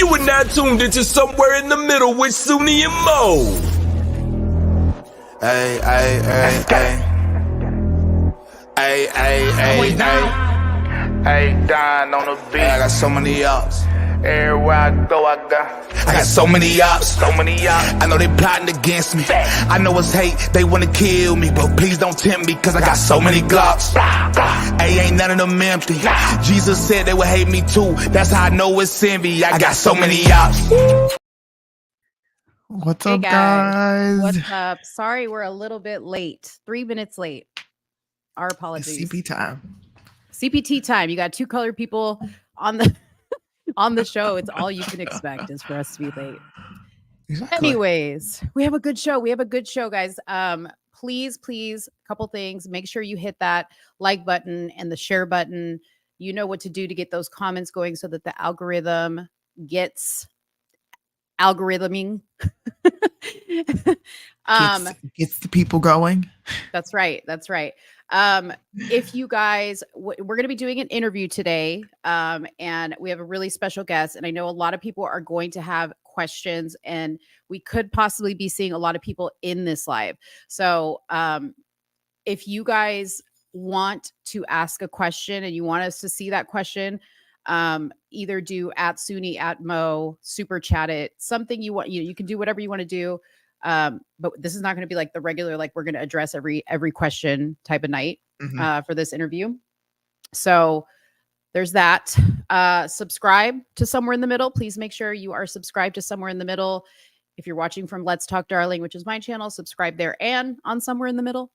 You are now tuned into Somewhere in the Middle with Soonie and Mo. Ay, ay, ay, ay. Ay, ay, ay, ay. Hey, Don on the beat. I got so many ops. Everywhere I go, I got so many ops. so many ops. I know they plotting against me. I know it's hate, they wanna kill me, but please don't tempt me, cause I got so many glocks. Hey, ain't none of them empty. Jesus said they would hate me too. That's how I know it's envy. I got so many ops. What's Hey up, guys? What's up? Sorry, we're a little bit late. 3 minutes late. Our It's apologies. CP time. CPT time. You got two colored people on the on the show. It's all you can expect is for us to be late. Exactly. Anyways, we have a good show. We have a good show, guys. Please, a couple things. Make sure you hit that like button and the share button. You know what to do to get those comments going so that the algorithm gets algorithming. Gets the people going. That's right. If you guys, we're going to be doing an interview today, and we have a really special guest. And I know a lot of people are going to have questions, and we could possibly be seeing a lot of people in this live. So, if you guys want to ask a question and you want us to see that question, either do at Soonie, at Mo, super chat it, something you want. You can do whatever you want to do. But this is not going to be like the regular, like we're going to address every question type of night for this interview. So there's that. Subscribe to Somewhere in the Middle. Please make sure you are subscribed to Somewhere in the Middle. If you're watching from Let's Talk Darling, which is my channel, subscribe there and on Somewhere in the Middle.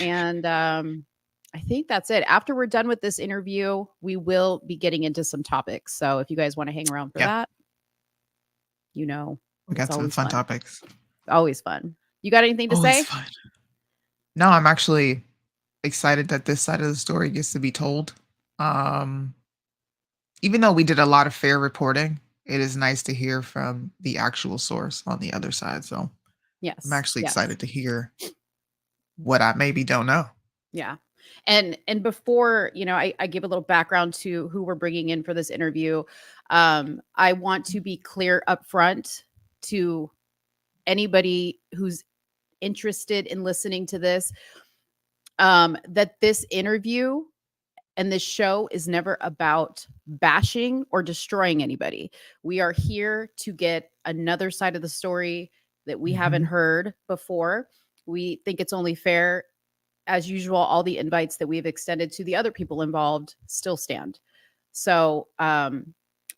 And I think that's it. After we're done with this interview, we will be getting into some topics. So if you guys want to hang around for that, you know. We got some fun topics. Always fun. You got anything to say? Fun. No, I'm actually excited that this side of the story gets to be told. Even though we did a lot of fair reporting, it is nice to hear from the actual source on the other side. So yes, I'm actually excited to hear what I maybe don't know. Yeah. And before, I give a little background to who we're bringing in for this interview. I want to be clear up front to anybody who's interested in listening to this, that this interview and this show is never about bashing or destroying anybody. We are here to get another side of the story that we haven't heard before. We think it's only fair. As usual, all the invites that we've extended to the other people involved still stand. So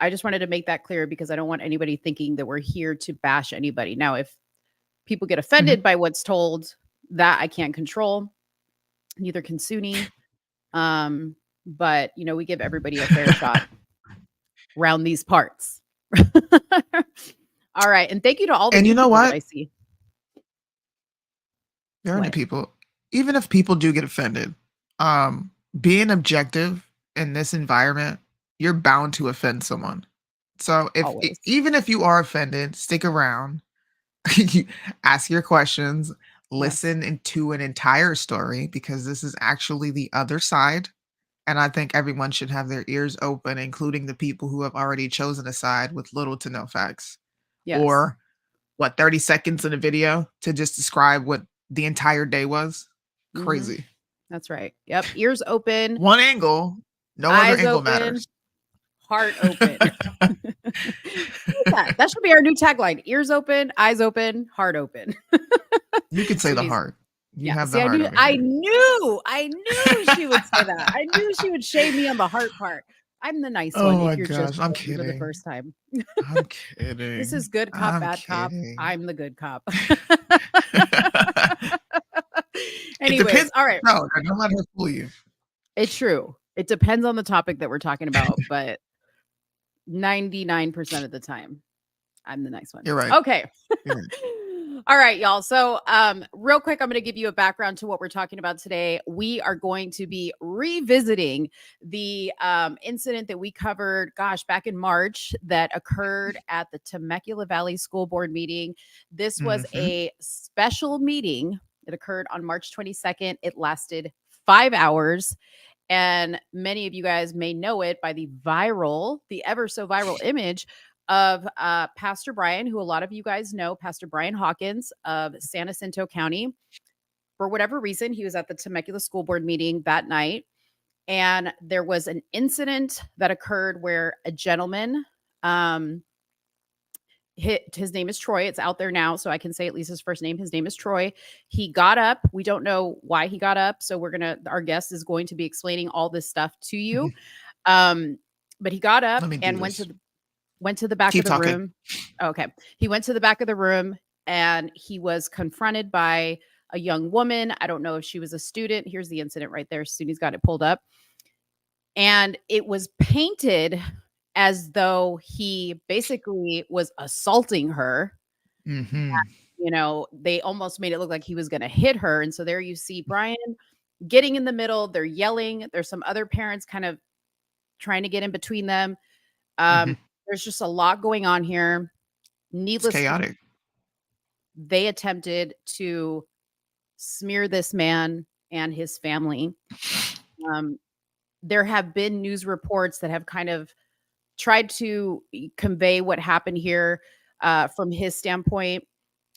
I just wanted to make that clear because I don't want anybody thinking that we're here to bash anybody. Now, if people get offended by what's told, that I can't control. Neither can Soonie. But, we give everybody a fair shot around these parts. All right. And thank you to all the and you know what? I see. There are people, even if people do get offended, being objective in this environment, you're bound to offend someone. So even if you are offended, stick around, ask your questions, listen to an entire story, because this is actually the other side. And I think everyone should have their ears open, including the people who have already chosen a side with little to no facts. Yes. Or 30 seconds in a video to just describe what the entire day was. Crazy. That's right. Yep. Ears open. One angle. No other angle matters. Heart open. That should be our new tagline. Ears open, eyes open, heart open. You could say the heart. You have the heart. I knew she would say that. I knew she would shame me on the heart part. I'm the nice one. Oh if you're just I'm kidding. For the first time. I'm kidding. This is good cop, bad cop. I'm the good cop. Anyways, all right. No, don't let her fool you. It's true. It depends on the topic that we're talking about, but 99% of the time, I'm the nice one. You're right. Okay. You're right. All right, y'all. So real quick, I'm going to give you a background to what we're talking about today. We are going to be revisiting the incident that we covered, back in March that occurred at the Temecula Valley School Board meeting. This was a special meeting. It occurred on March 22nd. It lasted 5 hours. And many of you guys may know it by the ever so viral image of Pastor Brian, who a lot of you guys know, Pastor Brian Hawkins of San Jacinto County. For whatever reason, he was at the Temecula School Board meeting that night. And there was an incident that occurred where a gentleman, his name is Troy. It's out there now, so I can say at least his first name. His name is Troy. He got up. We don't know why he got up, so our guest is going to be explaining all this stuff to you. But he got up and went to the back of the room. Okay, he went to the back of the room and he was confronted by a young woman. I don't know if she was a student. Here's the incident right there. Soonie's got it pulled up. And it was painted as though he basically was assaulting her. Mm-hmm. And, they almost made it look like he was going to hit her. And so there you see Brian getting in the middle. They're yelling. There's some other parents kind of trying to get in between them. There's just a lot going on here. Needless, it's chaotic. They attempted to smear this man and his family. There have been news reports that have kind of tried to convey what happened here from his standpoint,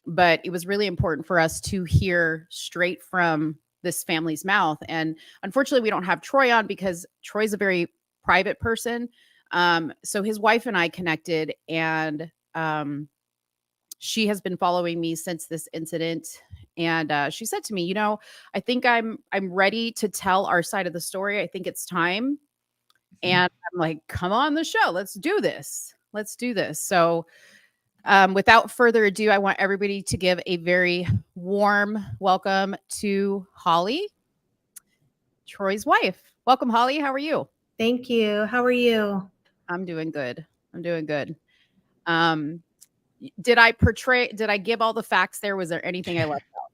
but it was really important for us to hear straight from this family's mouth. And unfortunately, we don't have Troy on because Troy's a very private person. So his wife and I connected, and she has been following me since this incident. And she said to me, I think I'm ready to tell our side of the story. I think it's time. And I'm like, come on the show. Let's do this. So without further ado, I want everybody to give a very warm welcome to Holly, Troy's wife. Welcome, Holly. How are you? Thank you. How are you? I'm doing good. Did I give all the facts there? Was there anything I left out?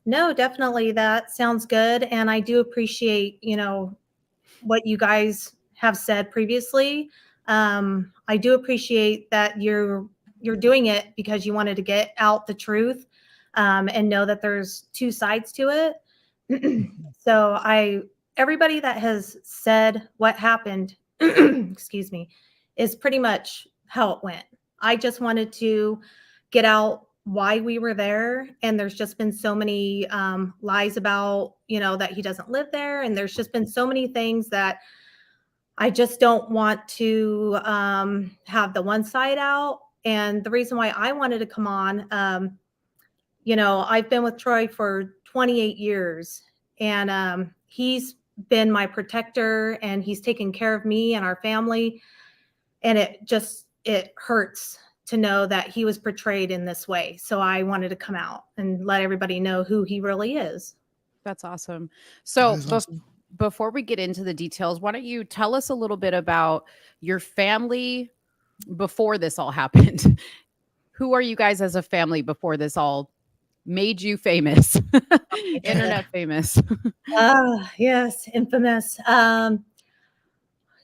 No, definitely. That sounds good. And I do appreciate, what you guys have said previously. I do appreciate that you're doing it because you wanted to get out the truth and know that there's two sides to it. So everybody that has said what happened, excuse me, is pretty much how it went. I just wanted to get out why we were there. And there's just been so many lies about, that he doesn't live there. And there's just been so many things that I just don't want to have the one side out. And the reason why I wanted to come on, I've been with Troy for 28 years and he's been my protector and he's taken care of me and our family. And it hurts to know that he was portrayed in this way. So I wanted to come out and let everybody know who he really is. That's awesome. So before we get into the details, why don't you tell us a little bit about your family before this all happened? Who are you guys as a family before this all made you famous? Internet famous. Yes, infamous.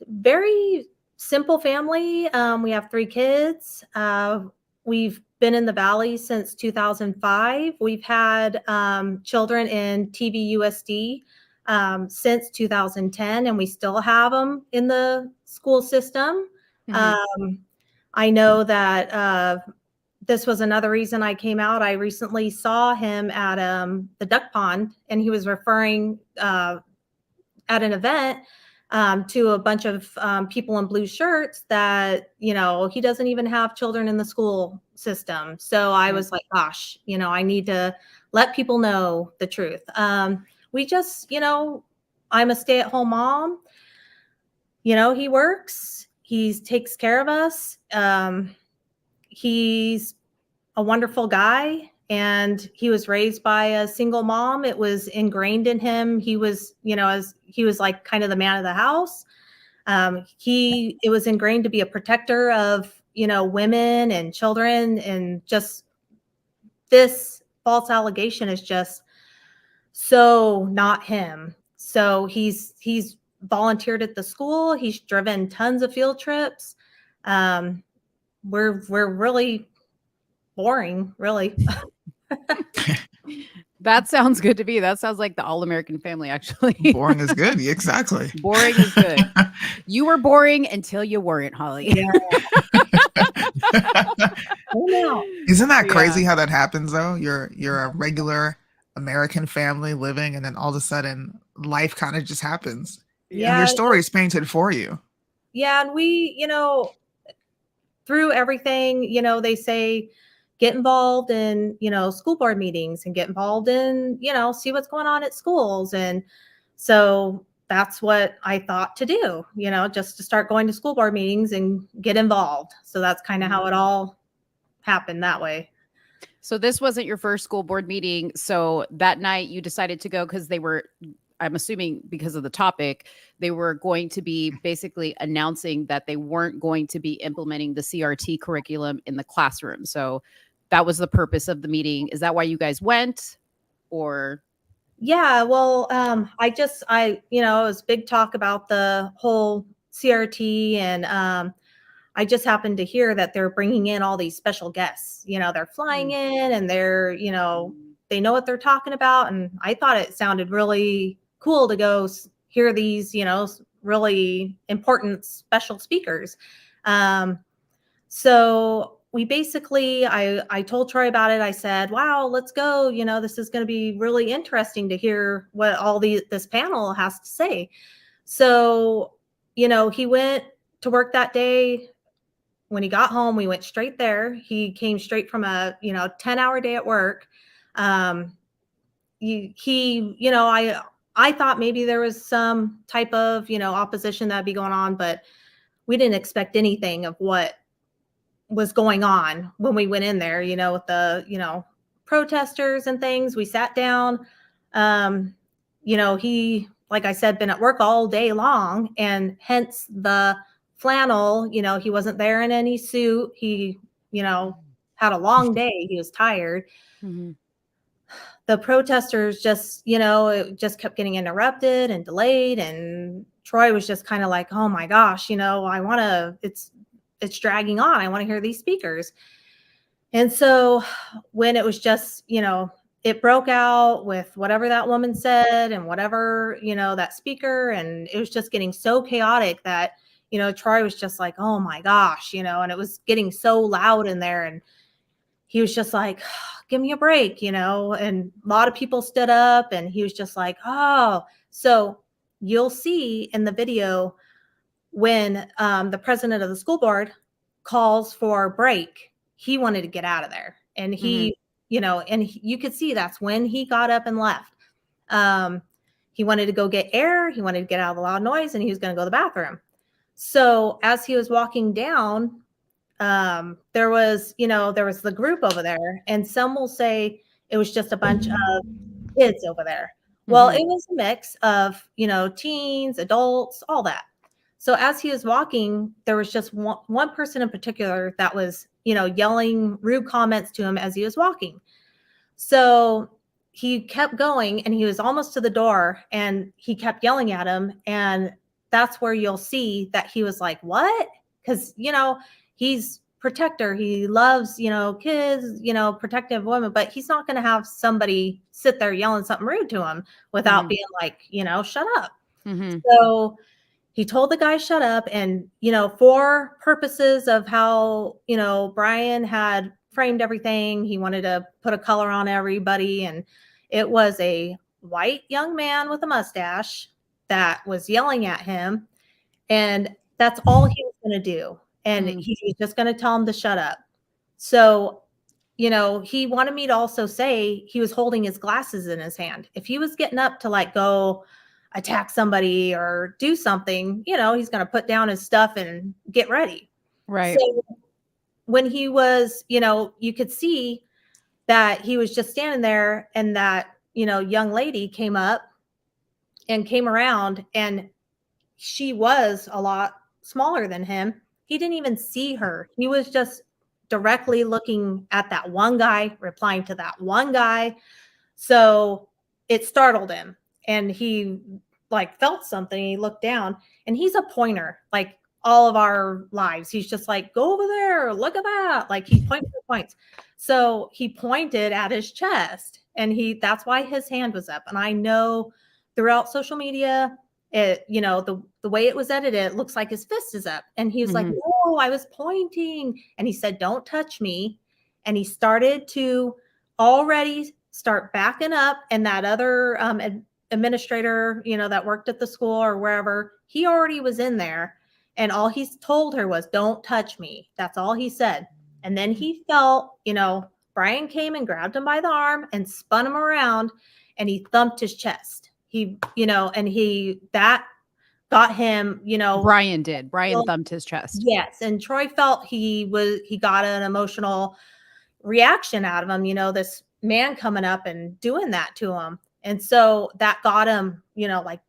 Very simple family. We have 3 kids. We've been in the Valley since 2005. We've had children in TVUSD since 2010, and we still have them in the school system. I know that this was another reason I came out. I recently saw him at the duck pond, and he was referring at an event to a bunch of people in blue shirts that, he doesn't even have children in the school system. So I was like, gosh, I need to let people know the truth. We just, I'm a stay-at-home mom. He works, he takes care of us. He's a wonderful guy. And he was raised by a single mom. It was ingrained in him. He was, he was like kind of the man of the house. It was ingrained to be a protector of, women and children. And just this false allegation is just so not him. So he's volunteered at the school. He's driven tons of field trips. We're really boring, really. That sounds good to me. That sounds like the all-American family, actually. Boring is good. Yeah, exactly. Boring is good. You were boring until you weren't, Holly. Yeah. Oh, no. Isn't that Yeah. crazy how that happens though? You're a regular American family living, and then all of a sudden life kind of just happens. And Yeah. your story is painted for you. Yeah. And we, through everything, they say get involved in, school board meetings and get involved in, see what's going on at schools. And so that's what I thought to do, just to start going to school board meetings and get involved. So that's kind of how it all happened that way. So this wasn't your first school board meeting. So that night you decided to go because they were, I'm assuming because of the topic, they were going to be basically announcing that they weren't going to be implementing the CRT curriculum in the classroom. So that was the purpose of the meeting. Is that why you guys went? Or Yeah, well, it was big talk about the whole CRT, and I just happened to hear that they're bringing in all these special guests. They're flying in, and they're, they know what they're talking about, and I thought it sounded really cool to go hear these, really important special speakers. So we basically, I told Troy about it. I said, wow, let's go. This is going to be really interesting to hear what all this panel has to say. So, he went to work that day. When he got home, we went straight there. He came straight from a, 10-hour day at work. I thought maybe there was some type of, opposition that'd be going on, but we didn't expect anything of what was going on when we went in there, with the, protesters and things. We sat down. He, like I said, been at work all day long, and hence the flannel, he wasn't there in any suit. He, had a long day. He was tired. mm-hmm. The protesters just, it just kept getting interrupted and delayed. And Troy was just kind of like, oh my gosh, it's dragging on. I want to hear these speakers. And so when it was just, it broke out with whatever that woman said and whatever, that speaker, and it was just getting so chaotic that, Troy was just like, oh my gosh, and it was getting so loud in there. And he was just like, give me a break, and a lot of people stood up, and he was just like, oh. So you'll see in the video when the president of the school board calls for a break, he wanted to get out of there. And he, you could see that's when he got up and left. He wanted to go get air. He wanted to get out of the loud noise, and he was going to go to the bathroom. So as he was walking down, there was the group over there, and some will say it was just a bunch of kids over there. Well, it was a mix of, teens, adults, all that. So as he was walking, there was just one person in particular that was, yelling rude comments to him as he was walking. So he kept going, and he was almost to the door, and he kept yelling at him. And that's where you'll see that he was like, what? Because, he's protector. He loves, kids, protective women, but he's not going to have somebody sit there yelling something rude to him without being like, shut up. Mm-hmm. So he told the guy, shut up. And, for purposes of how, Brian had framed everything, he wanted to put a color on everybody. And it was a white young man with a mustache that was yelling at him. And that's all he was going to do. And he was just going to tell him to shut up. So, he wanted me to also say he was holding his glasses in his hand. If he was getting up to like go attack somebody or do something, he's going to put down his stuff and get ready. Right. So when he was, you could see that he was just standing there, and that, young lady came up and came around, and she was a lot smaller than him. He didn't even see her. He was just directly looking at that one guy, replying to that one guy. So it startled him, and he like felt something. He looked down, and he's a pointer, like all of our lives. He's just like, go over there, look at that. Like he points. So he pointed at his chest, And that's why his hand was up. And I know throughout social media, it, you know, the way it was edited, it looks like his fist is up. And he was like, no, I was pointing. And he said, don't touch me. And he started to already start backing up. And that other administrator, you know, that worked at the school or wherever, he already was in there. And all he's told her was, don't touch me. That's all he said. And then he felt, you know, Brian came and grabbed him by the arm and spun him around, and he thumped his chest. He, you know, and that got him, you know. Brian thumped his chest. Yes. And Troy felt he got an emotional reaction out of him, you know, this man coming up and doing that to him. And so that got him, you know, like,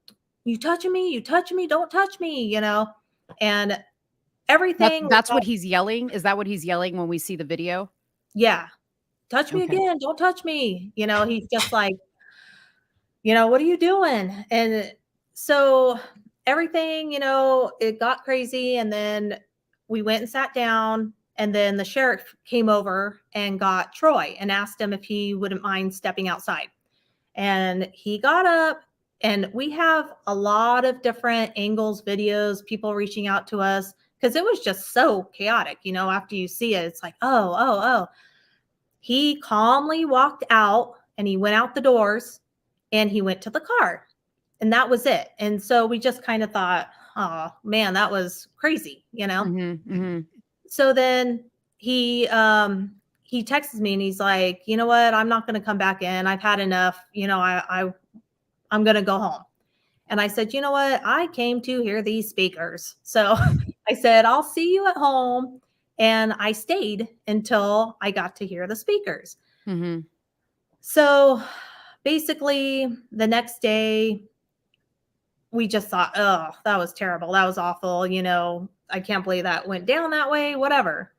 you touching me, don't touch me, you know, and everything. That's what he's yelling. Is that what he's yelling when we see the video? Yeah. Touch me again. Don't touch me. You know, he's just like, you know, what are you doing? And so everything, you know, it got crazy. And then we went and sat down, and then the sheriff came over and got Troy and asked him if he wouldn't mind stepping outside. And he got up, and we have a lot of different angles, videos, people reaching out to us, because it was just so chaotic. You know, after you see it, it's like, oh. He calmly walked out, and he went out the doors, and he went to the car, and that was it. And so we just kind of thought, oh man, that was crazy, you know? So then he texts me, and he's like, you know what? I'm not going to come back in. I've had enough. You know, I'm going to go home. And I said, you know what? I came to hear these speakers. So I said, I'll see you at home. And I stayed until I got to hear the speakers. So basically the next day, we just thought, oh, that was terrible. That was awful. You know, I can't believe that went down that way, whatever.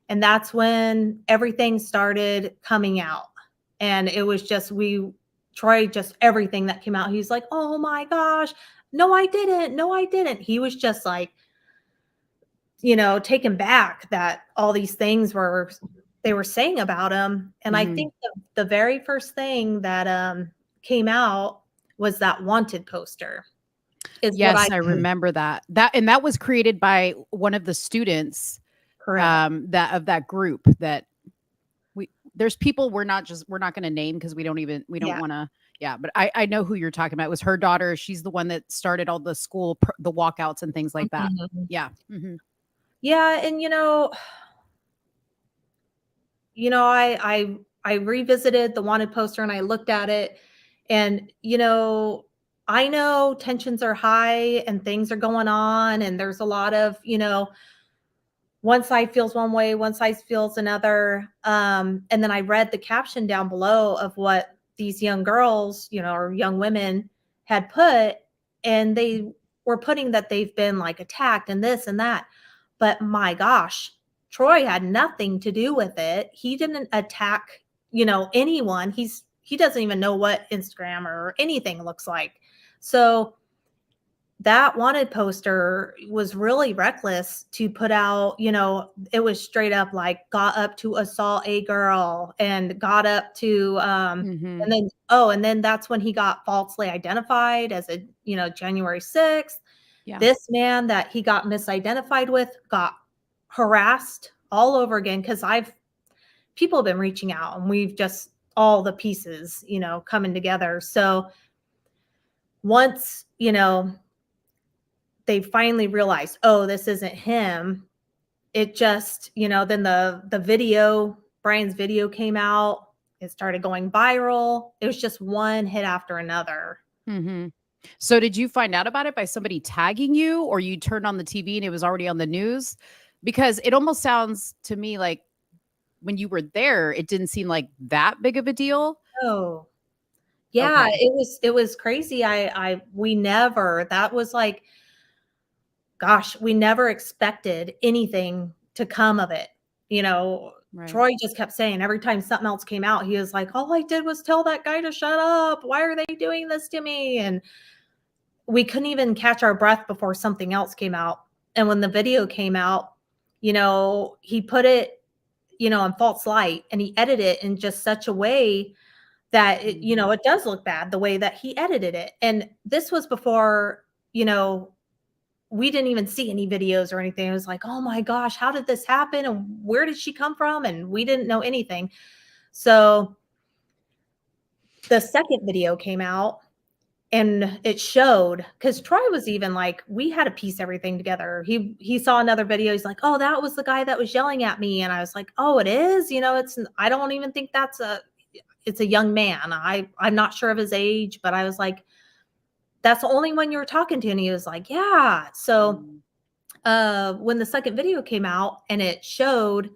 And that's when everything started coming out. And it was just, Troy, just everything that came out. He's like, oh my gosh, no, I didn't. No, I didn't. He was just like, you know, taken back that all these things they were saying about him. And I think the very first thing that came out was that wanted poster. Yes, I remember that. That was created by one of the students. Correct. That group that there's people we're not going to name because we don't want to. Yeah, but I know who you're talking about. It was her daughter. She's the one that started all the school, the walkouts and things like that. Yeah. Yeah. And, you know, I revisited the wanted poster, and I looked at it, and, you know, I know tensions are high and things are going on, and there's a lot of, you know, one side feels one way, one side feels another. And then I read the caption down below of what these young girls, you know, or young women had put, and they were putting that they've been like attacked and this and that. But my gosh, Troy had nothing to do with it. He didn't attack, you know, anyone. He doesn't even know what Instagram or anything looks like. So that wanted poster was really reckless to put out. You know, it was straight up like, got up to assault a girl, and got up to and then that's when he got falsely identified as a, you know, January 6th. Yeah. This man that he got misidentified with got harassed all over again, because people have been reaching out, and we've just all the pieces, you know, coming together. So once, you know, they finally realized, oh, this isn't him, it just, you know, then the video, Brian's video came out. It started going viral. It was just one hit after another. So did you find out about it by somebody tagging you, or you turned on the TV and it was already on the news? Because it almost sounds to me like when you were there, it didn't seem like that big of a deal. Oh, yeah, okay. It was crazy. We never, that was like, gosh, we never expected anything to come of it. You know, right. Troy just kept saying every time something else came out, he was like, all I did was tell that guy to shut up. Why are they doing this to me? And we couldn't even catch our breath before something else came out. And when the video came out, you know, he put it, you know, in false light, and he edited it in just such a way that it, you know, it does look bad the way that he edited it. And this was before, you know, we didn't even see any videos or anything. It was like, oh my gosh, how did this happen? And where did she come from? And we didn't know anything. So the second video came out and it showed, because Troy was even like, we had to piece everything together. He saw another video. He's like, oh, that was the guy that was yelling at me. And I was like, oh, it is, you know, I don't even think it's a young man. I'm not sure of his age, but I was like, that's the only one you were talking to. And he was like, yeah. So when the second video came out and it showed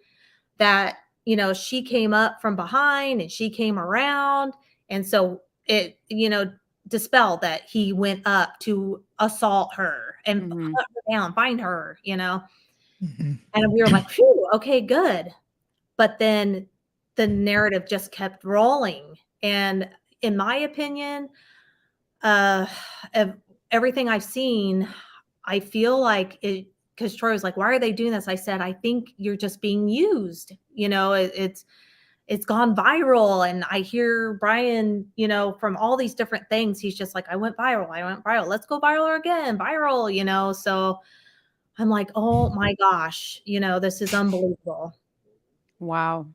that, you know, she came up from behind and she came around. And so it, you know, dispelled that he went up to assault her and put her down, find her, you know. And we were like, phew, okay, good. But then the narrative just kept rolling. And in my opinion, of everything I've seen, I feel like it, because Troy was like, why are they doing this? I said, I think you're just being used. You know, it's gone viral. And I hear Brian, you know, from all these different things, he's just like, I went viral. Let's go viral again, viral, you know. So I'm like, oh my gosh, you know, this is unbelievable. Wow.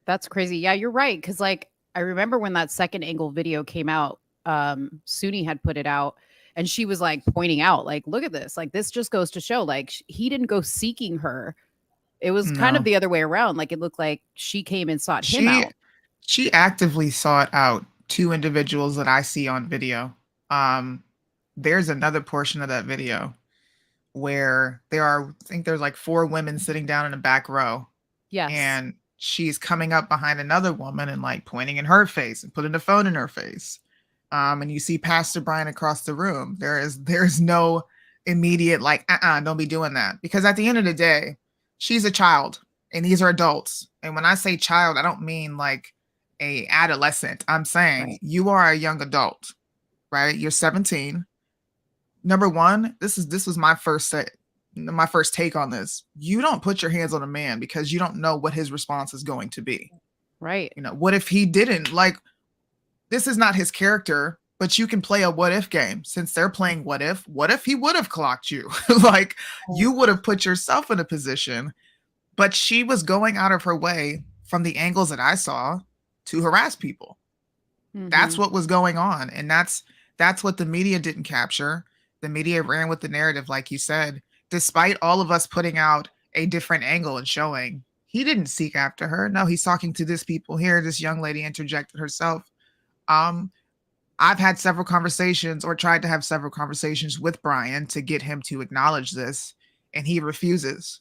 That's crazy. Yeah, you're right. Cause like, I remember when that second angle video came out, Soonie had put it out and she was like pointing out, like, look at this, like, this just goes to show, like, he didn't go seeking her. It was kind of the other way around. Like, it looked like she came and sought him out. She actively sought out two individuals that I see on video. There's another portion of that video where I think there's like 4 women sitting down in the back row. Yes. And she's coming up behind another woman and like pointing in her face and putting the phone in her face. And you see Pastor Brian across the room. There's no immediate like, don't be doing that. Because at the end of the day, she's a child and these are adults. And when I say child, I don't mean like a adolescent. I'm saying you are a young adult, right? You're 17. Number one, this was my first take on this. You don't put your hands on a man because you don't know what his response is going to be. Right. You know, what if he didn't? Like, this is not his character, but you can play a what if game. Since they're playing what if he would have clocked you? Like, you would have put yourself in a position, but she was going out of her way from the angles that I saw to harass people. That's what was going on. And that's what the media didn't capture. The media ran with the narrative, like you said, despite all of us putting out a different angle and showing he didn't seek after her. No, he's talking to this people here. This young lady interjected herself. I've had several conversations or tried to have several conversations with Brian to get him to acknowledge this. And he refuses.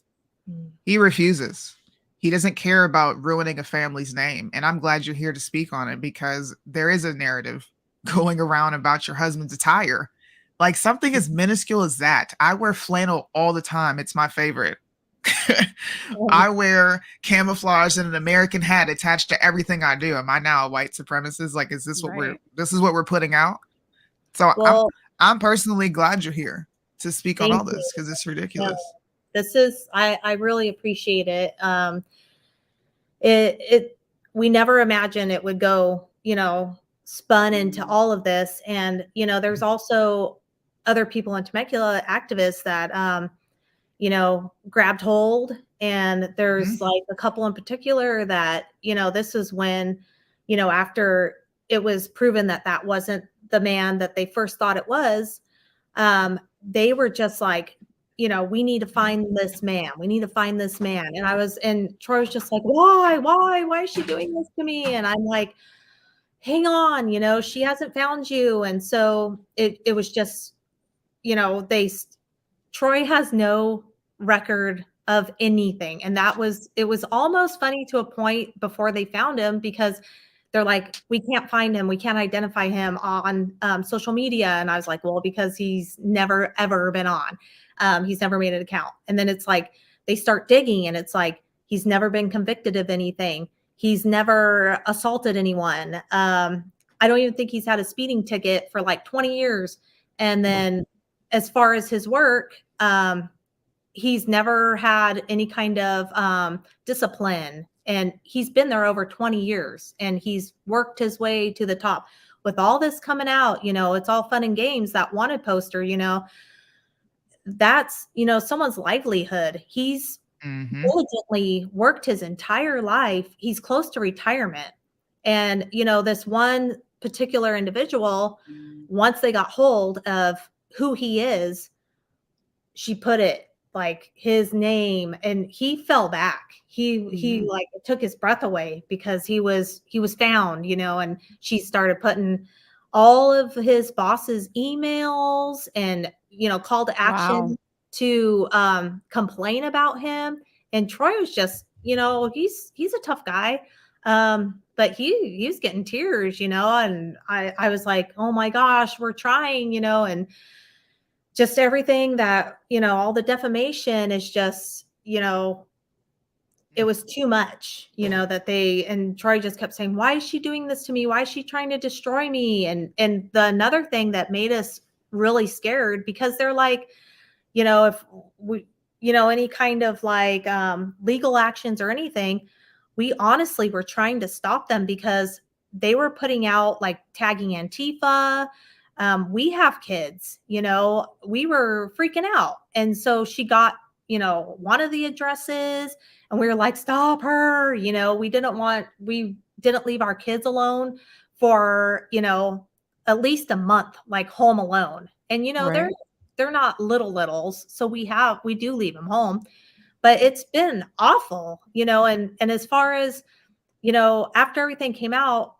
He refuses. He doesn't care about ruining a family's name. And I'm glad you're here to speak on it because there is a narrative going around about your husband's attire. Like something as minuscule as that. I wear flannel all the time. It's my favorite. I wear camouflage and an American hat attached to everything I do. Am I now a white supremacist? Like, is this what we're putting out? So I'm personally glad you're here to speak on all this because it's ridiculous. Yeah. This is, I really appreciate it. We never imagined it would go, you know, spun into all of this. And, you know, there's also other people in Temecula, activists that, you know, grabbed hold. And there's like a couple in particular that, you know, this is when, you know, after it was proven that that wasn't the man that they first thought it was, they were just like, you know, we need to find this man. We need to find this man. And Troy was just like, why is she doing this to me? And I'm like, hang on, you know, she hasn't found you. And so it was just, you know, Troy has no record of anything. And it was almost funny to a point before they found him because they're like, we can't find him. We can't identify him on social media. And I was like, well, because he's never, ever been on. He's never made an account. And then it's like, they start digging and it's like, he's never been convicted of anything. He's never assaulted anyone. I don't even think he's had a speeding ticket for like 20 years. And then as far as his work, he's never had any kind of discipline. And he's been there over 20 years and he's worked his way to the top. With all this coming out, it's all fun and games. That wanted poster, that's, someone's livelihood. He's diligently worked his entire life. He's close to retirement. And, this one particular individual, once they got hold of who he is, she put it like his name and he fell back. He like it took his breath away because he was found, and she started putting all of his boss's emails and, call to action to complain about him. And Troy was just, he's a tough guy. But he was getting tears, and I was like, oh my gosh, we're trying, and just everything that, all the defamation is just, it was too much, and Troy just kept saying, why is she doing this to me? Why is she trying to destroy me? And another thing that made us really scared, because they're like, if we, any kind of like legal actions or anything, we honestly were trying to stop them because they were putting out like tagging Antifa. We have kids, we were freaking out. And so she got, one of the addresses and we were like, stop her. We didn't leave our kids alone for, at least a month, like home alone. And, Right. they're not littles. So we do leave them home, but it's been awful, and as far as, after everything came out,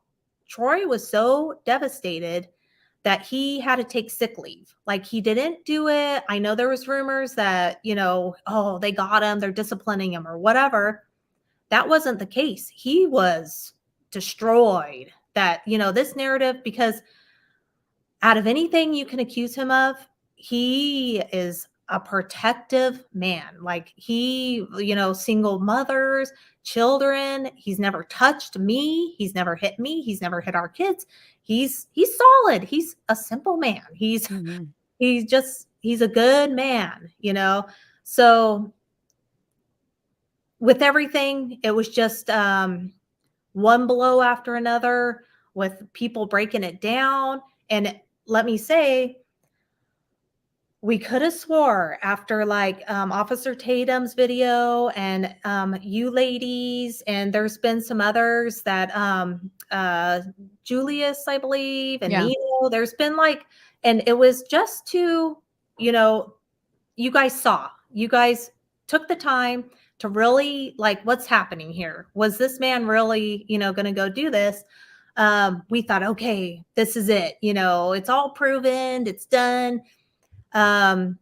Troy was so devastated that he had to take sick leave. Like he didn't do it. I know there was rumors that, oh, they got him, they're disciplining him or whatever. That wasn't the case. He was destroyed. That, this narrative, because out of anything you can accuse him of, he is a protective man. Like he, single mothers, children. He's never touched me. He's never hit me. He's never hit our kids. He's solid. He's a simple man. He's a good man, So with everything, it was just one blow after another with people breaking it down. And let me say, we could have swore after like Officer Tatum's video and you ladies, and there's been some others that Julius, I believe, and Nino, there's been like, and it was just to, you guys took the time to really like, what's happening here? Was this man really, going to go do this? We thought, okay, this is it. It's all proven, it's done. But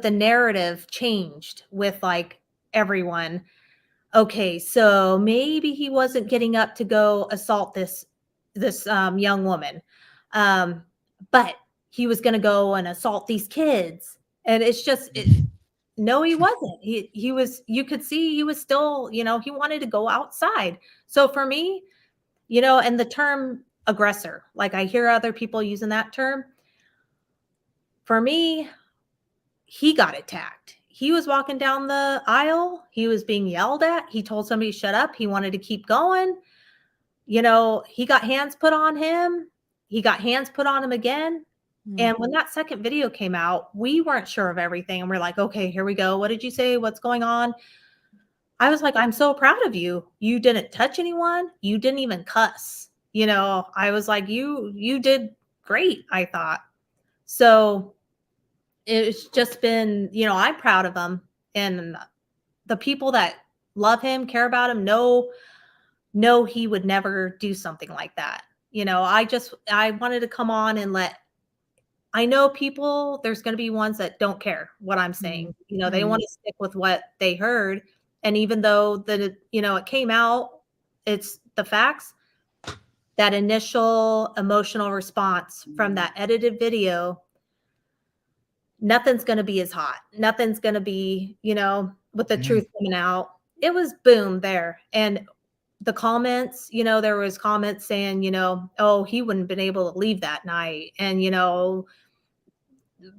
the narrative changed with like everyone. Okay, so maybe he wasn't getting up to go assault this young woman, but he was going to go and assault these kids. And it's just, no, he wasn't. He was. You could see he was still. He wanted to go outside. So for me, and the term aggressor, like I hear other people using that term. For me, he got attacked. He was walking down the aisle. He was being yelled at. He told somebody to shut up. He wanted to keep going. He got hands put on him. He got hands put on him again. Mm-hmm. And when that second video came out, we weren't sure of everything. And we're like, okay, here we go. What did you say? What's going on? I was like, I'm so proud of you. You didn't touch anyone. You didn't even cuss. I was like, you did great, I thought. So it's just been, I'm proud of him, and the people that love him, care about him, know he would never do something like that. I wanted to come on and I know people, there's going to be ones that don't care what I'm saying. They want to stick with what they heard. And even though it came out, it's the facts, that initial emotional response from that edited video, nothing's going to be as hot. Nothing's going to be, with the truth coming out. It was boom there. And the comments, there was comments saying, oh, he wouldn't have been able to leave that night. And,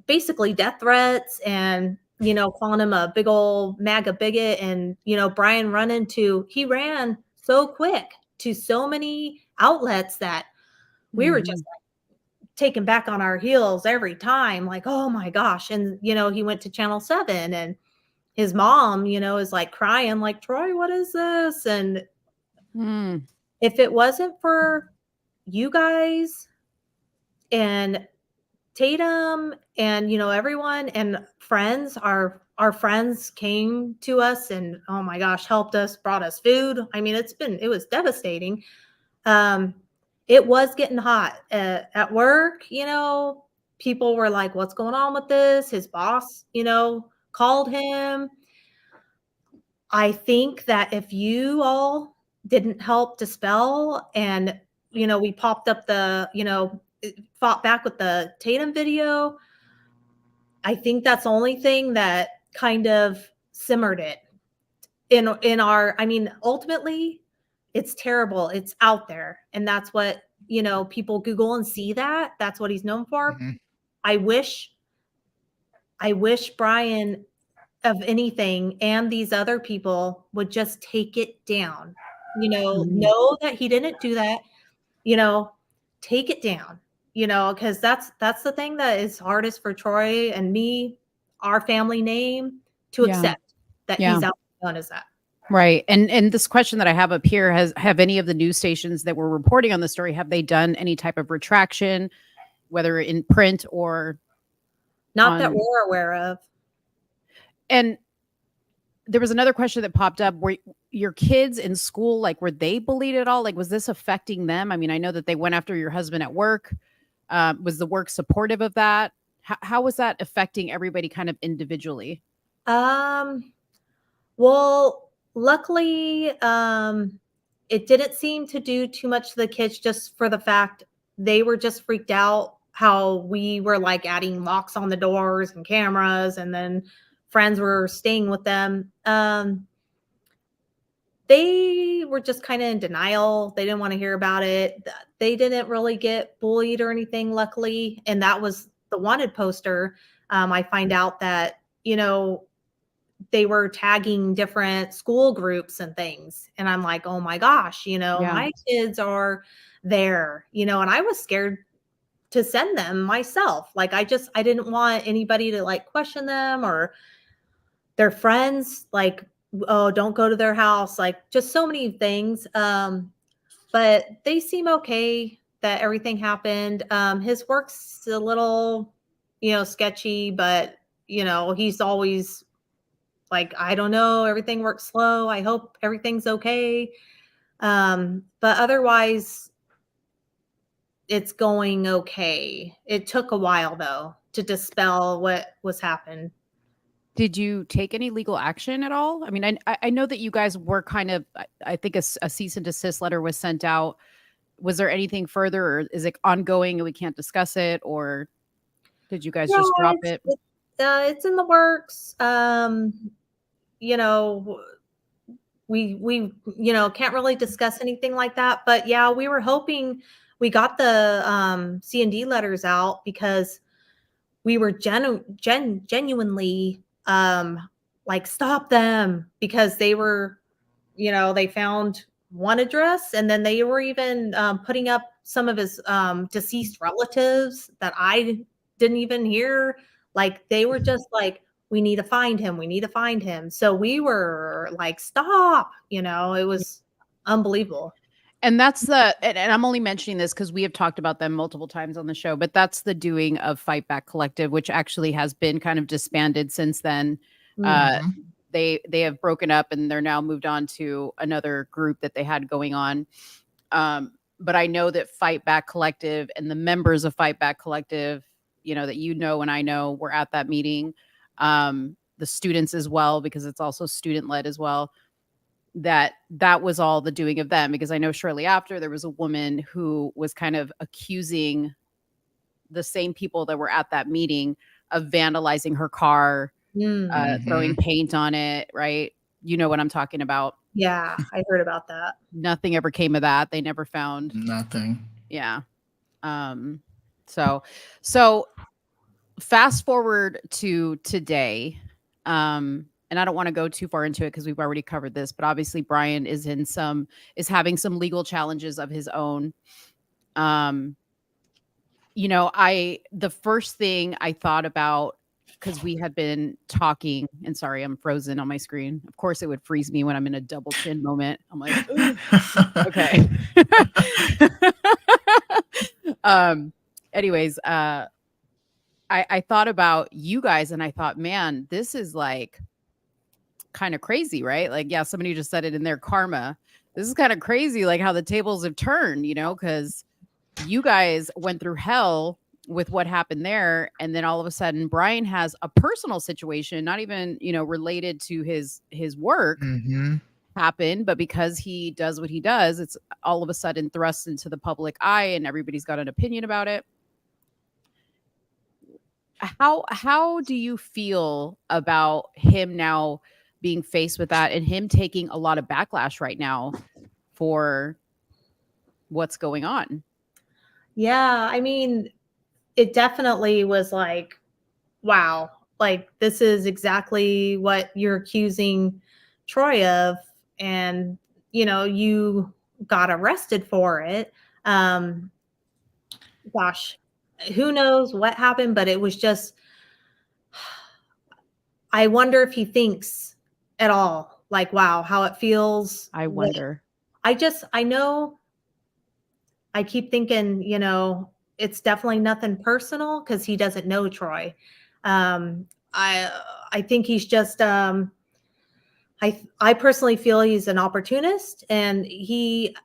basically death threats. And calling him a big old MAGA bigot. And, Brian he ran so quick to so many outlets that we were just taken back on our heels every time. Like, oh my gosh. And, he went to Channel 7 and his mom, is like crying, like, Troy, what is this? And if it wasn't for you guys and Tatum and, everyone and friends, our friends came to us and, oh my gosh, helped us, brought us food. I mean, it was devastating. It was getting hot at work, people were like, what's going on with this? His boss, called him. I think that if you all didn't help dispel and, we popped up fought back with the Tatum video, I think that's the only thing that kind of simmered it in our, ultimately it's terrible. It's out there. And that's what, people Google and see that. That's what he's known for. Mm-hmm. I wish Brian of anything and these other people would just take it down, know that he didn't do that, take it down, because that's the thing that is hardest for Troy and me, our family name, to accept that he's out known as that. Right. And this question that I have up here, have any of the news stations that were reporting on the story, have they done any type of retraction, whether in print or not that we're aware of? And there was another question that popped up. Were your kids in school, like, were they bullied at all? Like, was this affecting them? I mean, I know that they went after your husband at work. Was the work supportive of that? How was that affecting everybody kind of individually? Well, luckily, it didn't seem to do too much to the kids, just for the fact they were just freaked out how we were like adding locks on the doors and cameras, and then friends were staying with them. They were just kind of in denial. They didn't want to hear about it. They didn't really get bullied or anything, luckily. And that was the wanted poster. I find out that, they were tagging different school groups and things. And I'm like, oh my gosh, my kids are there, and I was scared to send them myself. Like, I didn't want anybody to like question them or their friends, like, oh, don't go to their house, like just so many things. But they seem okay that everything happened. His work's a little, sketchy, but he's always like, I don't know, everything works slow. I hope everything's okay. But otherwise, it's going okay. It took a while though to dispel what was happened. Did you take any legal action at all? I mean, I know that you guys were kind of, I think a cease and desist letter was sent out. Was there anything further, or is it ongoing and we can't discuss it, or did you guys just drop it? It's in the works. We can't really discuss anything like that, but yeah, we were hoping. We got the C&D letters out because we were genuinely like, stop them, because they were, they found one address, and then they were even putting up some of his deceased relatives that I didn't even hear. Like, they were just like, we need to find him. We need to find him. So we were like, stop, it was unbelievable. And that's and I'm only mentioning this because we have talked about them multiple times on the show, but that's the doing of Fight Back Collective, which actually has been kind of disbanded since then. They have broken up and they're now moved on to another group that they had going on. But I know that Fight Back Collective and the members of Fight Back Collective, that and I know were at that meeting. The students as well, because it's also student led as well. That was all the doing of them, because I know shortly after there was a woman who was kind of accusing the same people that were at that meeting of vandalizing her car, throwing paint on it. Right. You know what I'm talking about. Yeah. I heard about that. Nothing ever came of that. They never found nothing. Yeah. So fast forward to today. And I don't want to go too far into it because we've already covered this, but obviously Brian is having some legal challenges of his own. The first thing I thought about, because we had been talking, and sorry, I'm frozen on my screen. Of course, it would freeze me when I'm in a double chin moment. I'm like, okay. Anyways, I thought about you guys and I thought, man, this is like kind of crazy, right? Like, yeah, somebody just said it in their karma. This is kind of crazy, like how the tables have turned, because you guys went through hell with what happened there. And then all of a sudden, Brian has a personal situation, not even, related to his work happen, but because he does what he does, it's all of a sudden thrust into the public eye and everybody's got an opinion about it. How do you feel about him now being faced with that and him taking a lot of backlash right now for what's going on? Yeah, I mean, it definitely was like, wow, like this is exactly what you're accusing Troy of. And, you got arrested for it. Gosh, who knows what happened, but it was just, I wonder if he thinks at all, like, wow, how it feels. I wonder. I know I keep thinking, it's definitely nothing personal because he doesn't know Troy. I think he's just I personally feel he's an opportunist and he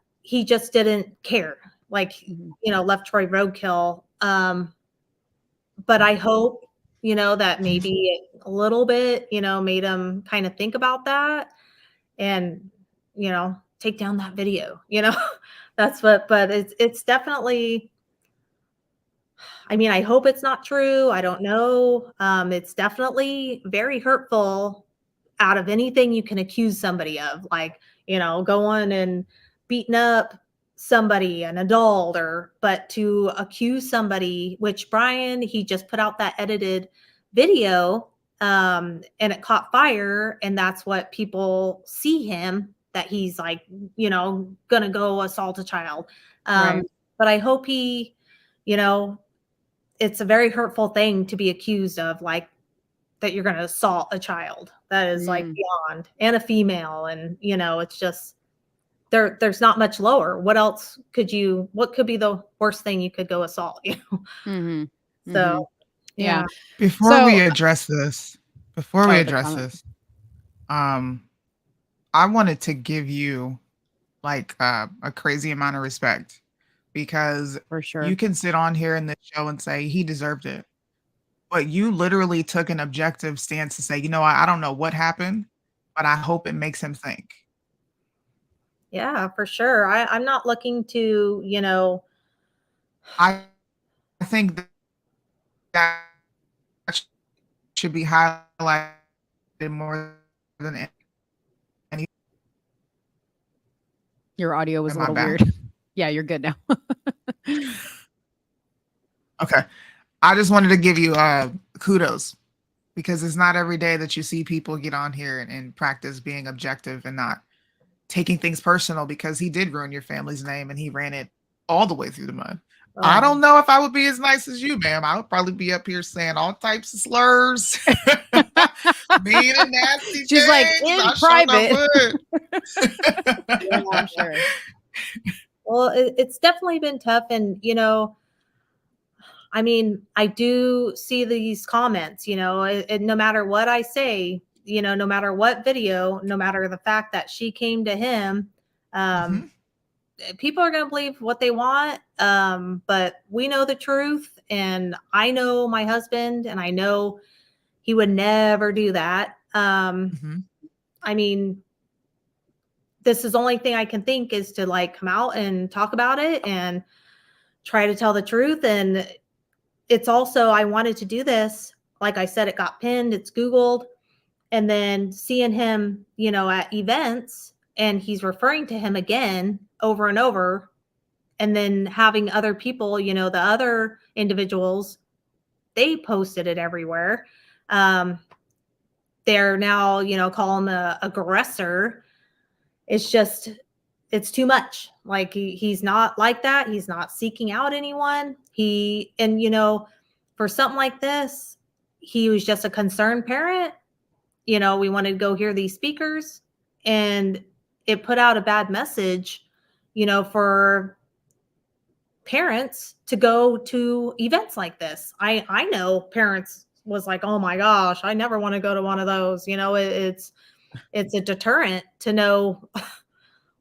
just didn't care, like left Troy roadkill. But I hope that maybe a little bit made him kind of think about that and take down that video. That's what. But it's definitely. I mean, I hope it's not true. I don't know. It's definitely very hurtful out of anything you can accuse somebody of, like, going and beating up somebody, an adult, but to accuse somebody, which Brian, he just put out that edited video, and it caught fire. And that's what people see him, that he's like, gonna go assault a child. Right. But I hope he, it's a very hurtful thing to be accused of, like that you're going to assault a child. That is like beyond, and a female. And, it's just, there's not much lower. What could be the worst thing you could go assault, So, yeah. Before we address this, I wanted to give you like a crazy amount of respect, because For sure. you can sit on here in this show and say he deserved it, but you literally took an objective stance to say, I don't know what happened, but I hope it makes him think. Yeah, for sure. I'm not looking to, I think that should be highlighted more than any. Your audio was Am a I little back? weird. Yeah, you're good now. Okay. I just wanted to give you kudos, because it's not every day that you see people get on here and practice being objective and not taking things personal, because he did ruin your family's name and he ran it all the way through the mud. I don't know if I would be as nice as you, ma'am. I would probably be up here saying all types of slurs, mean and nasty. She's like, in private. Yeah, I'm sure. Well, it's definitely been tough. And, I mean, I do see these comments, and no matter what I say, no matter what video, no matter the fact that she came to him, people are going to believe what they want. But we know the truth, and I know my husband, and I know he would never do that. I mean, this is the only thing I can think is to like come out and talk about it and try to tell the truth. And it's also, I wanted to do this. Like I said, it got pinned, it's Googled, and then seeing him, at events, and he's referring to him again over and over. And then having other people, the other individuals, they posted it everywhere. They they're now, you know, call him a aggressor. It's just, it's too much. Like he's not like that. He's not seeking out anyone. And you know, for something like this, he was just a concerned parent. You know, we wanted to go hear these speakers, and it put out a bad message, you know, for parents to go to events like this. I know parents was like, oh my gosh, I never want to go to one of those. You know, it's a deterrent to know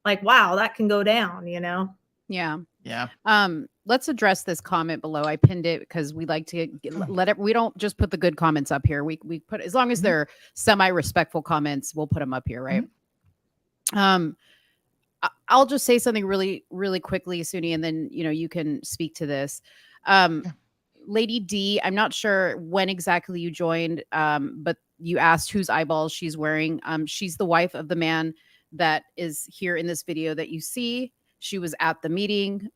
like, wow, that can go down, you know? Yeah. Yeah. Let's address this comment below. I pinned it because we like to we don't just put the good comments up here. We put, as long as they're semi-respectful comments, we'll put them up here, right? I'll just say something really, really quickly, Soonie, and then, you know, you can speak to this. Lady D, I'm not sure when exactly you joined, but you asked whose eyeballs she's wearing. She's the wife of the man that is here in this video that you see. She was at the meeting.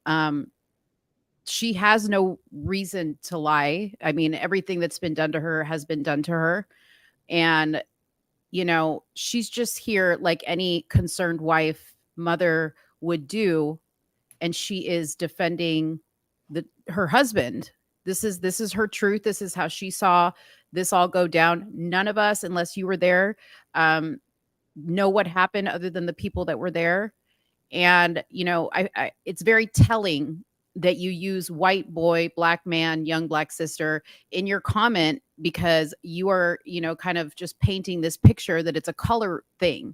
She has no reason to lie. I mean, everything that's been done to her has been done to her. And, you know, she's just here like any concerned wife, mother would do. And she is defending her husband. This is her truth. This is how she saw this all go down. None of us, unless you were there, know what happened other than the people that were there. And, you know, it's very telling that you use white boy, black man, young black sister in your comment, because you are, you know, kind of just painting this picture that it's a color thing.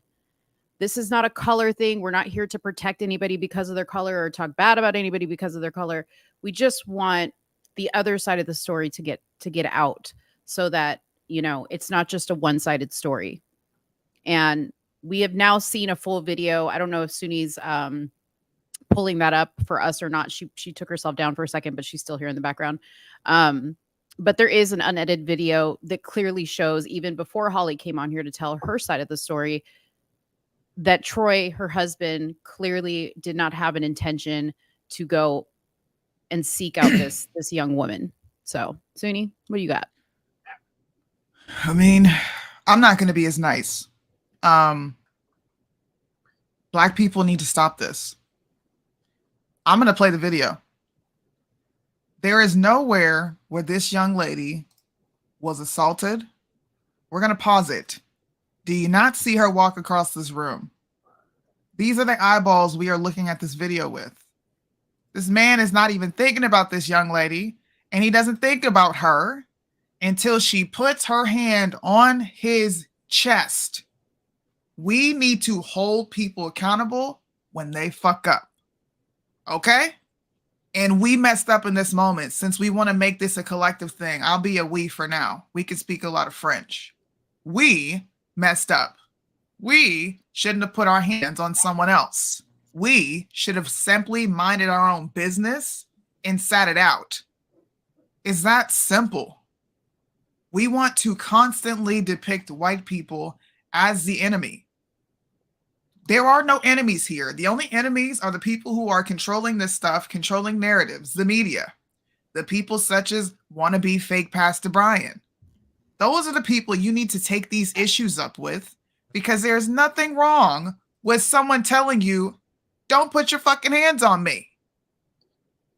This is not a color thing. We're not here to protect anybody because of their color or talk bad about anybody because of their color. We just want the other side of the story to get out, so that, you know, it's not just a one-sided story. And we have now seen a full video. I don't know if Soonie's pulling that up for us or not. She took herself down for a second, but she's still here in the background. But there is an unedited video that clearly shows, even before Holly came on here to tell her side of the story, that Troy, her husband, clearly did not have an intention to go and seek out this young woman. So, Soonie, what do you got? I mean, I'm not going to be as nice. Black people need to stop this. I'm going to play the video. There is nowhere where this young lady was assaulted. We're going to pause it. Do you not see her walk across this room? These are the eyeballs we are looking at this video with. This man is not even thinking about this young lady, and he doesn't think about her until she puts her hand on his chest. We need to hold people accountable when they fuck up. Okay? And we messed up in this moment. Since we want to make this a collective thing, I'll be a we for now. We can speak a lot of French. We messed up. We shouldn't have put our hands on someone else. We should have simply minded our own business and sat it out. It's that simple. We want to constantly depict white people as the enemy. There are no enemies here. The only enemies are the people who are controlling this stuff, controlling narratives, the media, the people such as wannabe fake Pastor Brian. Those are the people you need to take these issues up with, because there's nothing wrong with someone telling you, don't put your fucking hands on me.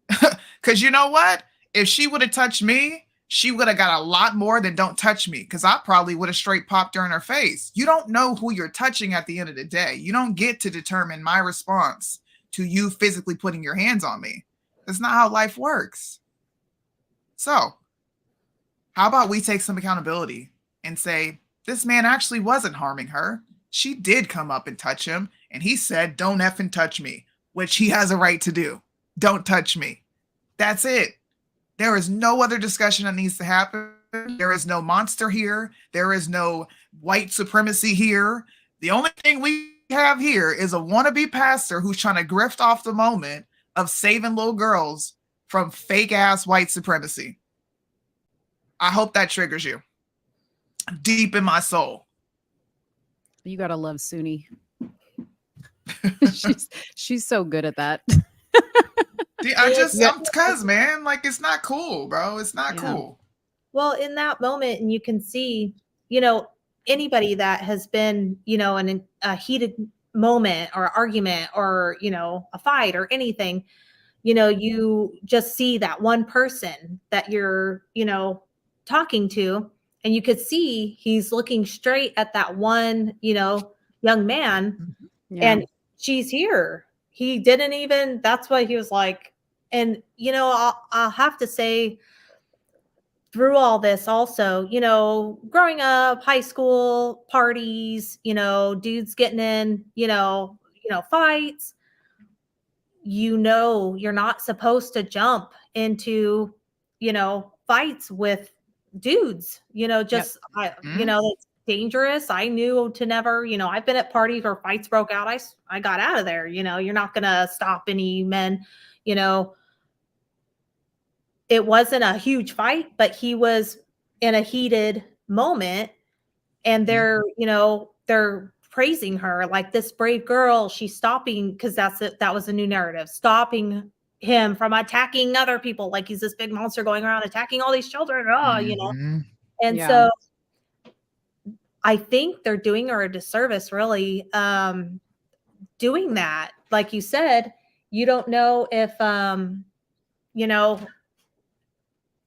Because you know what? If she would have touched me, she would have got a lot more than don't touch me, because I probably would have straight popped her in her face. You don't know who you're touching at the end of the day. You don't get to determine my response to you physically putting your hands on me. That's not how life works. So, how about we take some accountability and say, this man actually wasn't harming her. She did come up and touch him, and he said, don't effing touch me, which he has a right to do. Don't touch me. That's it. There is no other discussion that needs to happen. There is no monster here. There is no white supremacy here. The only thing we have here is a wannabe pastor who's trying to grift off the moment of saving little girls from fake ass white supremacy. I hope that triggers you deep in my soul. You gotta love Soonie. she's so good at that. Cause man, like, it's not cool, bro. It's not cool. Well, in that moment, and you can see, you know, anybody that has been, in a heated moment or argument or, a fight or anything, you just see that one person that you're, talking to, and you could see he's looking straight at that one, young man, Yeah. and she's here. He didn't even, that's why he was like, and, I'll have to say, through all this also, growing up, high school parties, dudes getting in, fights, you're not supposed to jump into, fights with dudes, just, it's dangerous. I knew to never, I've been at parties where fights broke out. I got out of there, you're not going to stop any men, you know, it wasn't a huge fight, but he was in a heated moment, and they're praising her like this brave girl. She's stopping, because that was a new narrative, stopping him from attacking other people. Like he's this big monster going around attacking all these children. And Yeah. so I think they're doing her a disservice, really, doing that. Like you said, you don't know if,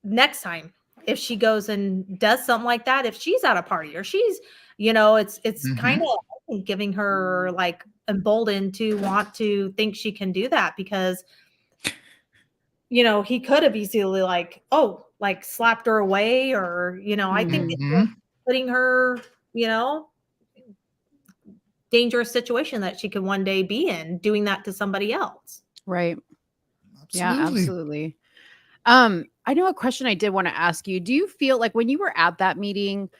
next time, if she goes and does something like that, if she's at a party or she's, it's kind of giving her like emboldened to want to think she can do that, because, he could have easily like slapped her away, or, I think it's putting her, dangerous situation that she could one day be in, doing that to somebody else. Right. Absolutely. Yeah, absolutely. I know a question I did want to ask you. Do you feel like when you were at that meeting,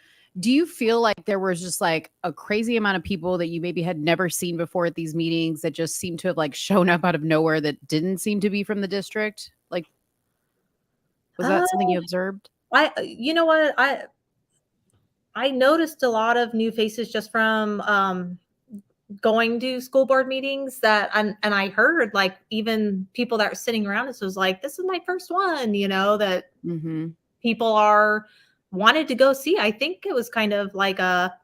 do you feel like there was just like a crazy amount of people that you maybe had never seen before at these meetings that just seemed to have like shown up out of nowhere that didn't seem to be from the district? Like, was that something you observed? You know what? I noticed a lot of new faces just from going to school board meetings, and I heard like even people that were sitting around us was like, this is my first one, that people wanted to go see. I think it was kind of like a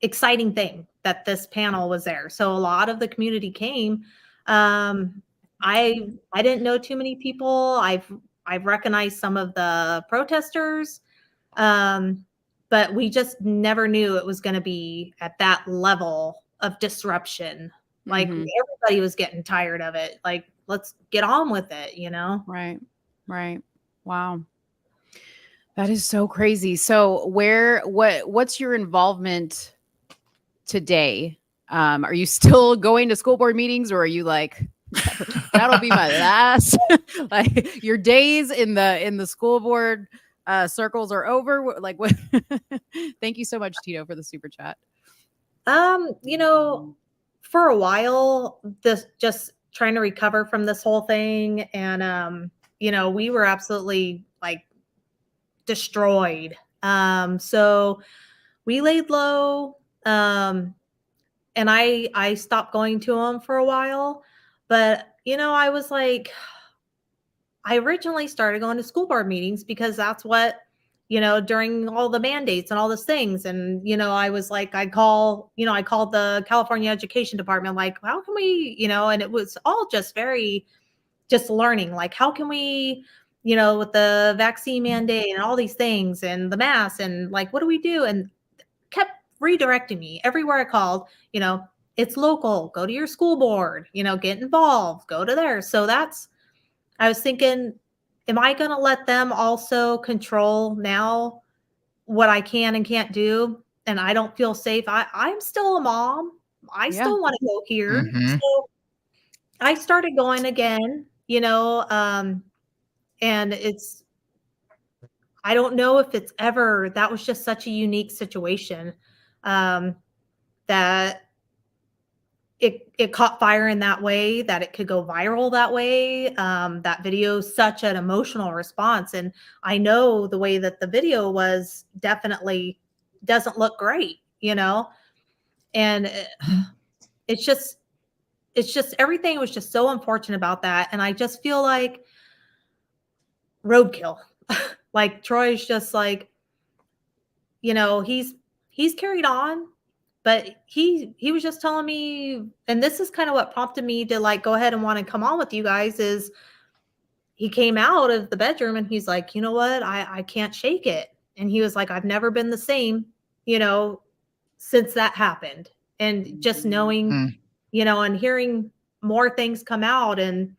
exciting thing that this panel was there. So a lot of the community came. I didn't know too many people. I've recognized some of the protesters. But we just never knew it was going to be at that level of disruption. Like everybody was getting tired of it. Like, let's get on with it, Right. Right. Wow. That is so crazy. So what's your involvement today? Are you still going to school board meetings, or are you like, that'll be my last, like your days in the school board circles are over? Like, what? Thank you so much, Tito, for the super chat. For a while, this just trying to recover from this whole thing, and we were absolutely like destroyed. So we laid low, and I stopped going to them for a while, but I was like, I originally started going to school board meetings because that's what, during all the mandates and all those things. And, I was like, I called the California Education Department, like, how can we, and it was all just learning, like, how can we, with the vaccine mandate and all these things and the masks, and like, what do we do? And kept redirecting me everywhere I called, it's local, go to your school board, get involved, go to there. So I was thinking, am I going to let them also control now what I can and can't do? And I don't feel safe. I'm still a mom. I still want to go here. So I started going again, and I don't know if it's ever, that was just such a unique situation, that it caught fire in that way, that it could go viral that way. That video is such an emotional response. And I know the way that the video was definitely doesn't look great, and it's just everything was just so unfortunate about that. And I just feel like roadkill. Like Troy's just like, he's carried on, but he was just telling me, and this is kind of what prompted me to like go ahead and want to come on with you guys, is he came out of the bedroom and he's like, you know what, I can't shake it. And he was like, I've never been the same, since that happened. And just knowing, and hearing more things come out, and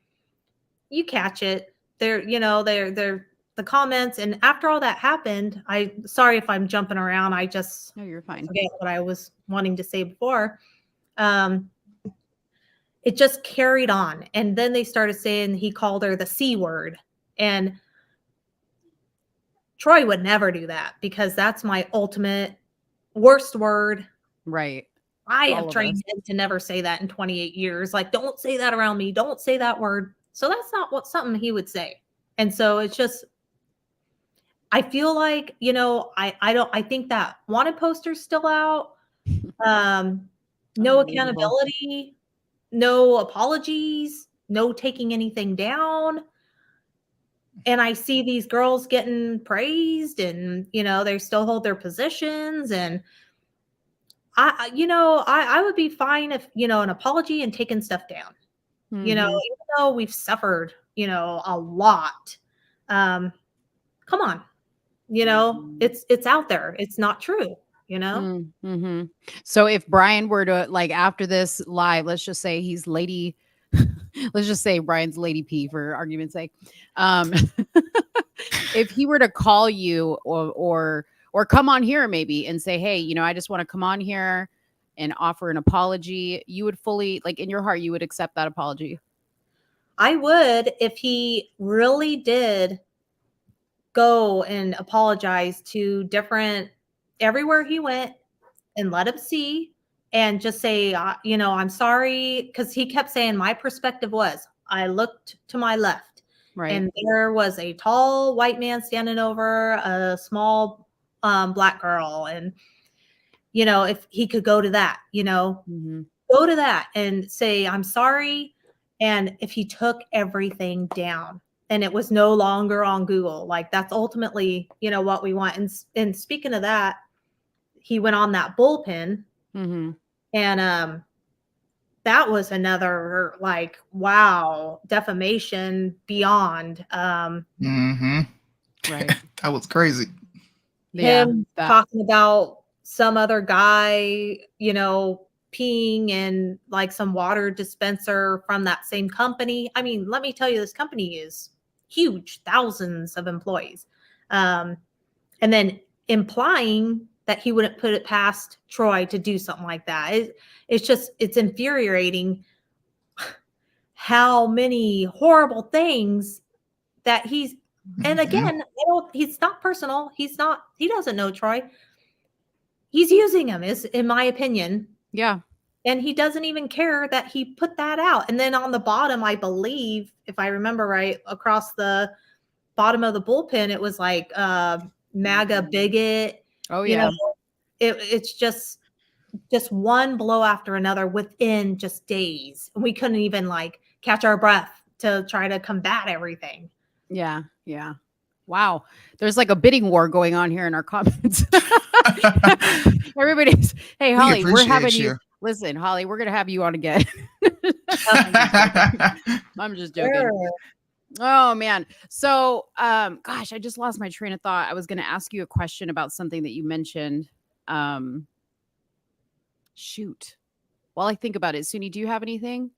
you catch it. They're the comments. And after all that happened, sorry if I'm jumping around. No, you're fine. Forget what I was wanting to say before. It just carried on. And then they started saying he called her the C word. And Troy would never do that, because that's my ultimate worst word. Right. I have trained him to never say that in 28 years. Like, don't say that around me. Don't say that word. So that's not something he would say. And so it's just, I feel like, I think that wanted poster's still out. No accountability, no apologies, no taking anything down. And I see these girls getting praised, and, they still hold their positions. And I would be fine if, an apology and taking stuff down, even though we've suffered, a lot. Come on, it's out there. It's not true, So if Brian were to, like, after this live, let's just say he's Lady, let's just say Brian's Lady P for argument's sake. If he were to call you or come on here maybe and say, hey, I just want to come on here and offer an apology, you would fully, like, in your heart, you would accept that apology? I would, if he really did go and apologize to everywhere he went, and let him see, and just say, I'm sorry. Because he kept saying, my perspective was, I looked to my left, right, and there was a tall white man standing over a small black girl. And, if he could go to that, go to that and say, I'm sorry. And if he took everything down and it was no longer on Google, like, that's ultimately, what we want. And speaking of that, he went on that bullpen, and that was another, like, wow, defamation beyond. Right. That was crazy. Him talking about some other guy, peeing in like some water dispenser from that same company. I mean, let me tell you, this company is huge, thousands of employees. And then implying that he wouldn't put it past Troy to do something like that. It's infuriating how many horrible things that he's, and again, he's not personal. He doesn't know Troy. He's using him, is in my opinion. Yeah. And he doesn't even care that he put that out. And then on the bottom, I believe, if I remember right, across the bottom of the bullpen, it was like MAGA bigot. Oh yeah. It's just one blow after another within just days. And we couldn't even like catch our breath to try to combat everything. Yeah. Yeah. Wow. There's like a bidding war going on here in our comments. Everybody's, hey, Holly, we're having you. Listen, Holly, we're going to have you on again. I'm just joking. Sure. Oh, man. So, gosh, I just lost my train of thought. I was going to ask you a question about something that you mentioned. Shoot. While I think about it, Soonie, do you have anything?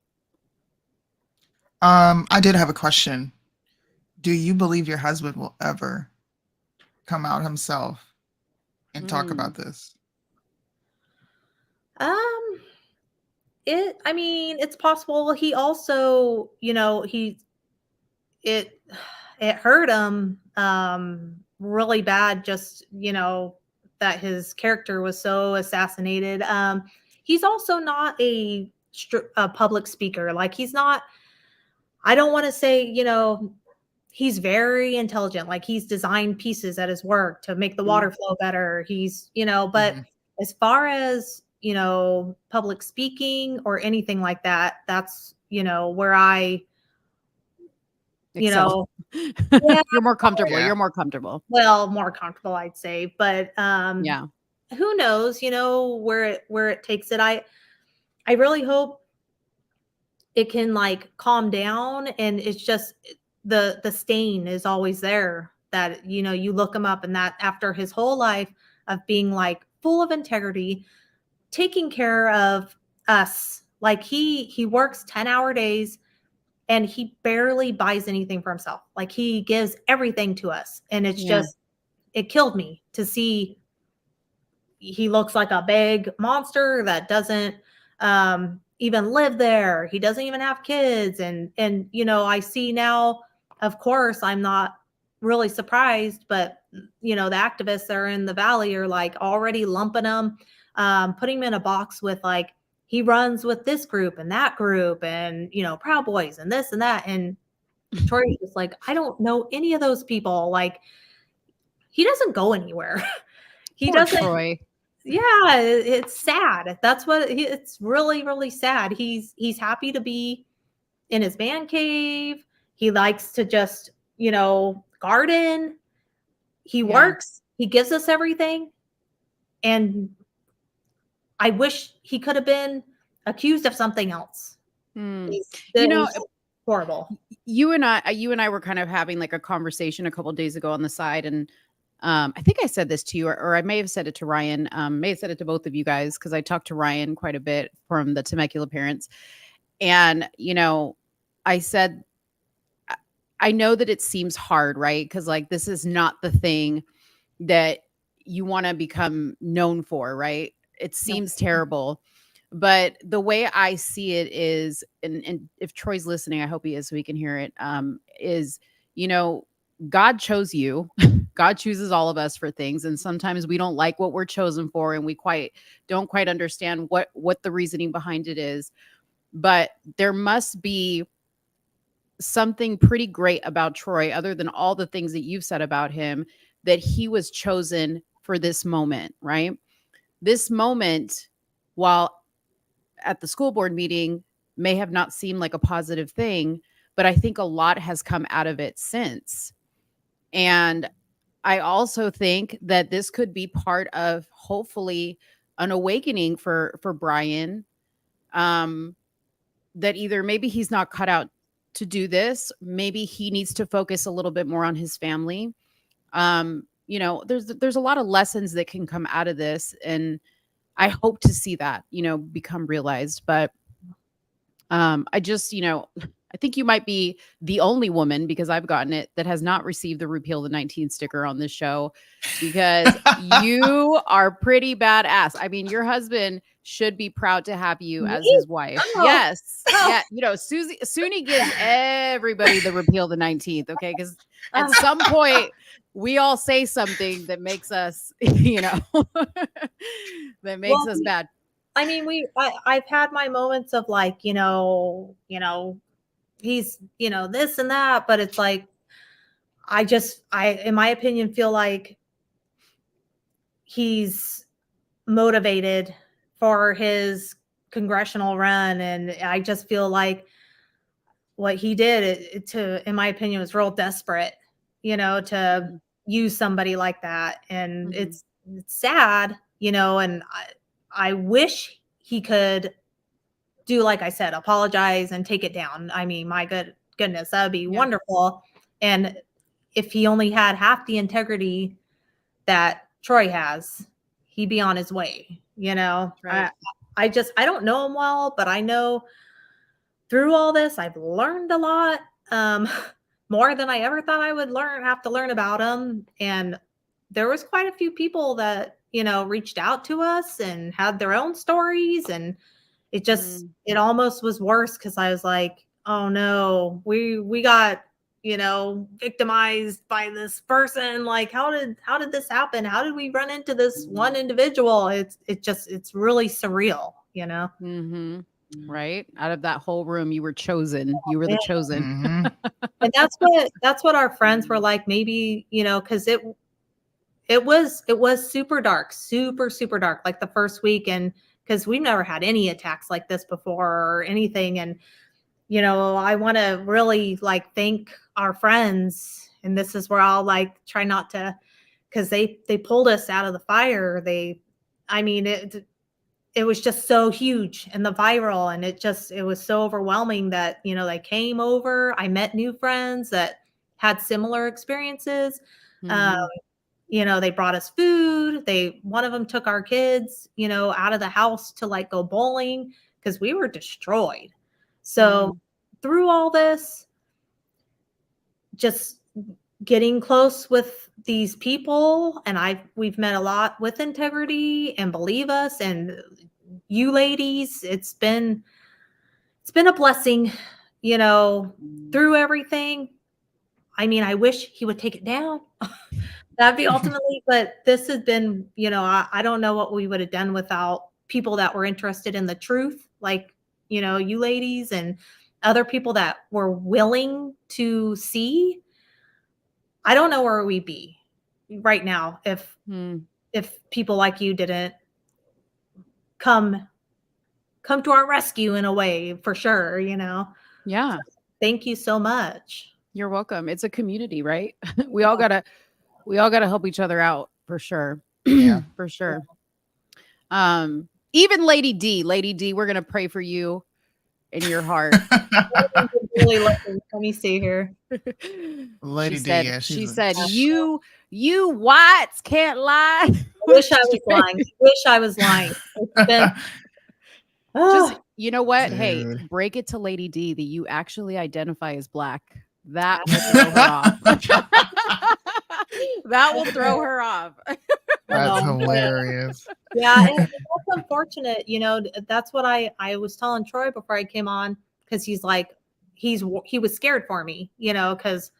I did have a question. Do you believe your husband will ever come out himself and talk about this? It's possible. He also, it hurt him really bad, just, that his character was so assassinated. He's also not a public speaker. Like, he's not, I don't want to say, he's very intelligent. Like, he's designed pieces at his work to make the water flow better. He's, but as far as, public speaking or anything like that, that's, where I you Excel. know, yeah, You're more comfortable. Yeah. You're more comfortable. well, more comfortable, I'd say. But Yeah. who knows, you know, where it takes it. I really hope it can like calm down, and it's just the stain is always there, that you know, you look him up, and that after his whole life of being like full of integrity, taking care of us, like he works 10-hour days and he barely buys anything for himself. Like he gives everything to us, and it's Yeah. just, it killed me to see he looks like a big monster that doesn't even live there. He doesn't even have kids. And you know, I see now, of course, I'm not really surprised, but you know, the activists that are in the valley are like already lumping him, putting him in a box with like, he runs with this group and that group, and you know, Proud Boys and this and that. And Troy was like, I don't know any of those people. Like, he doesn't go anywhere. He Poor doesn't. Troy. Yeah, it's sad. That's what it's really, really sad. He's happy to be in his man cave. He likes to just, you know, garden. He works. He gives us everything. And I wish he could have been accused of something else. You know, horrible. You and I were kind of having like a conversation a couple of days ago on the side, and I think I said this to you, or I may have said it to Ryan. May have said it to both of you guys, because I talked to Ryan quite a bit from the Temecula parents. And, you know, I said, I know that it seems hard, right? Because like, this is not the thing that you want to become known for, right? It seems terrible. But the way I see it is, and if Troy's listening, I hope he is so he can hear it, is, you know, God chose you. God chooses all of us for things. And sometimes we don't like what we're chosen for, and we don't quite understand what the reasoning behind it is. But there must be something pretty great about Troy, other than all the things that you've said about him, that he was chosen for this moment, right? This moment, while at the school board meeting, may have not seemed like a positive thing, but I think a lot has come out of it since. And I also think that this could be part of, hopefully, an awakening for Brian, that either maybe he's not cut out to do this, maybe he needs to focus a little bit more on his family. You know, there's a lot of lessons that can come out of this, and I hope to see that, you know, become realized. But I just, you know, I think you might be the only woman, because I've gotten it, that has not received the Repeal the 19 sticker on this show, because you are pretty badass. I mean, your husband should be proud to have you as his wife. Oh. Yes. Yeah. You know, Soonie gives everybody the Repeal the 19th. Okay. Because at some point we all say something that makes us, you know, that makes us bad. I mean, I've had my moments of like, you know, he's, you know, this and that, but it's like, I in my opinion, feel like he's motivated for his congressional run. And I just feel like what he did in my opinion, was real desperate, you know, to use somebody like that. And it's sad, you know, and I wish he could do, like I said, apologize and take it down. I mean, my goodness, that would be wonderful. And if he only had half the integrity that Troy has, he'd be on his way, you know. Right. I don't know him well, but I know through all this, I've learned a lot, more than I ever thought I would have to learn about him. And there was quite a few people that, you know, reached out to us and had their own stories, and it just, it almost was worse, because I was like, oh no, we got, you know, victimized by this person. Like, how did this happen? How did we run into this one individual? It's really surreal, you know? Right. Out of that whole room, you were chosen. You were the chosen. And that's what our friends were like, maybe, you know, because it was super dark, super dark, like the first week. And because we've never had any attacks like this before or anything. And I want to really like thank our friends, and this is where I'll like try not to, because they pulled us out of the fire. I mean, it was just so huge and the viral, and it was so overwhelming that they came over. I met new friends that had similar experiences. Um, they brought us food. One of them took our kids, out of the house to like go bowling because we were destroyed. So through all this, just getting close with these people, and we've met a lot with integrity and believe us, and you ladies, it's been a blessing, through everything. I mean, I wish he would take it down. That'd be ultimately, but this has been, I don't know what we would have done without people that were interested in the truth, like, you ladies and other people that were willing to see. I don't know where we'd be right now if people like you didn't come to our rescue in a way, for sure, Yeah. So, thank you so much. You're welcome. It's a community, right? we all gotta help each other out, for sure. Yeah. For sure. Even Lady D, we're gonna pray for you in your heart. Really lucky. Let me see here. Lady she D, said, yeah, she she's said, you whites can't lie. I wish I was lying. It's been, just, you know what? Hey, Dude. break it to Lady D that you actually identify as Black. That will throw her off. That will throw her off. That's hilarious. Yeah, and that's unfortunate. That's what I was telling Troy before I came on, because he's like, he was scared for me, because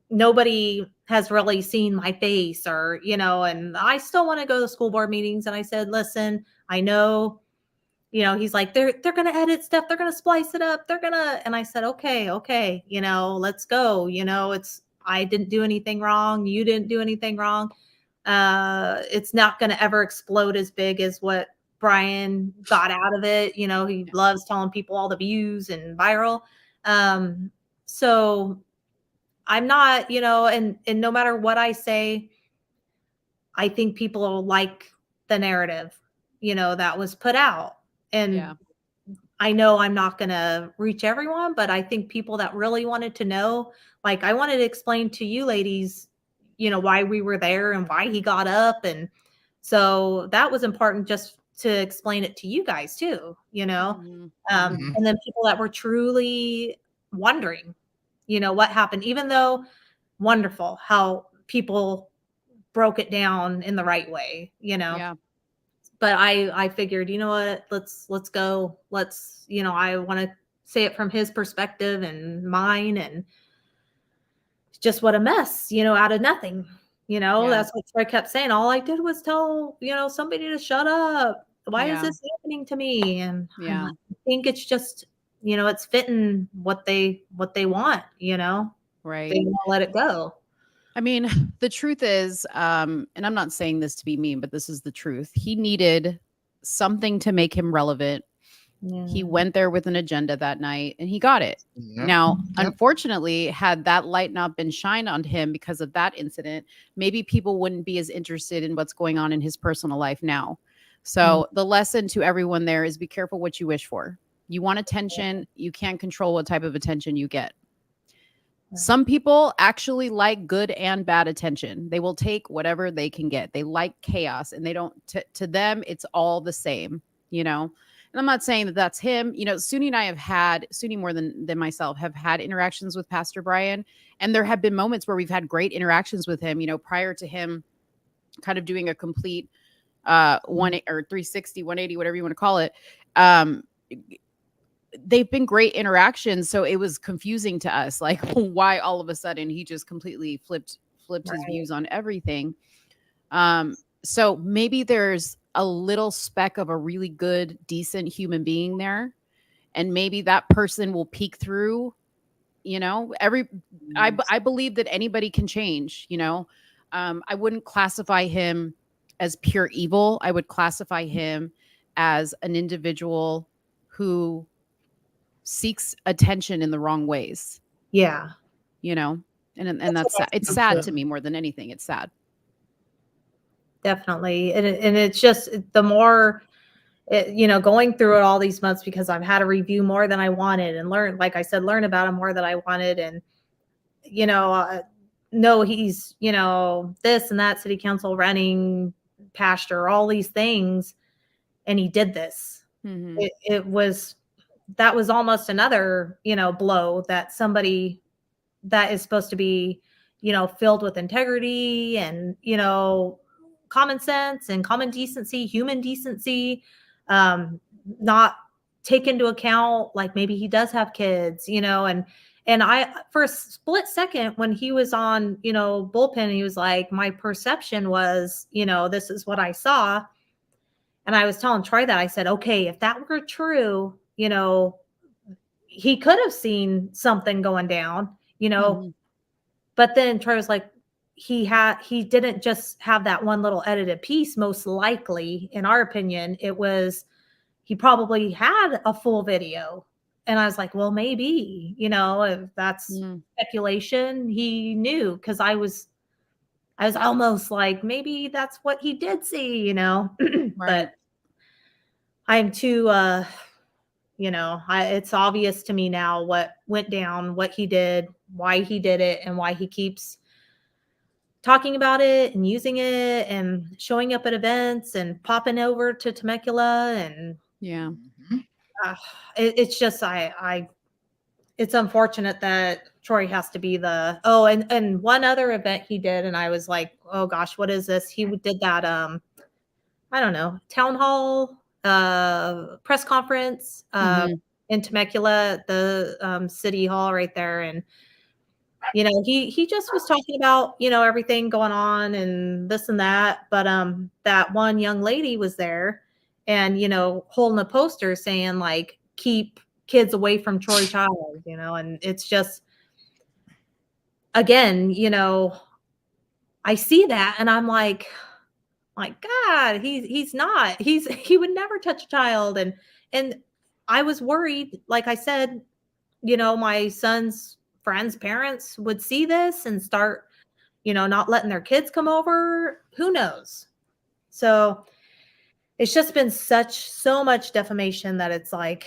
nobody has really seen my face, or and I still want to go to school board meetings. And I said, listen, I know, he's like, they're gonna edit stuff, they're gonna splice it up, and I said, okay, let's go. I didn't do anything wrong, you didn't do anything wrong. It's not gonna ever explode as big as what Brian got out of it. He loves telling people all the views and viral. So I'm not, and no matter what I say, I think people will like the narrative, that was put out. And I know I'm not going to reach everyone, but I think people that really wanted to know, like, I wanted to explain to you ladies, why we were there and why he got up. And so that was important, just to explain it to you guys too, and then people that were truly wondering, what happened, even though wonderful how people broke it down in the right way, Yeah. but I figured, what, let's go. I want to say it from his perspective and mine, and just what a mess, out of nothing. That's what Troy kept saying. All I did was tell, somebody to shut up. Why is this happening to me? And I think it's just, it's fitting what they want, Right. They won't let it go. I mean, the truth is, and I'm not saying this to be mean, but this is the truth. He needed something to make him relevant. Yeah. He went there with an agenda that night and he got it. Yep. Now, unfortunately, had that light not been shined on him because of that incident, maybe people wouldn't be as interested in what's going on in his personal life now. So the lesson to everyone there is be careful what you wish for. You want attention. You can't control what type of attention you get. Some people actually like good and bad attention. They will take whatever they can get. They like chaos, and they don't, to them, it's all the same, And I'm not saying that that's him. Soonie and I have had, Soonie more than myself, have had interactions with Pastor Brian. And there have been moments where we've had great interactions with him, prior to him kind of doing a complete 360, 180, whatever you want to call it. They've been great interactions. So it was confusing to us, like why all of a sudden he just completely flipped his views on everything. So maybe there's a little speck of a really good, decent human being there. And maybe that person will peek through, I believe that anybody can change, I wouldn't classify him as pure evil. I would classify him as an individual who seeks attention in the wrong ways, Yeah. you know? And That's that's what sad. I It's think sad too. to me more than anything. It's sad. Definitely. And it's just the more, going through it all these months, because I've had to review more than I wanted and learn, like I said, learn about him more than I wanted. And, no, he's, this and that city council running pastor, all these things. And he did this. Mm-hmm. That was almost another, blow that somebody that is supposed to be, filled with integrity and, common sense and common decency, human decency, not take into account, like maybe he does have kids, and I, for a split second when he was on, bullpen, he was like, my perception was, this is what I saw. And I was telling Troy that, I said, okay, if that were true, he could have seen something going down, Mm-hmm. but then Troy was like, he didn't just have that one little edited piece. Most likely, in our opinion, it was, he probably had a full video. And I was like, well, maybe, if that's speculation, he knew. Cause I was almost like, maybe that's what he did see, Right. But I'm too, it's obvious to me now what went down, what he did, why he did it, and why he keeps talking about it and using it and showing up at events and popping over to Temecula. And Yeah. it's just, it's unfortunate that Troy has to be and one other event he did. And I was like, oh gosh, what is this? He did that, I don't know, town hall, press conference, Mm-hmm. in Temecula, the city hall right there. And he just was talking about, everything going on and this and that. But that one young lady was there and, holding a poster saying like, keep kids away from Troy Child, and it's just, again, I see that and I'm like, my God, he's not. He would never touch a child. And I was worried, like I said, my son's friends' parents would see this and start, not letting their kids come over. Who knows? So it's just been so much defamation that it's like,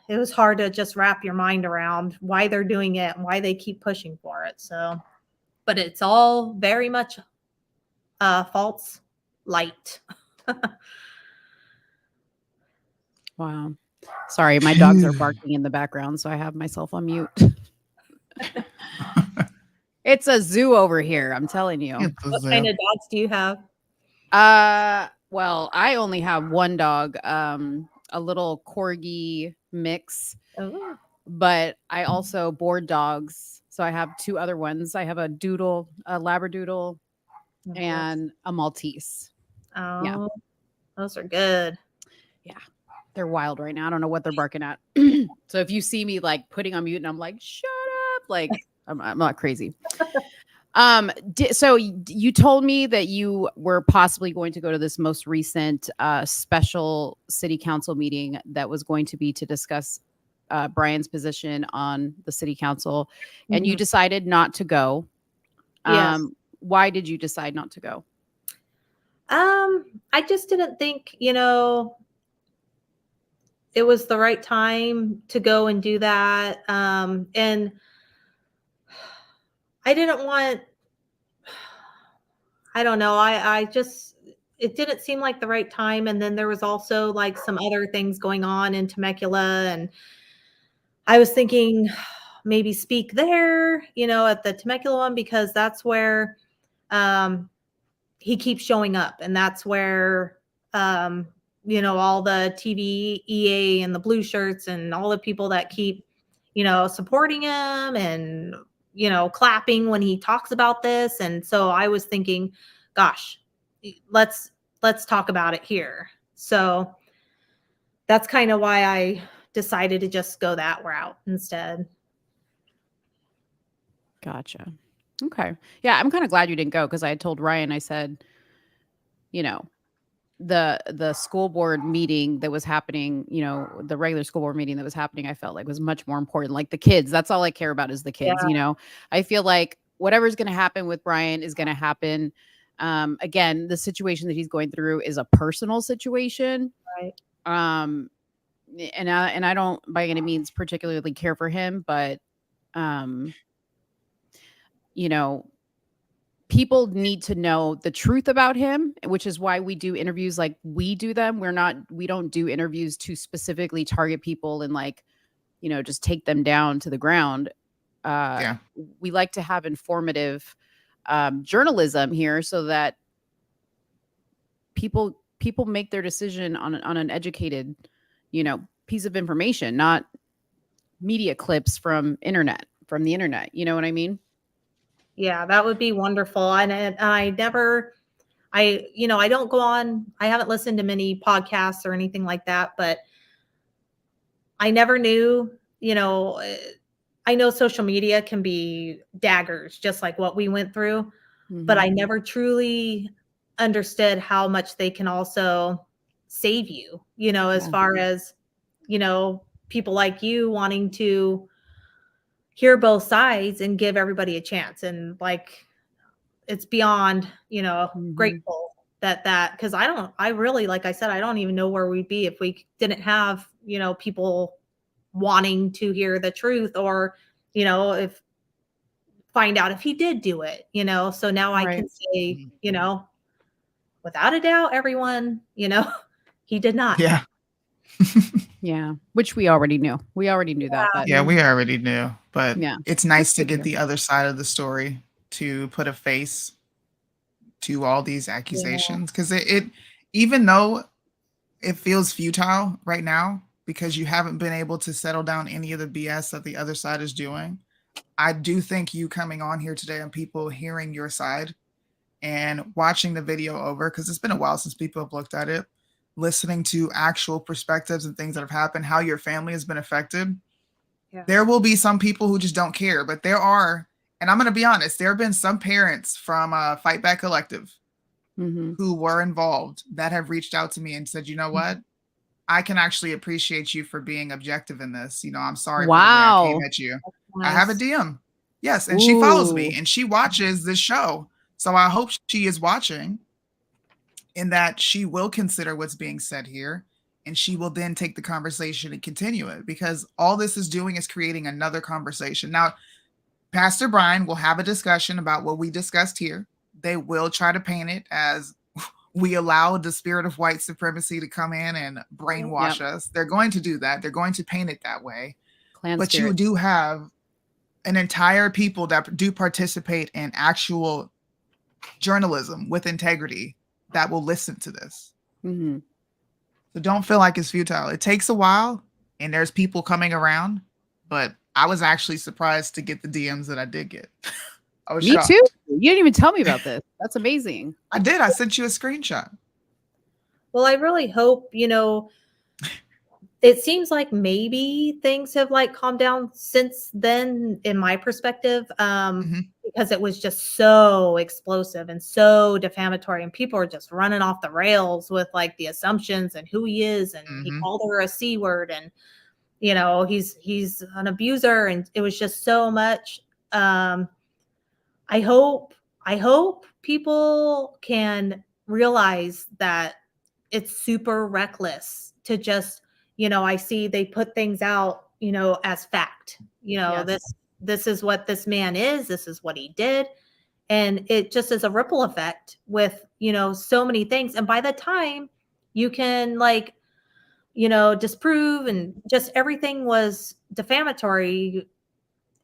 it was hard to just wrap your mind around why they're doing it and why they keep pushing for it. So, but it's all very much false light. Wow. Sorry, my dogs are barking in the background, so I have myself on mute. It's a zoo over here, I'm telling you. What kind of dogs do you have? Well, I only have one dog, a little corgi mix, Oh. but I also board dogs. So I have two other ones. I have a doodle, a labradoodle, and a Maltese. Oh, yeah. Those are good. Yeah. They're wild right now. I don't know what they're barking at. So if you see me like putting on mute and I'm like, shut up, like I'm not crazy. So you told me that you were possibly going to go to this most recent special city council meeting that was going to be to discuss Brian's position on the city council, and you decided not to go. Yes. Why did you decide not to go? I just didn't think, it was the right time to go and do that. And I didn't want, I don't know. It didn't seem like the right time. And then there was also like some other things going on in Temecula. And I was thinking maybe speak there, at the Temecula one, because that's where, he keeps showing up. And that's where, all the TV, EA and the blue shirts and all the people that keep, supporting him and, clapping when he talks about this. And so I was thinking, gosh, let's talk about it here. So that's kind of why I decided to just go that route instead. Gotcha. Okay. Yeah, I'm kind of glad you didn't go because I had told Ryan, I said, the school board meeting that was happening, the regular school board meeting that was happening, I felt like was much more important. Like the kids, that's all I care about is the kids. Yeah. I feel like whatever's going to happen with Brian is going to happen. Again, the situation that he's going through is a personal situation. Right. And I don't by any means particularly care for him, but people need to know the truth about him, which is why we do interviews like we do them. We don't do interviews to specifically target people and just take them down to the ground. We like to have informative journalism here so that people make their decision on an educated, piece of information, not media clips from the internet. You know what I mean? Yeah, that would be wonderful. And I don't go on, I haven't listened to many podcasts or anything like that, but I never knew, I know social media can be daggers, just like what we went through, but I never truly understood how much they can also save you, as far as, people like you wanting to hear both sides and give everybody a chance. And it's beyond, grateful that because I really, like I said, I don't even know where we'd be if we didn't have, people wanting to hear the truth or, if find out if he did do it, so now I can say, without a doubt, everyone, he did not. Yeah. Yeah, which we already knew. We already knew that. But Yeah, we already knew. But Yeah. it's nice to get the other side of the story, to put a face to all these accusations. Because it, even though it feels futile right now, because you haven't been able to settle down any of the BS that the other side is doing, I do think you coming on here today and people hearing your side and watching the video over, because it's been a while since people have looked at it, listening to actual perspectives and things that have happened, how your family has been affected. Yeah. There will be some people who just don't care, but there are, and I'm going to be honest, there have been some parents from Fight Back Collective who were involved that have reached out to me and said, you know what? I can actually appreciate you for being objective in this. I'm sorry for the way I came at you. Nice. I have a DM. Yes. And she follows me and she watches this show. So I hope she is watching, in that she will consider what's being said here, and she will then take the conversation and continue it, because all this is doing is creating another conversation. Now, Pastor Brian will have a discussion about what we discussed here. They will try to paint it as we allowed the spirit of white supremacy to come in and brainwash us. They're going to do that. They're going to paint it that way. But you do have an entire people that do participate in actual journalism with integrity that will listen to this. So don't feel like it's futile. It takes a while and there's people coming around, but I was actually surprised to get the DMs that I did get. I was shocked. Me too. You didn't even tell me about this. That's amazing. I did. I sent you a screenshot. Well, I really hope, it seems like maybe things have calmed down since then, in my perspective, because it was just so explosive and so defamatory, and people are just running off the rails with the assumptions and who he is, and he called her a C word, and he's an abuser, and it was just so much. I hope people can realize that it's super reckless to just, I see they put things out, as fact, this is what this man is, this is what he did. And it just is a ripple effect with, so many things. And by the time you can disprove and just everything was defamatory,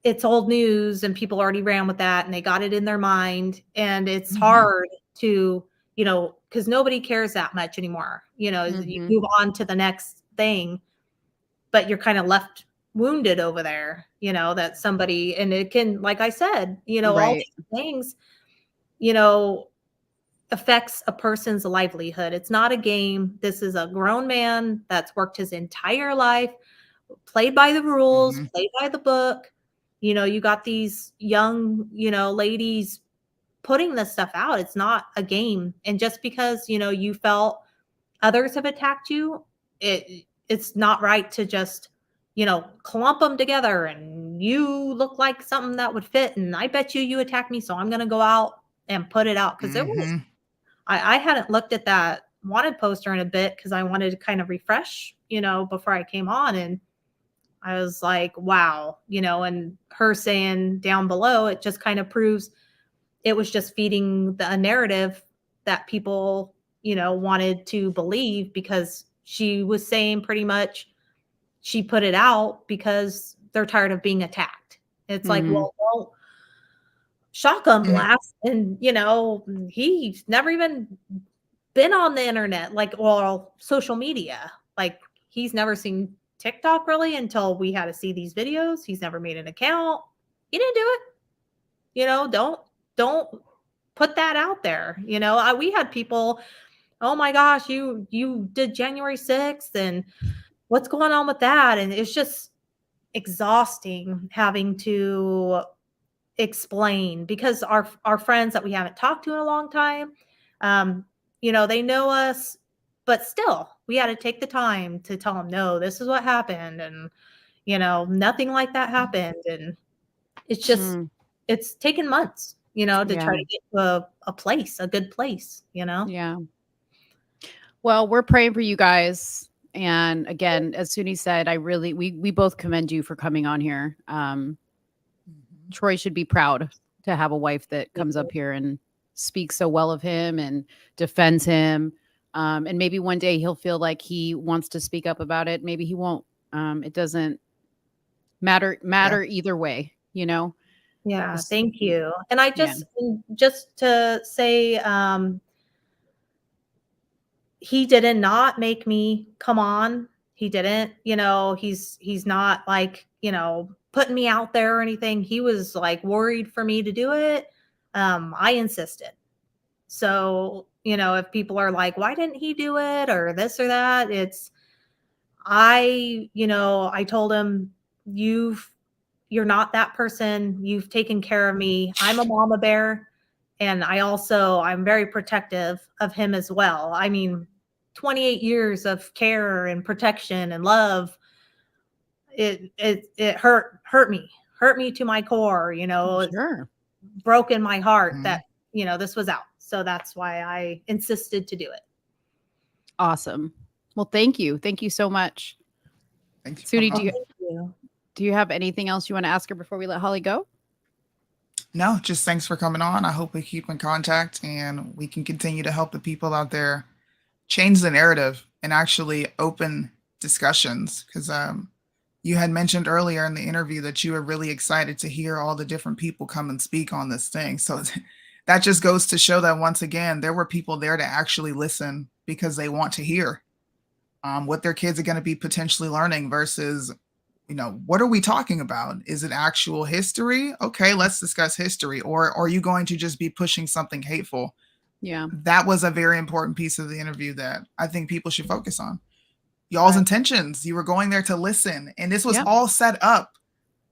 it's old news and people already ran with that and they got it in their mind. And it's hard to, because nobody cares that much anymore. You move on to the next thing, but you're kind of left wounded over there, that somebody, and it can, like I said, all these things, affects a person's livelihood. It's not a game. This is a grown man that's worked his entire life, played by the rules, played by the book. You got these young, ladies putting this stuff out. It's not a game. And just because, you felt others have attacked you, it's not right to just, clump them together and you look like something that would fit. And I bet you attacked me. So I'm going to go out and put it out. Cause Mm-hmm. I hadn't looked at that wanted poster in a bit because I wanted to kind of refresh, before I came on. And I was like, wow, and her saying down below, it just kind of proves it was just feeding a narrative that people, wanted to believe, because she was saying pretty much she put it out because they're tired of being attacked. It's like, Mhm. well, don't shotgun Mm-hmm. blast. And, he's never even been on the internet, like, or social media. Like, he's never seen TikTok really until we had to see these videos. He's never made an account. He didn't do it. Don't put that out there. We had people, oh my gosh, you did January 6th and what's going on with that? And it's just exhausting having to explain, because our friends that we haven't talked to in a long time, they know us, but still we had to take the time to tell them, no, this is what happened. And, nothing like that happened. And it's just, Mm. it's taken months, to Yeah. try to get to a place, a good place, Yeah. Well, we're praying for you guys. And again, as Suni said, we both commend you for coming on here. Troy should be proud to have a wife that comes up here and speaks so well of him and defends him. And maybe one day he'll feel like he wants to speak up about it. Maybe he won't. It doesn't matter either way, Yeah, Just- thank you. And I Yeah. just to say, he did not make me come on. He didn't, he's not like, putting me out there or anything. He was like worried for me to do it. I insisted. So, if people are like, why didn't he do it or this or that? I told him, you're not that person. You've taken care of me. I'm a mama bear. And I'm very protective of him as well. I mean, 28 years of care and protection and love, it hurt me to my core, it's Sure. broken my heart Mhm. that, this was out. So that's why I insisted to do it. Awesome. Well, thank you. Thank you so much. Thank you. Sudi, Thank you. do you have anything else you want to ask her before we let Holly go? No, just thanks for coming on. I hope we keep in contact and we can continue to help the people out there change the narrative and actually open discussions. Because you had mentioned earlier in the interview that you were really excited to hear all the different people come and speak on this thing. So that just goes to show that once again, there were people there to actually listen because they want to hear what their kids are going to be potentially learning versus, what are we talking about? Is it actual history? Okay, let's discuss history. Or are you going to just be pushing something hateful? Yeah. That was a very important piece of the interview that I think people should focus on. Y'all's Right. intentions. You were going there to listen. And this was Yep. all set up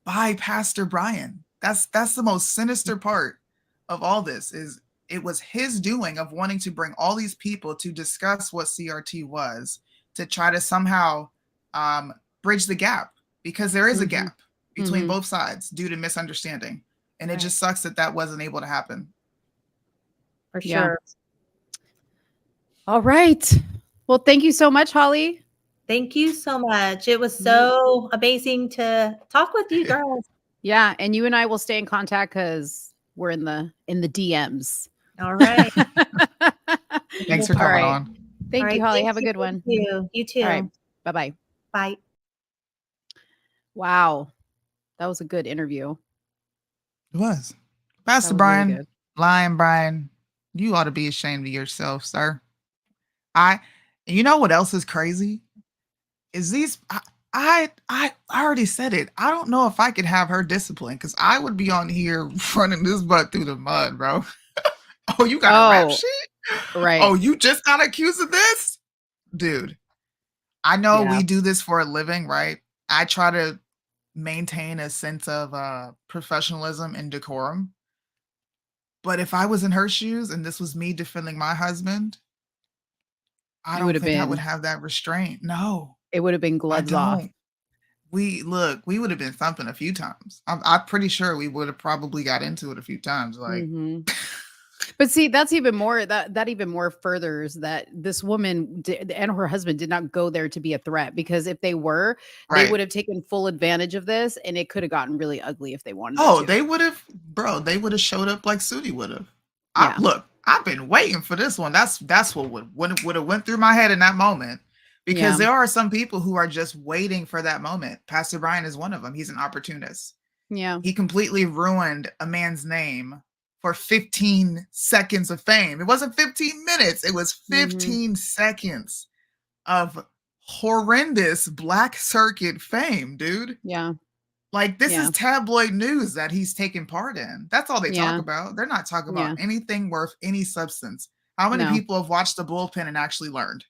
by Pastor Brian. That's the most sinister part of all this is it was his doing of wanting to bring all these people to discuss what CRT was to try to somehow bridge the gap, because there is a Mhm. gap between Mhm. both sides due to misunderstanding. And it Right. just sucks that wasn't able to happen. For Yeah. sure. All right. Well, thank you so much, Holly. Thank you so much. It was so amazing to talk with you girls. Yeah, and you and I will stay in contact because we're in the DMs. All right. Thanks for All coming right. on. Thank All you, right, Holly. thank Have a you, good one. thank you. You too. All right. Bye-bye. Bye. Wow. That was a good interview. It was. That Pastor was Brian, really good. Lion Brian, you ought to be ashamed of yourself, sir. You know what else is crazy? Is these I already said it. I don't know if I could have her discipline because I would be on here running this butt through the mud, bro. Oh, you got a rap Oh, sheet? right. Oh, you just got accused of this? Dude, I know Yeah. we do this for a living, right? I try to maintain a sense of professionalism and decorum. But if I was in her shoes and this was me defending my husband, I It don't would have think I would been. have that restraint. No, It would have been I gloves off. don't. We would have been thumping a few times. I'm pretty sure we would have probably got into it a few times. Like, But see, that's even more that even more furthers that this woman and her husband did not go there to be a threat, because if they were, they would right. have taken full advantage of this, and it could have gotten really ugly if they wanted it Oh, to. they would have, bro. They would have showed up like Soonie would have. Yeah. Look, I've been waiting for this one. That's what would have went through my head in that moment, because Yeah. there are some people who are just waiting for that moment. Pastor Brian is one of them. He's an opportunist. Yeah. He completely ruined a man's name for 15 seconds of fame. It wasn't 15 minutes. It was 15 seconds of horrendous black circuit fame, dude. Yeah. Like, this Yeah. is tabloid news that he's taking part in. That's all they talk Yeah. about. They're not talking Yeah. about anything worth any substance. How many No. people have watched the bullpen and actually learned?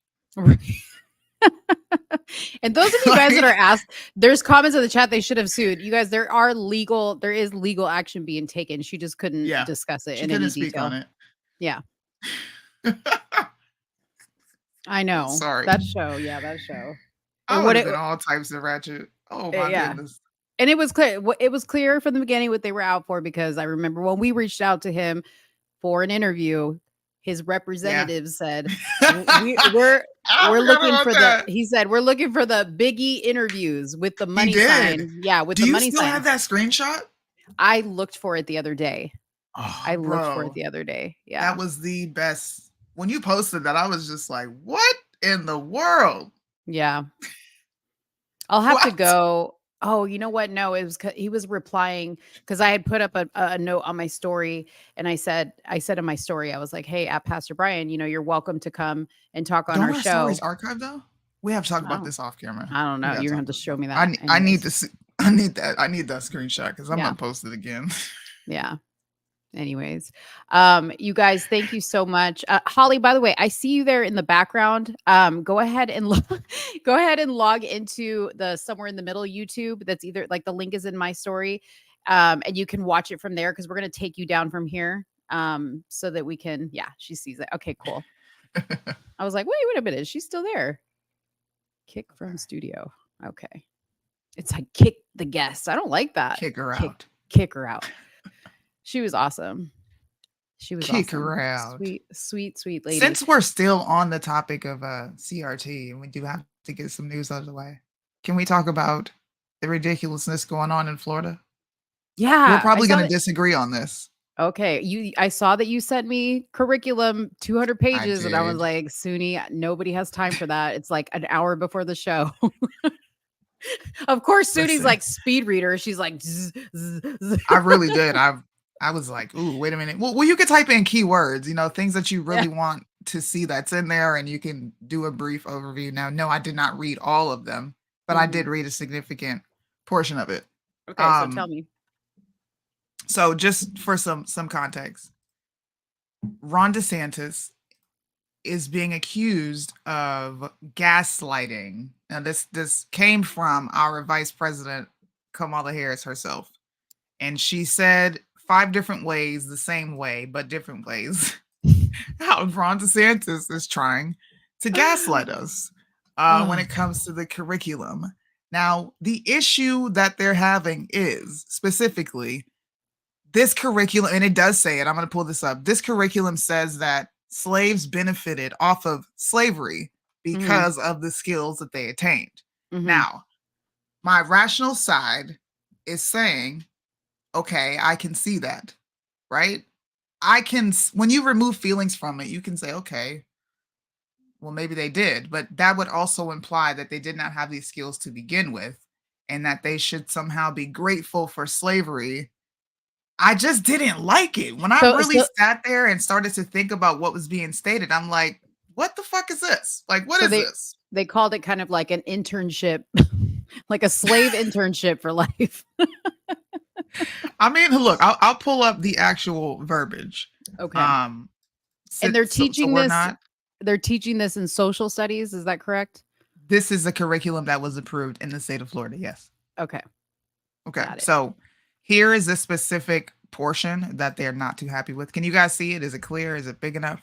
And those of you guys that are asked, there's comments in the chat they should have sued. You guys, there is legal action being taken. She just couldn't Yeah. discuss it She in any couldn't speak detail. on it. Yeah. I know. Sorry. That show. Yeah, that show. I But would have been all types of ratchet. Oh my yeah. goodness. And it was clear. It was clear from the beginning what they were out for, because I remember when we reached out to him for an interview, his representatives said, "We're looking for that. He said, "We're looking for the Biggie interviews with the money did. sign." Yeah, with Do the you money still sign. have that screenshot? I looked for it the other day. Oh, I looked for bro. it the other day. Yeah, That was the best. When you posted that, I was just like, what in the world? yeah. I'll have to What? go. Oh, you know what? No, it was he was replying because I had put up a note on my story, and I said in my story, I was like, "Hey, at Pastor Brian, you're welcome to come and talk on Don't our our show." stories archived though? We have to talk about Oh. this off camera. I don't know. We gotta You're gonna talk have to about show me this. that. I need anyways. to see. I need that. I need that screenshot because I'm Yeah. gonna post it again. Yeah. Anyways, you guys, thank you so much. Holly, by the way, I see you there in the background. Go ahead and go ahead and log into the Somewhere in the Middle YouTube. That's either like the link is in my story. And you can watch it from there, because we're going to take you down from here. So that we can, yeah, she sees it. Okay, cool. I was like, wait a minute. She's still there. Kick from studio. Okay. It's like kick the guest. I don't like that. Kick her out. Kick her out. She was awesome. She was Kick awesome. her out. Sweet lady. Since we're still on the topic of CRT, and we do have to get some news out of the way, can we talk about the ridiculousness going on in Florida? Yeah. We're probably going to disagree on this. Okay. I saw that you sent me curriculum 200 pages, and I was did. like, Soonie, nobody has time for that. It's like an hour before the show. Of course, Soonie's Listen. like speed reader. She's like, zzz, zzz, zzz. I really did. I was like, ooh, wait a minute. Well, you could type in keywords, things that you really want to see that's in there, and you can do a brief overview. Now, no, I did not read all of them, but I did read a significant portion of it. Okay, so tell me. So just for some context, Ron DeSantis is being accused of gaslighting. Now, this came from our vice president, Kamala Harris herself. And she said 5 different ways, the same way, but different ways, how Ron DeSantis is trying to gaslight us when it comes to the curriculum. Now, the issue that they're having is specifically this curriculum, and it does say it, I'm going to pull this up. This curriculum says that slaves benefited off of slavery because of the skills that they attained. Now, my rational side is saying, okay, I can see that, right? When you remove feelings from it, you can say, okay, well, maybe they did, but that would also imply that they did not have these skills to begin with, and that they should somehow be grateful for slavery. I just didn't like it. When I really sat there and started to think about what was being stated, I'm like, what the fuck is this? Like, what is this? They called it kind of like an internship, like a slave internship for life. I mean, look, I'll pull up the actual verbiage. Okay. And they're teaching this. They're teaching this in social studies. Is that correct? This is a curriculum that was approved in the state of Florida. Yes. Okay. So here is a specific portion that they're not too happy with. Can you guys see it? Is it clear? Is it big enough?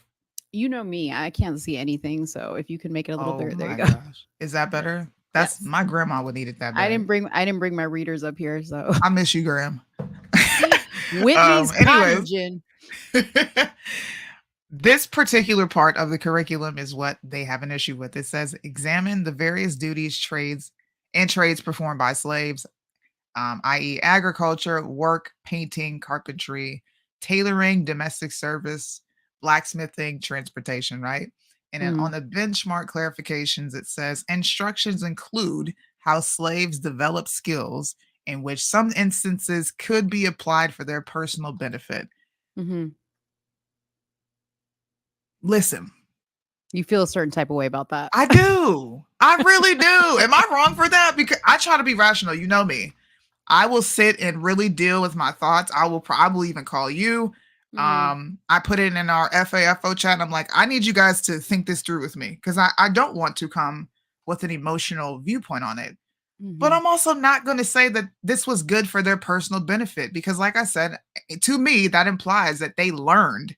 You know me, I can't see anything. So if you can make it a little Oh bigger, there you my go. gosh. Is that better? That's Yes. my grandma would need it that I bad. didn't bring my readers up here, so I miss you, Graham. Whitney's Anyways, cotton gin. this particular part of the curriculum is what they have an issue with. It says examine the various duties, trades performed by slaves, i.e., agriculture, work, painting, carpentry, tailoring, domestic service, blacksmithing, transportation, right? And then on Mhm. the benchmark clarifications, it says instructions include how slaves develop skills in which some instances could be applied for their personal benefit. Mhm. Listen, You feel a certain type of way about that. I do. I really do. Am I wrong for that? Because I try to be rational. You know me. I will sit and really deal with my thoughts. I will probably even call you. Mhm. I put it in our FAFO chat. And I'm like, I need you guys to think this through with me because I don't want to come with an emotional viewpoint on it. But Mhm. I'm also not going to say that this was good for their personal benefit because, like I said, to me, that implies that they learned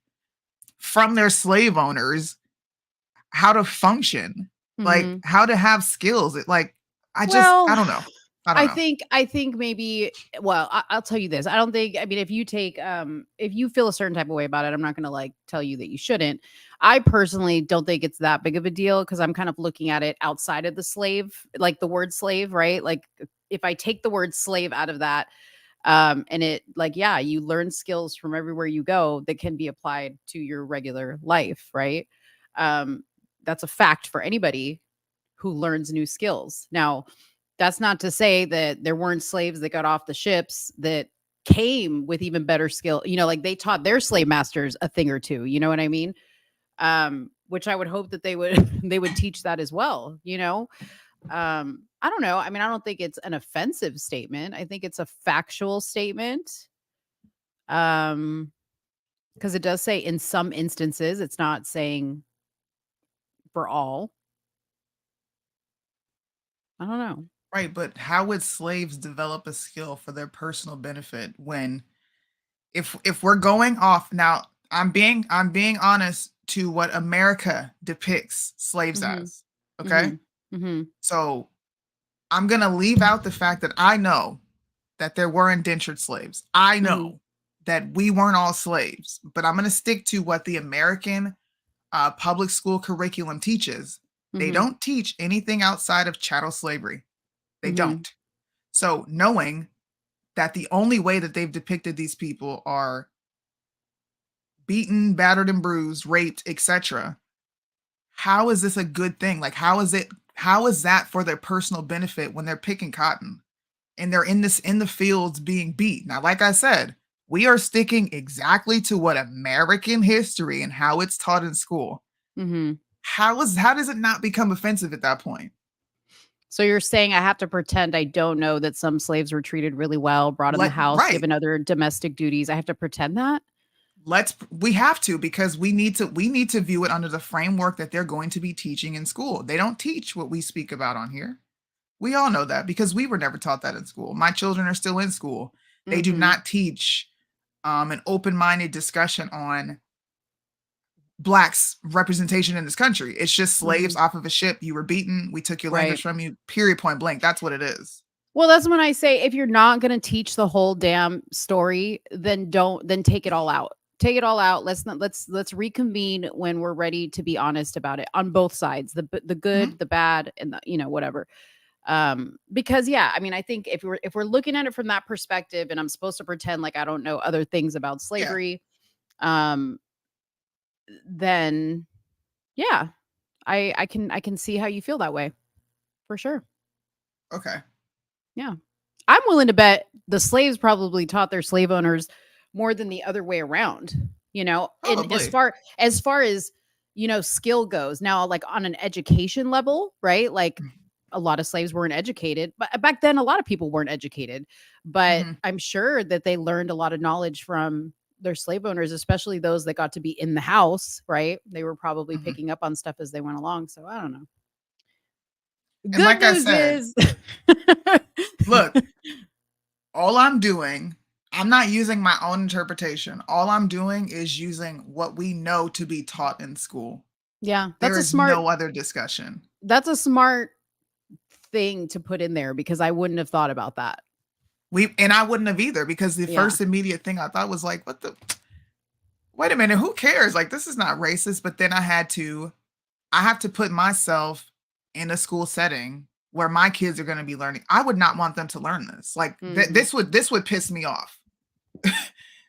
from their slave owners how to function, like Mhm. how to have skills. I Well, don't know. I don't know. I think maybe well, I'll tell you this. I don't think I mean if you feel a certain type of way about it, I'm not going to like tell you that you shouldn't. I personally don't think it's that big of a deal because I'm kind of looking at it outside of the slave, like the word slave, right? Like if I take the word slave out of that and it like yeah, you learn skills from everywhere you go that can be applied to your regular life, right? Um that's a fact for anybody who learns new skills. Now, that's not to say that there weren't slaves that got off the ships that came with even better skill. You know, like they taught their slave masters a thing or two. You know what I mean? Which I would hope that they would they would teach that as well. You know, I don't know. I mean, I don't think it's an offensive statement. I think it's a factual statement. Um, because it does say in some instances, it's not saying for all. I don't know. Right, but how would slaves develop a skill for their personal benefit when if we're going off now, I'm being honest to what America depicts slaves Mm-hmm. as. Okay? Mm-hmm. Mm-hmm. So I'm gonna leave out the fact that I know that there were indentured slaves. I Mm-hmm. know that we weren't all slaves, but I'm gonna stick to what the American public school curriculum teaches. They Mm-hmm. don't teach anything outside of chattel slavery. They Mm-hmm. don't. So knowing that the only way that they've depicted these people are beaten, battered and bruised, raped, etc. How is this a good thing? Like how is that for their personal benefit when they're picking cotton and they're in the fields being beat? Now, like I said, we are sticking exactly to what American history and how it's taught in school. Mm-hmm. How does it not become offensive at that point? So you're saying I have to pretend I don't know that some slaves were treated really well, brought in the Like house, right. given other domestic duties. I have to pretend that? We have to because we need to view it under the framework that they're going to be teaching in school. They don't teach what we speak about on here. We all know that because we were never taught that in school. My children are still in school. They do Mhm. not teach an open-minded discussion on blacks representation in this country. It's just slaves Mhm. off of a ship. You were beaten. We took your Right. language from you. Period. Point blank. That's what it is. Well, that's when I say if you're not going to teach the whole damn story, then take it all out. Take it all out. Let's reconvene when we're ready to be honest about it on both sides. The Mhm. good, the bad and the, you know, whatever. Because yeah, I mean, I think if we're looking at it from that perspective and I'm supposed to pretend like I don't know other things about Yeah. slavery, um then yeah, I can see how you feel that way for sure. Okay. Yeah. I'm willing to bet the slaves probably taught their slave owners more than the other way around, you know, and Probably. as far as, you know, skill goes. Now, like on an education level, right? Like a lot of slaves weren't educated, but back then a lot of people weren't educated. But Mhm. I'm sure that they learned a lot of knowledge from their slave owners, especially those that got to be in the house, right? They were probably Mhm. picking up on stuff as they went along. So I don't know. And Good like I news said, is look, all I'm doing I'm not using my own interpretation. All I'm doing is using what we know to be taught in school. Yeah, There is no other discussion. That's a smart thing to put in there because I wouldn't have thought about that. I wouldn't have either, because the first immediate thing I thought was like, wait a minute, who cares? Like, this is not racist. But then I have to put myself in a school setting where my kids are going to be learning. I would not want them to learn this. Like this would piss me off.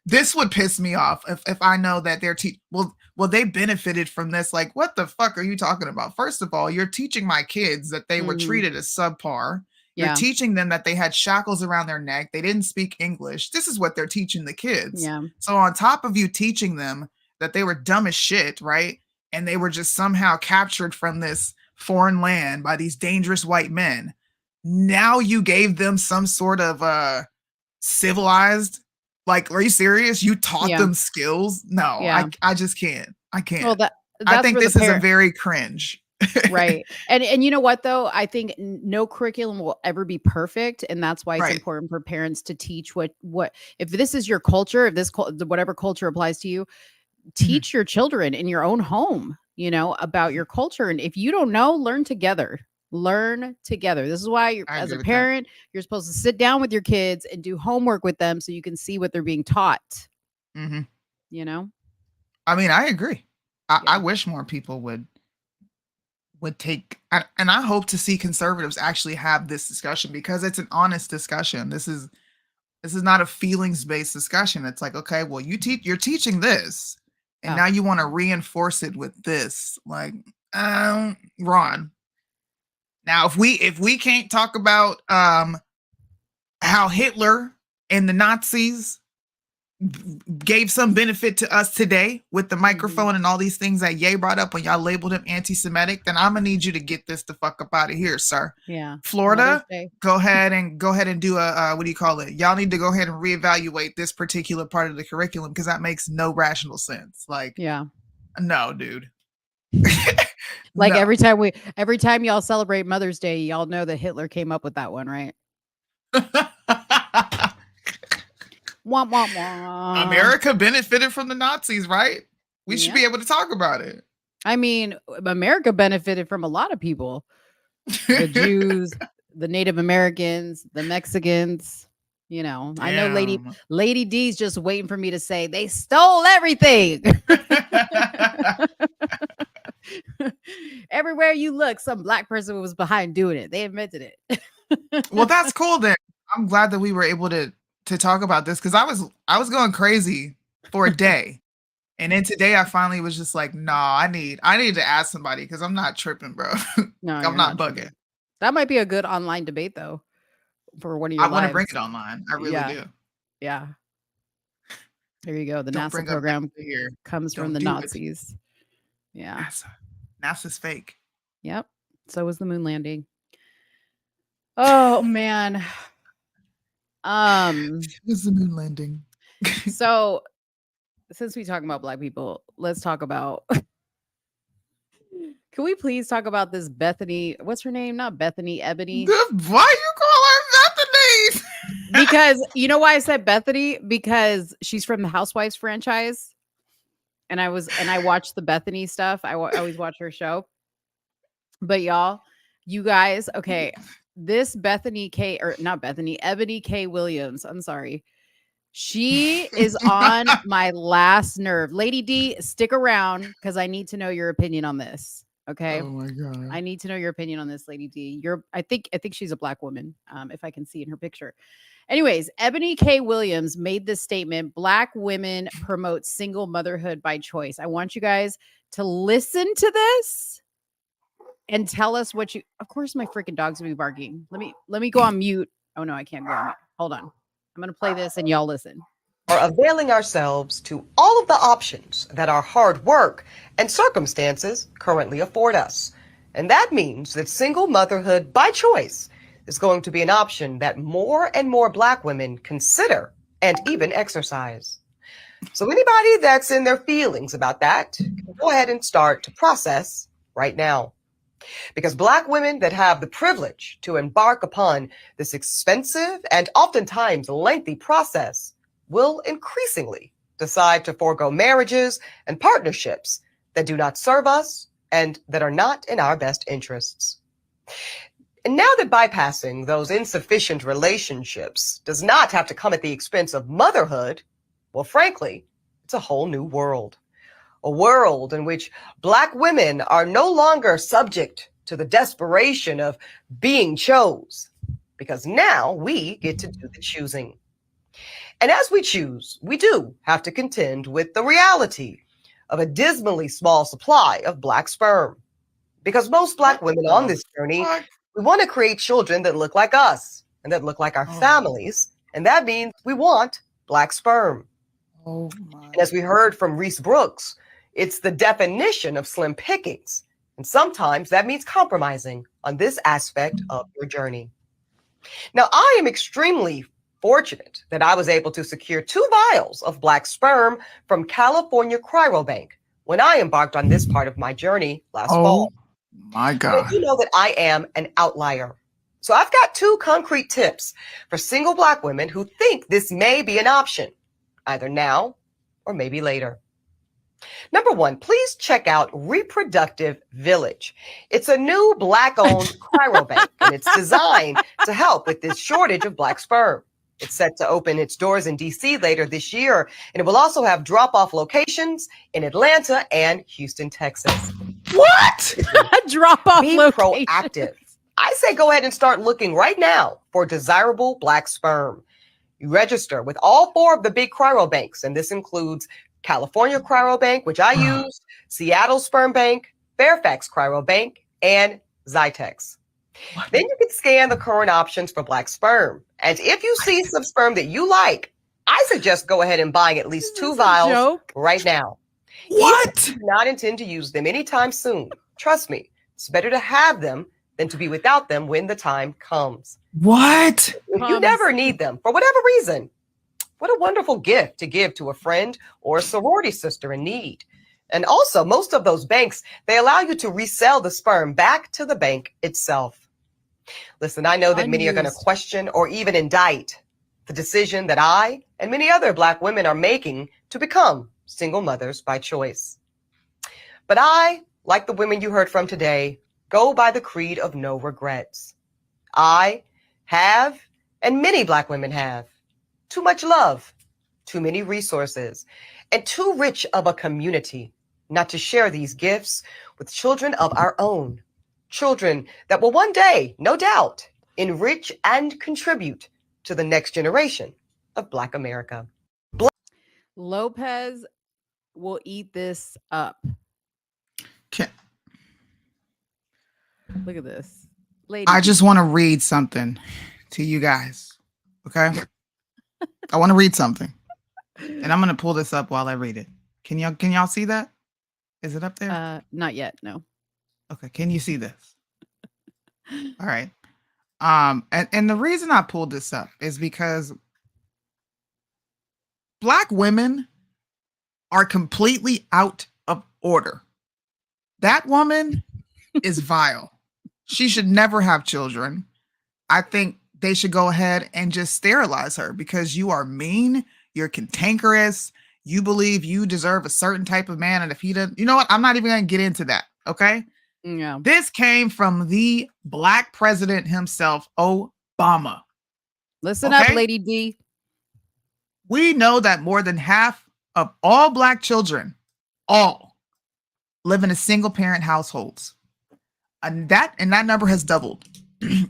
This would piss me off if I know that they're well, they benefited from this. Like, what the fuck are you talking about? First of all, you're teaching my kids that they were treated as subpar. You're teaching them that they had shackles around their neck. They didn't speak English. This is what they're teaching the kids. Yeah. So on top of you teaching them that they were dumb as shit, right? And they were just somehow captured from this foreign land by these dangerous white men. Now you gave them some sort of civilized, like, are you serious? You taught them skills? No, I just can't. I can't. Well, I think this is a very cringe. Right. And you know what, though? I think no curriculum will ever be perfect. And that's why it's important for parents to teach what if this is your culture, if this whatever culture applies to you, teach your children in your own home, about your culture. And if you don't know, learn together. This is why as a parent, you're supposed to sit down with your kids and do homework with them so you can see what they're being taught. Mm-hmm. I mean, I agree. I wish more people would take, and I hope to see conservatives actually have this discussion, because it's an honest discussion. This is not a feelings-based discussion. It's like, okay, well, you're teaching this, and now you want to reinforce it with this. Like, Ron. Now, if we can't talk about how Hitler and the Nazis gave some benefit to us today with the microphone and all these things that Ye brought up when y'all labeled him anti-Semitic, then I'm gonna need you to get this the fuck up out of here, sir. Yeah. Florida, go ahead and do a what do you call it? Y'all need to go ahead and reevaluate this particular part of the curriculum, because that makes no rational sense. Like, no, dude. Like, no. every time y'all celebrate Mother's Day, y'all know that Hitler came up with that one, right? Wah, wah, wah. America benefited from the Nazis, right? We should be able to talk about it. I mean, America benefited from a lot of people. The Jews, the Native Americans, the Mexicans. I know Lady D's just waiting for me to say they stole everything. Everywhere you look, some black person was behind doing it. They invented it. Well, that's cool then. I'm glad that we were able to talk about this, because I was going crazy for a day, and then today I finally was just like, nah, I need to ask somebody, because I'm not tripping, bro. No, I'm not bugging. Tripping. That might be a good online debate, though, for one of your. I want to bring it online. I really do. Yeah. There you go. The NASA program comes from the Nazis. Yeah. NASA's fake. Yep. So was the moon landing. Oh man. It was the moon landing. So since we talking about black people, let's talk about can we please talk about this Bethany? What's her name? Not Bethany, Ebony. Why you call her Bethany? Because you know why I said Bethany? Because she's from the Housewives franchise. And I watched the Bethany stuff. I always watch her show. But y'all, you guys, okay. This Ebony K. Williams. I'm sorry. She is on my last nerve. Lady D, stick around because I need to know your opinion on this. Okay. Oh my God. I need to know your opinion on this, Lady D. I think she's a black woman. If I can see in her picture. Anyways, Ebony K. Williams made this statement: Black women promote single motherhood by choice. I want you guys to listen to this and tell us what you. Of course, my freaking dog's gonna be barking. Let me go on mute. Oh no, I can't go on mute. Hold on. I'm gonna play this and y'all listen. Are availing ourselves to all of the options that our hard work and circumstances currently afford us. And that means that single motherhood by choice is going to be an option that more and more Black women consider and even exercise. So anybody that's in their feelings about that, can go ahead and start to process right now. Because Black women that have the privilege to embark upon this expensive and oftentimes lengthy process will increasingly decide to forego marriages and partnerships that do not serve us and that are not in our best interests. And now that bypassing those insufficient relationships does not have to come at the expense of motherhood, well, frankly, it's a whole new world. A world in which Black women are no longer subject to the desperation of being chose, because now we get to do the choosing. And as we choose, we do have to contend with the reality of a dismally small supply of Black sperm. Because most Black women on this journey, we want to create children that look like us and that look like our families. And that means we want Black sperm. And as we heard from Reese Brooks, it's the definition of slim pickings. And sometimes that means compromising on this aspect of your journey. Now, I am extremely fortunate that I was able to secure 2 vials of Black sperm from California Cryobank when I embarked on this part of my journey last fall. My God. You know that I am an outlier. So I've got 2 concrete tips for single Black women who think this may be an option, either now or maybe later. Number 1, please check out Reproductive Village. It's a new Black-owned cryobank, and it's designed to help with this shortage of Black sperm. It's set to open its doors in D.C. later this year, and it will also have drop-off locations in Atlanta and Houston, Texas. What? Drop-off Be location. proactive. I say go ahead and start looking right now for desirable Black sperm. You register with all 4 of the big cryobanks, and this includes California Cryobank, which I use, Seattle Sperm Bank, Fairfax Cryobank, and Zytex. Then you can scan the current options for Black sperm. And if you see some sperm that you like, I suggest go ahead and buying at least 2 vials right now. What? If you do not intend to use them anytime soon, trust me, it's better to have them than to be without them when the time comes. What? If you never need them for whatever reason, what a wonderful gift to give to a friend or a sorority sister in need. And also, most of those banks, they allow you to resell the sperm back to the bank itself. Listen, I know that many are going to question or even indict the decision that I and many other Black women are making to become single mothers by choice. But I, like the women you heard from today, go by the creed of no regrets. I have, and many Black women have, too much love, too many resources, and too rich of a community not to share these gifts with children of our own. Children that will one day, no doubt, enrich and contribute to the next generation of Black America. Lopez will eat this up. Look at this. Lady. I just want to read something to you guys. Okay? I want to read something. And I'm going to pull this up while I read it. Can y'all see that? Is it up there? Not yet, no. Okay, can you see this? All right. And the reason I pulled this up is because Black women are completely out of order. That woman is vile. She should never have children. I think they should go ahead and just sterilize her because you are mean, you're cantankerous, you believe you deserve a certain type of man, and if he doesn't, you know what? I'm not even going to get into that, okay? Yeah. This came from the Black president himself, Obama. Listen up, Lady D. We know that more than half of all Black children, all, live in a single parent households. And that number has doubled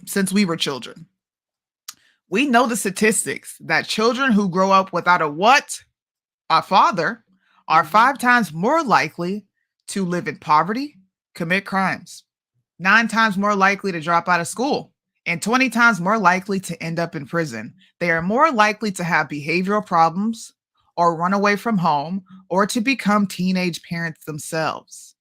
since we were children. We know the statistics that children who grow up without a father are 5 times more likely to live in poverty, commit crimes, 9 times more likely to drop out of school, and 20 times more likely to end up in prison. They are more likely to have behavioral problems or run away from home or to become teenage parents themselves.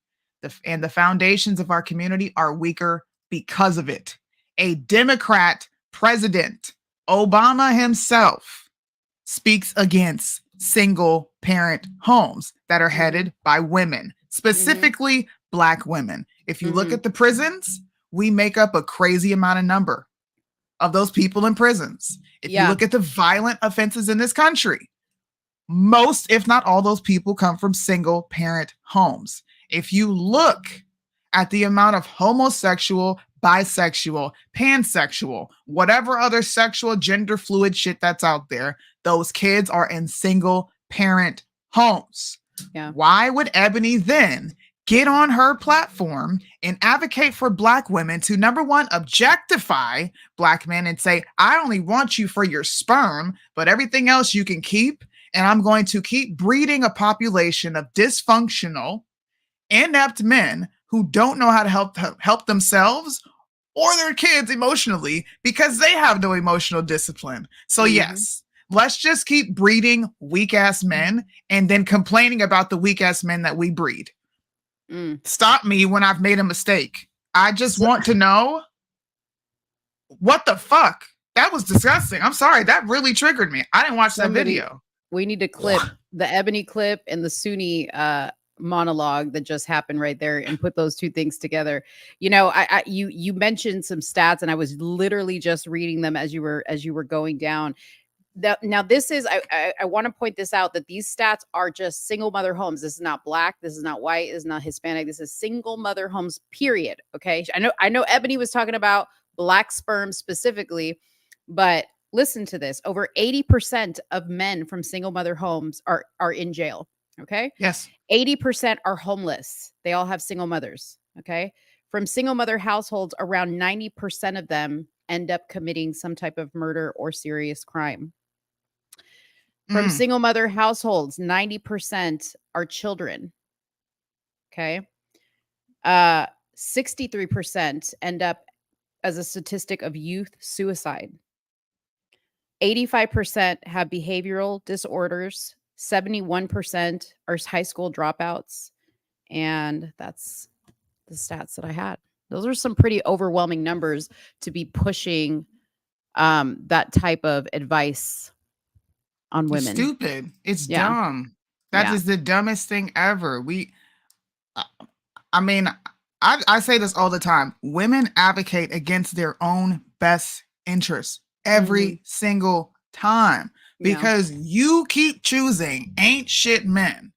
And the foundations of our community are weaker because of it. A Democrat president, Obama himself, speaks against single parent homes that are headed by women, specifically Black women. If you look at the prisons, we make up a crazy amount of number of those people in prisons. If you look at the violent offenses in this country, most, if not all those people come from single parent homes. If you look at the amount of homosexual, bisexual, pansexual, whatever other sexual, gender fluid shit that's out there, those kids are in single parent homes. Yeah. Why would Ebony then get on her platform and advocate for Black women to, number one, objectify Black men and say, I only want you for your sperm, but everything else you can keep, and I'm going to keep breeding a population of dysfunctional, inept men who don't know how to help themselves or their kids emotionally because they have no emotional discipline. So yes, let's just keep breeding weak ass men and then complaining about the weak ass men that we breed. Stop me when I've made a mistake. I just want to know what the fuck. That was disgusting. I'm sorry. That really triggered me. I didn't watch that video. We need to clip the Ebony clip and the Soonie monologue that just happened right there and put those two things together. You know, you mentioned some stats and I was literally just reading them as you were going down. Now this is, I want to point this out, that these stats are just single mother homes. This is not Black. This is not white. This is not Hispanic. This is single mother homes, period. Okay. I know Ebony was talking about Black sperm specifically, but listen to this. Over 80% of men from single mother homes are in jail. Okay. Yes. 80% are homeless. They all have single mothers. Okay. From single mother households, around 90% of them end up committing some type of murder or serious crime. From single mother households, 90% are children. Okay. 63% end up as a statistic of youth suicide. 85% have behavioral disorders. 71% are high school dropouts. And that's the stats that I had. Those are some pretty overwhelming numbers to be pushing that type of advice on women. It's stupid. It's dumb. That is the dumbest thing ever. I mean, I say this all the time. Women advocate against their own best interests every single time because you keep choosing ain't shit men.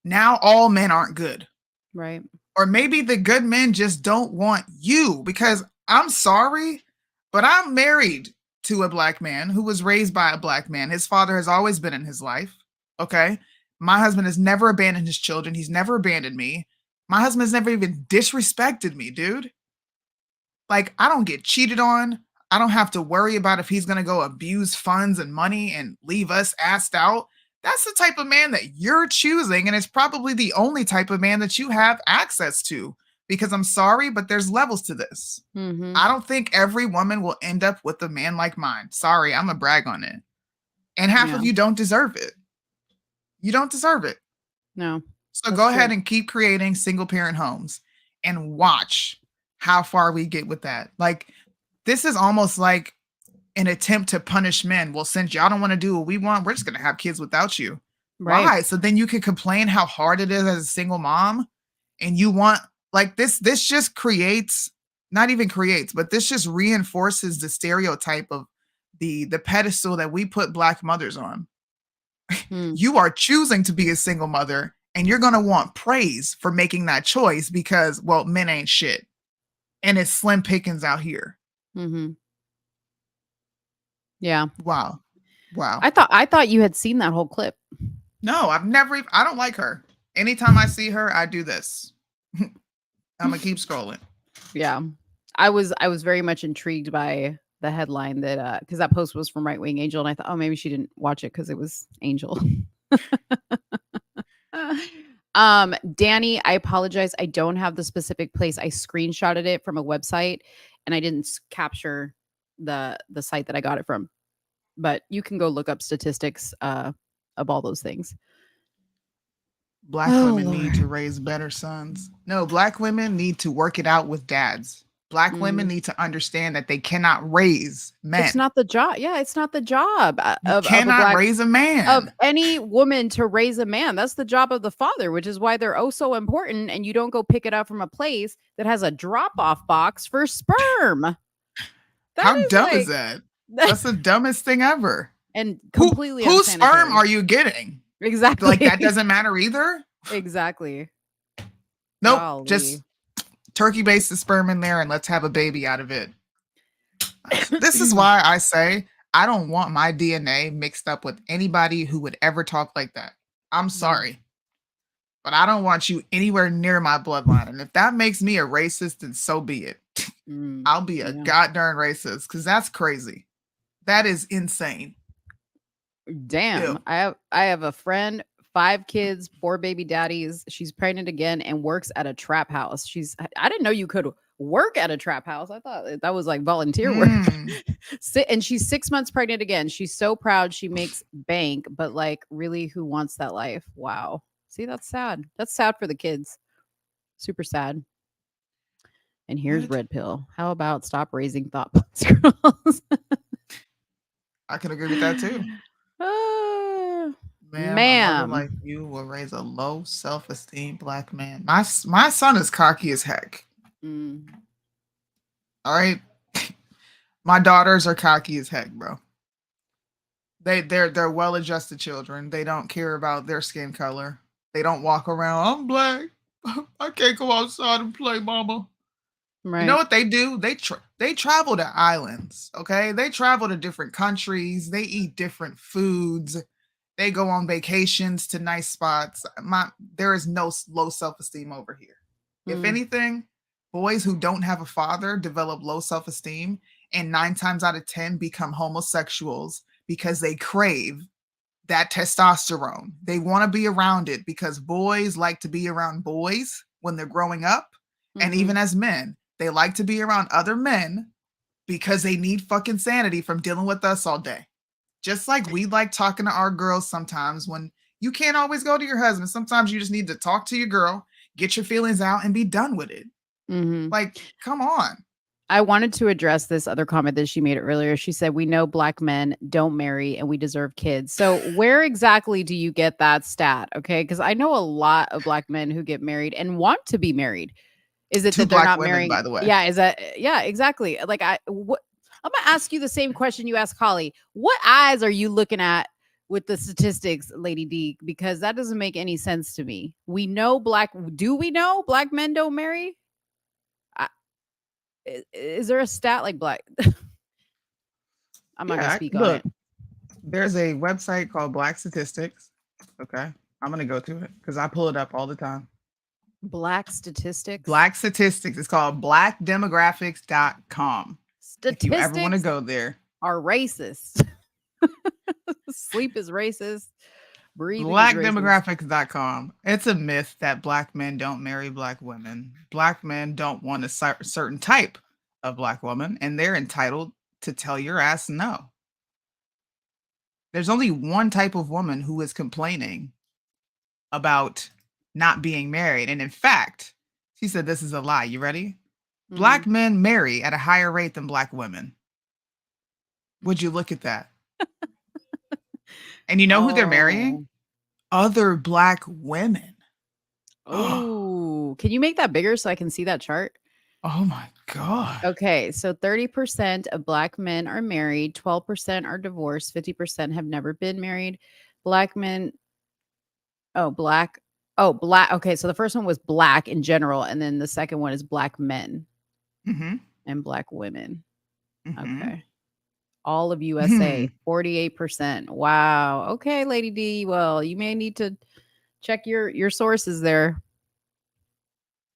Now all men aren't good. Right. Or maybe the good men just don't want you, because I'm sorry, but I'm married to a Black man who was raised by a Black man. His father has always been in his life. Okay. My husband has never abandoned his children. He's never abandoned me. My husband has never even disrespected me, dude. Like, I don't get cheated on. I don't have to worry about if he's going to go abuse funds and money and leave us assed out. That's the type of man that you're choosing. And it's probably the only type of man that you have access to, because I'm sorry, but there's levels to this. I don't think every woman will end up with a man like mine. Sorry, I'm a brag on it. And half of you don't deserve it. You don't deserve it. No. So go ahead and keep creating single parent homes and watch how far we get with that. Like, this is almost like an attempt to punish men. Well, since y'all don't want to do what we want, we're just going to have kids without you. Right. Why? So then you can complain how hard it is as a single mom. And you want, like, this just creates, not even creates, but this just reinforces the stereotype of the pedestal that we put Black mothers on. You are choosing to be a single mother, and you're going to want praise for making that choice because, well, men ain't shit. And it's slim pickings out here. Yeah. Wow. I thought you had seen that whole clip. No, I've never even, I don't like her. Anytime I see her, I do this. I'm gonna keep scrolling. Yeah. I was very much intrigued by the headline that because that post was from Right Wing Angel, and I thought, oh, maybe she didn't watch it because it was Angel. Danny, I apologize. I don't have the specific place. I screenshotted it from a website and I didn't capture the site that I got it from. But you can go look up statistics of all those things. Black women need to raise better sons. No, Black women need to work it out with dads. Black women need to understand that they cannot raise men. It's not the job. Yeah, it's not the job raise a man. Of any woman to raise a man. That's the job of the father, which is why they're oh so important. And you don't go pick it up from a place that has a drop-off box for sperm. How dumb is that? That's the dumbest thing ever. And completely whose sperm are you getting? Exactly. Like that doesn't matter either. Exactly. Nope. Golly. Just turkey base the sperm in there and let's have a baby out of it. This is why I say I don't want my DNA mixed up with anybody who would ever talk like that. I'm sorry, but I don't want you anywhere near my bloodline. And if that makes me a racist, then so be it. I'll be a goddamn racist because that's crazy. That is insane. Damn. Ew. I have a friend, 5 kids, 4 baby daddies. She's pregnant again and works at a trap house. I didn't know you could work at a trap house. I thought that was like volunteer work. And she's 6 months pregnant again. She's so proud. She makes bank, but like, really, who wants that life? Wow. See, that's sad. That's sad for the kids. Super sad. And here's Red Pill. How about stop raising thought box girls? I can agree with that too. Ma'am, a mother like you will raise a low self-esteem black man. My son is cocky as heck. All right. My daughters are cocky as heck, bro. They're well-adjusted children. They don't care about their skin color. They don't walk around, I'm black. I can't go outside and play, mama. Right. You know what they do? They travel to islands, okay? They travel to different countries. They eat different foods. They go on vacations to nice spots. There is no low self-esteem over here. If anything, boys who don't have a father develop low self-esteem, and 9 times out of 10 become homosexuals because they crave that testosterone. They want to be around it because boys like to be around boys when they're growing up. And even as men, they like to be around other men because they need fucking sanity from dealing with us all day. Just like we like talking to our girls sometimes when you can't always go to your husband. Sometimes you just need to talk to your girl, get your feelings out, and be done with it. Like, come on. I wanted to address this other comment that she made earlier. She said, we know black men don't marry and we deserve kids. So where exactly do you get that stat? Okay. Because I know a lot of black men who get married and want to be married. Is it that they're not marrying? By the way. Yeah. Yeah, exactly. Like I'm going to ask you the same question you asked Holly. What eyes are you looking at with the statistics, Lady D? Because that doesn't make any sense to me. Do we know black men don't marry? Is there a stat like black? I'm not going to speak on it. There's a website called Black Statistics. Okay. I'm going to go to it because I pull it up all the time. Black Statistics? Black Statistics. It's called blackdemographics.com. Statistics, if you ever want to go there, are racist. Sleep is racist. Breathing blackdemographics.com. It's a myth that black men don't marry black women. Black men don't want a certain type of black woman, and they're entitled to tell your ass no. There's only one type of woman who is complaining about not being married. And in fact, she said this is a lie. You ready? Black men marry at a higher rate than black women. Would you look at that? And you know who they're marrying? Other black women. Oh, can you make that bigger so I can see that chart? Oh my God. Okay, so 30% of black men are married, 12% are divorced, 50% have never been married. Black men, black. Okay, so the first one was black in general, and then the second one is black men and black women. Okay. All of USA, 48%. Wow. Okay, Lady D. Well, you may need to check your sources there.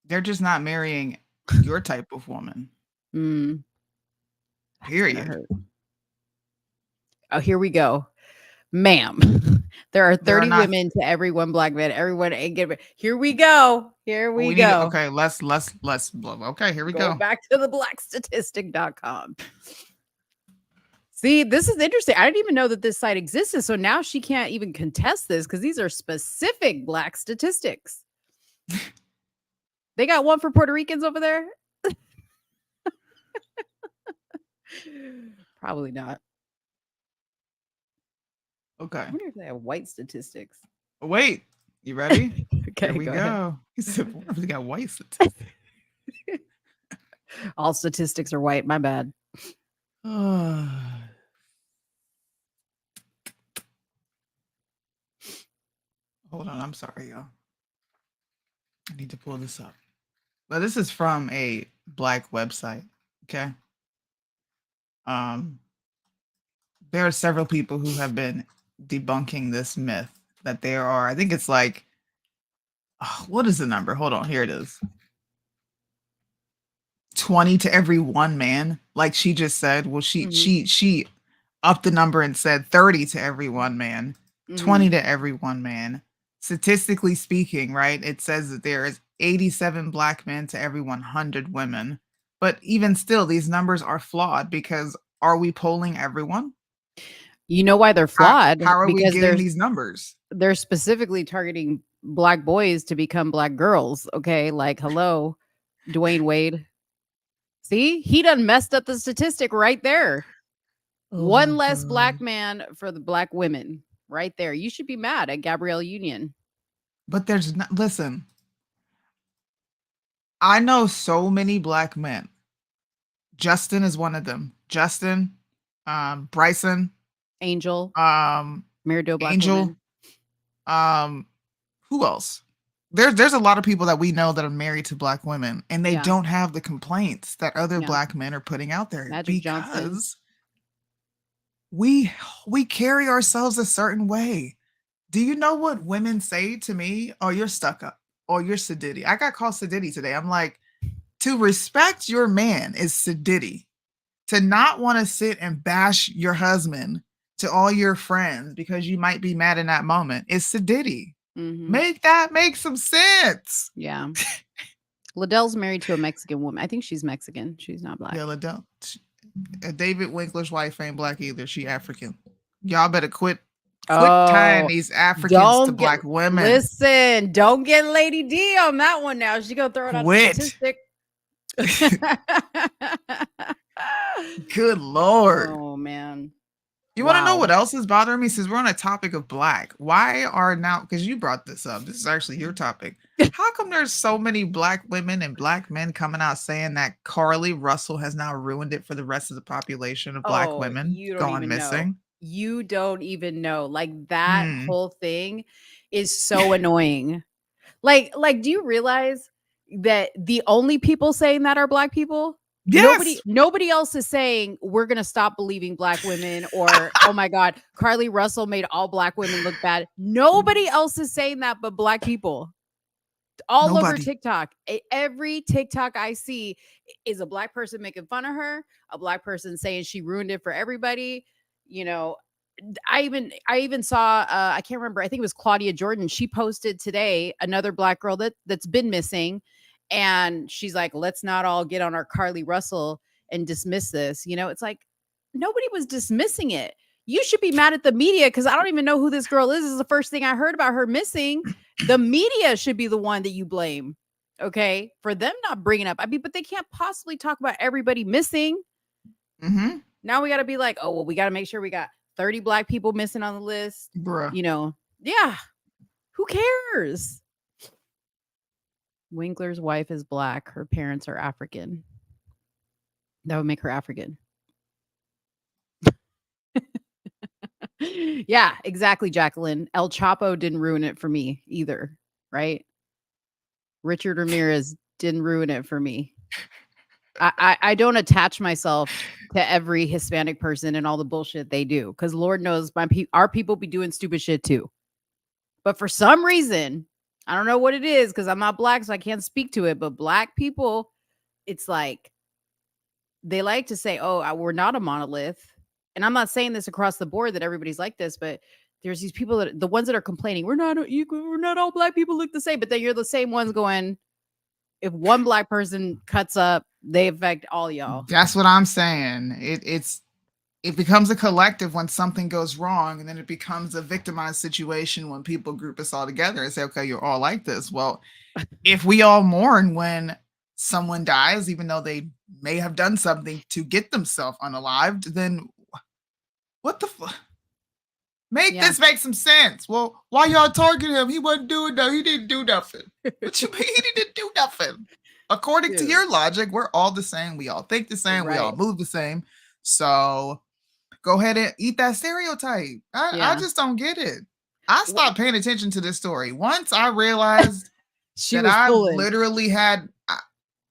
They're just not marrying your type of woman. Period. Oh, here we go. Ma'am, there are 30 women to every one black man. Everyone ain't getting. Here we go. Okay, let's. Okay, here we go. Back to the blackstatistic.com. See, this is interesting. I didn't even know that this site existed. So now she can't even contest this because these are specific black statistics. They got one for Puerto Ricans over there? Probably not. Okay. I wonder if they have white statistics. Wait, you ready? Okay, here we go. He said, what if they got white statistics? All statistics are white. My bad. Hold on, I'm sorry, y'all. I need to pull this up. But this is from a Black website. Okay. There are several people who have been debunking this myth that there are, I think it's like, what is the number? Hold on, here it is. 20 to every one man, like she just said. Well, she upped the number and said 30 to every one man, 20 to every one man. Statistically speaking, right? It says that there is 87 Black men to every 100 women. But even still, these numbers are flawed because are we polling everyone? You know why they're flawed? How are we because getting these numbers? They're specifically targeting Black boys to become Black girls. Okay, like hello, Dwayne Wade. See, he done messed up the statistic right there. One less Black man for the Black women, right there. You should be mad at Gabrielle Union. But there's not. Listen, I know so many Black men. Justin is one of them. Justin, Bryson, Angel, married to a Black Angel, woman. Who else? There's a lot of people that we know that are married to Black women, and they don't have the complaints that other Black men are putting out there. Magic because Johnson. we carry ourselves a certain way. Do you know what women say to me? Oh, you're stuck up. Oh, you're sedity. I got called sedity today. I'm like, to respect your man is sedity. To not want to sit and bash your husband to all your friends because you might be mad in that moment is sedity. Make some sense. Yeah. Liddell's married to a Mexican woman. I think she's Mexican. She's not Black. Yeah, Liddell. David Winkler's wife ain't Black either. She African. Y'all better quit tying these Africans to Black women. Listen, don't get Lady D on that one now. She gonna throw it out the statistic. Good Lord. Oh man. You want to know what else is bothering me? Since we're on a topic of Black, why are now, because you brought this up, this is actually your topic. How come there's so many Black women and Black men coming out saying that Carly Russell has now ruined it for the rest of the population of Black women going missing? You don't even know. Like that whole thing is so annoying. Like, do you realize that the only people saying that are Black people? Yes. Nobody else is saying we're gonna stop believing Black women, or oh my God, Carly Russell made all Black women look bad. Nobody else is saying that but Black people. All over TikTok. Every TikTok I see is a Black person making fun of her, a Black person saying she ruined it for everybody. You know, I even saw I can't remember, I think it was Claudia Jordan. She posted today another Black girl that's been missing. And she's like, let's not all get on our Carly Russell and dismiss this. You know, it's like nobody was dismissing it. You should be mad at the media because I don't even know who this girl is. This is the first thing I heard about her missing. The media should be the one that you blame. Okay. For them not bringing up. I mean, but they can't possibly talk about everybody missing. Now we got to be like, oh, well, we got to make sure we got 30 Black people missing on the list. Bruh. You know, yeah. Who cares? Winkler's wife is Black. Her parents are African. That would make her African. Yeah, exactly, Jacqueline. El Chapo didn't ruin it for me either, right? Richard Ramirez didn't ruin it for me. I don't attach myself to every Hispanic person and all the bullshit they do, because Lord knows our people be doing stupid shit too. But for some reason, I don't know what it is because I'm not Black, so I can't speak to it. But Black people, it's like they like to say, oh, we're not a monolith. And I'm not saying this across the board that everybody's like this, but there's these people that the ones that are complaining, we're not all Black people look the same. But then you're the same ones going, if one Black person cuts up, they affect all y'all. That's what I'm saying. It becomes a collective when something goes wrong, and then it becomes a victimized situation when people group us all together and say, okay, you're all like this. Well, if we all mourn when someone dies, even though they may have done something to get themselves unalived, then what the fuck? This make some sense. Well, why y'all targeting him? He wasn't doing nothing. He didn't do nothing. What you mean he didn't do nothing? According to your logic, we're all the same. We all think the same. We all move the same. So go ahead and eat that stereotype. I just don't get it. I stopped paying attention to this story. Once I realized She that was I fooling. literally had,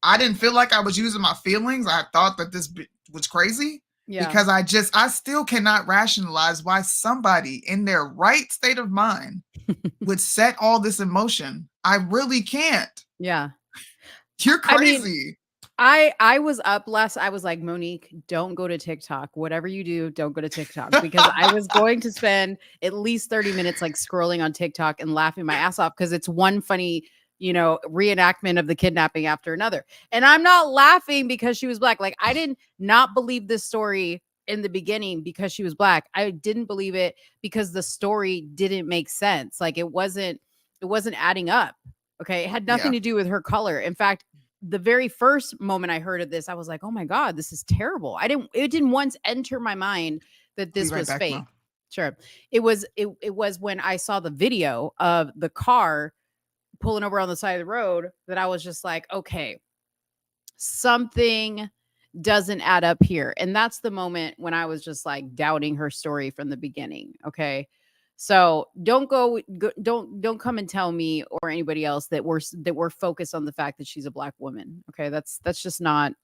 I didn't feel like I was using my feelings. I thought that this was crazy. Yeah. Because I still cannot rationalize why somebody in their right state of mind would set all this emotion. I really can't. Yeah. You're I mean, crazy. I was up last. I was like, Monique, don't go to TikTok. Whatever you do, don't go to TikTok, because I was going to spend at least 30 minutes like scrolling on TikTok and laughing my ass off because it's one funny, reenactment of the kidnapping after another. And I'm not laughing because she was black. Like, I did not believe this story in the beginning because she was black. I didn't believe it because the story didn't make sense. Like, it wasn't adding up. Okay. It had nothing to do with her color. In fact, the very first moment I heard of this, I was like, oh my God, this is terrible. It didn't once enter my mind that this was fake. Mo. Sure. It was when I saw the video of the car pulling over on the side of the road that I was just like, okay, something doesn't add up here. And that's the moment when I was just like doubting her story from the beginning. Okay. So don't come and tell me or anybody else that we're focused on the fact that she's a black woman. Okay. That's not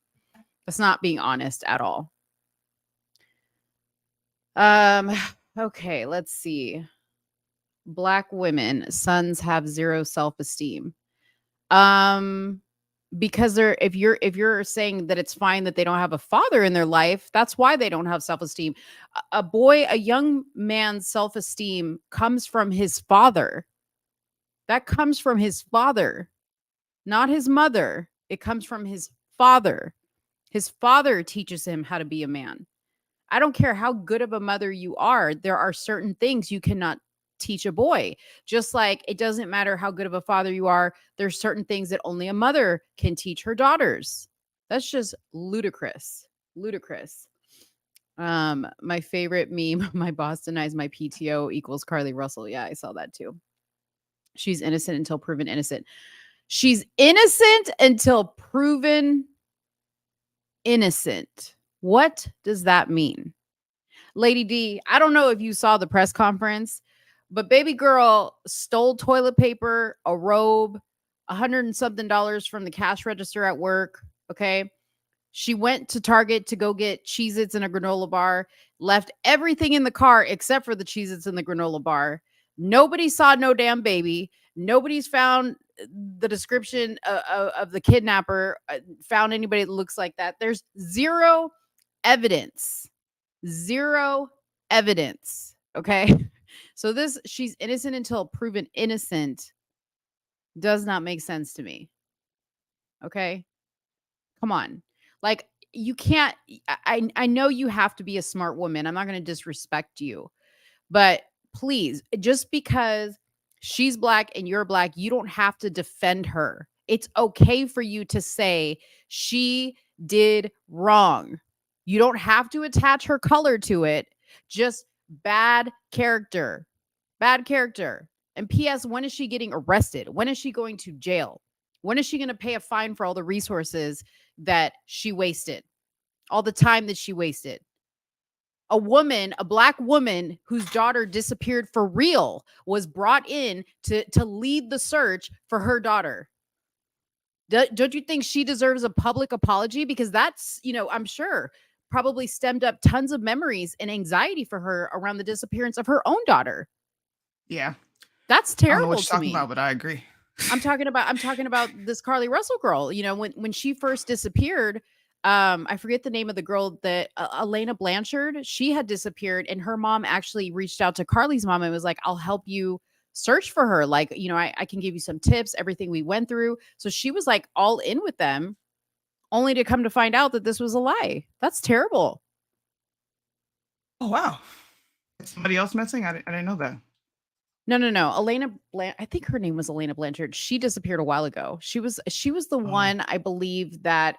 being honest at all. Okay, let's see. Black women, sons have zero self-esteem. Because if you're saying that it's fine that they don't have a father in their life, that's why they don't have self-esteem. A young man's self-esteem comes from his father. That comes from his father, not his mother. It comes from his father. His father teaches him how to be a man. I don't care how good of a mother you are. There are certain things you cannot teach a boy. Just like it doesn't matter how good of a father you are. There's certain things that only a mother can teach her daughters. That's just ludicrous. Ludicrous. My favorite meme, my boss denies my PTO equals Carly Russell. Yeah, I saw that too. She's innocent until proven innocent. She's innocent until proven innocent. What does that mean? Lady D, I don't know if you saw the press conference, but baby girl stole toilet paper, a robe, $100 and something from the cash register at work. Okay. She went to Target to go get Cheez-Its and a granola bar, left everything in the car except for the Cheez-Its and the granola bar. Nobody saw no damn baby. Nobody's found the description of the kidnapper, found anybody that looks like that. There's zero evidence. Zero evidence. Okay. So she's innocent until proven innocent does not make sense to me. Okay. Come on. Like, you can't, I know you have to be a smart woman. I'm not going to disrespect you, but please, just because she's black and you're black, you don't have to defend her. It's okay for you to say she did wrong. You don't have to attach her color to it. Just bad character. Bad character. And P.S., when is she getting arrested? When is she going to jail? When is she going to pay a fine for all the resources that she wasted? All the time that she wasted? A black woman whose daughter disappeared for real was brought in to lead the search for her daughter. Don't you think she deserves a public apology? Because that's, I'm sure probably stemmed up tons of memories and anxiety for her around the disappearance of her own daughter. Yeah. That's terrible. I don't know what you're talking about, but I agree. I'm talking about this Carly Russell girl. When she first disappeared, I forget the name of the girl that Elena Blanchard, she had disappeared, and her mom actually reached out to Carly's mom and was like, I'll help you search for her. Like, I can give you some tips, everything we went through. So she was like all in with them, only to come to find out that this was a lie. That's terrible. Oh, wow. Is somebody else missing? I didn't know that. No. I think her name was Elena Blanchard. She disappeared a while ago. She was the one, I believe, that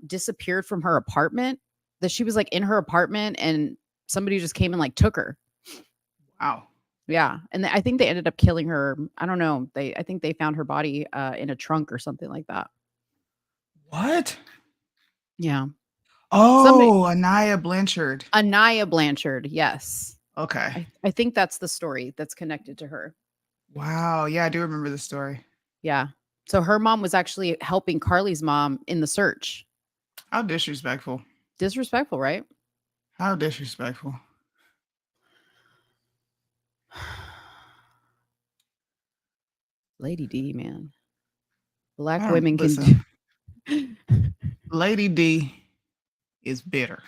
disappeared from her apartment. That she was like in her apartment and somebody just came and like took her. Wow. Yeah. And I think they ended up killing her. I don't know. I think they found her body in a trunk or something like that. What? Yeah. Oh, Anaya Blanchard. Anaya Blanchard. Yes. Okay. I think that's the story that's connected to her. Wow. Yeah, I do remember the story. Yeah. So her mom was actually helping Carly's mom in the search. How disrespectful. Disrespectful, right? How disrespectful. Lady D, man. Black I don't- women can listen. do. Lady D is bitter.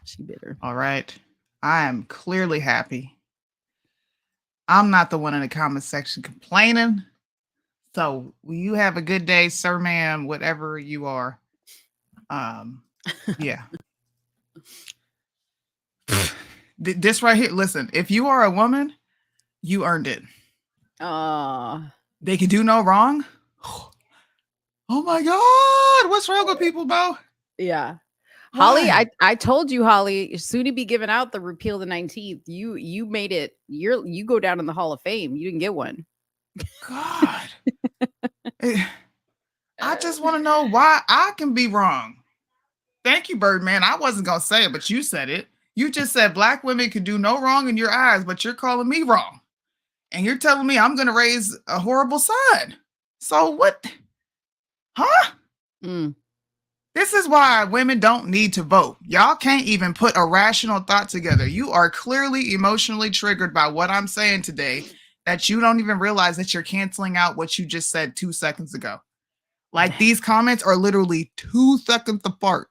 She bitter. All right. I am clearly happy. I'm not the one in the comment section complaining. So you have a good day, sir, ma'am, whatever you are. Yeah. This right here, listen, if you are a woman, you earned it. They can do no wrong. Oh my God. What's wrong with people, Bo? Yeah. Why? Holly, I told you, Holly, Soonie be giving out the repeal the 19th. You made it. You go down in the Hall of Fame. You didn't get one. God. I just want to know why I can be wrong. Thank you, Birdman. I wasn't going to say it, but you said it. You just said black women could do no wrong in your eyes, but you're calling me wrong. And you're telling me I'm going to raise a horrible son. So what? Huh? This is why women don't need to vote. Y'all can't even put a rational thought together. You are clearly emotionally triggered by what I'm saying today, that you don't even realize that you're canceling out what you just said 2 seconds ago. Like, these comments are literally 2 seconds apart.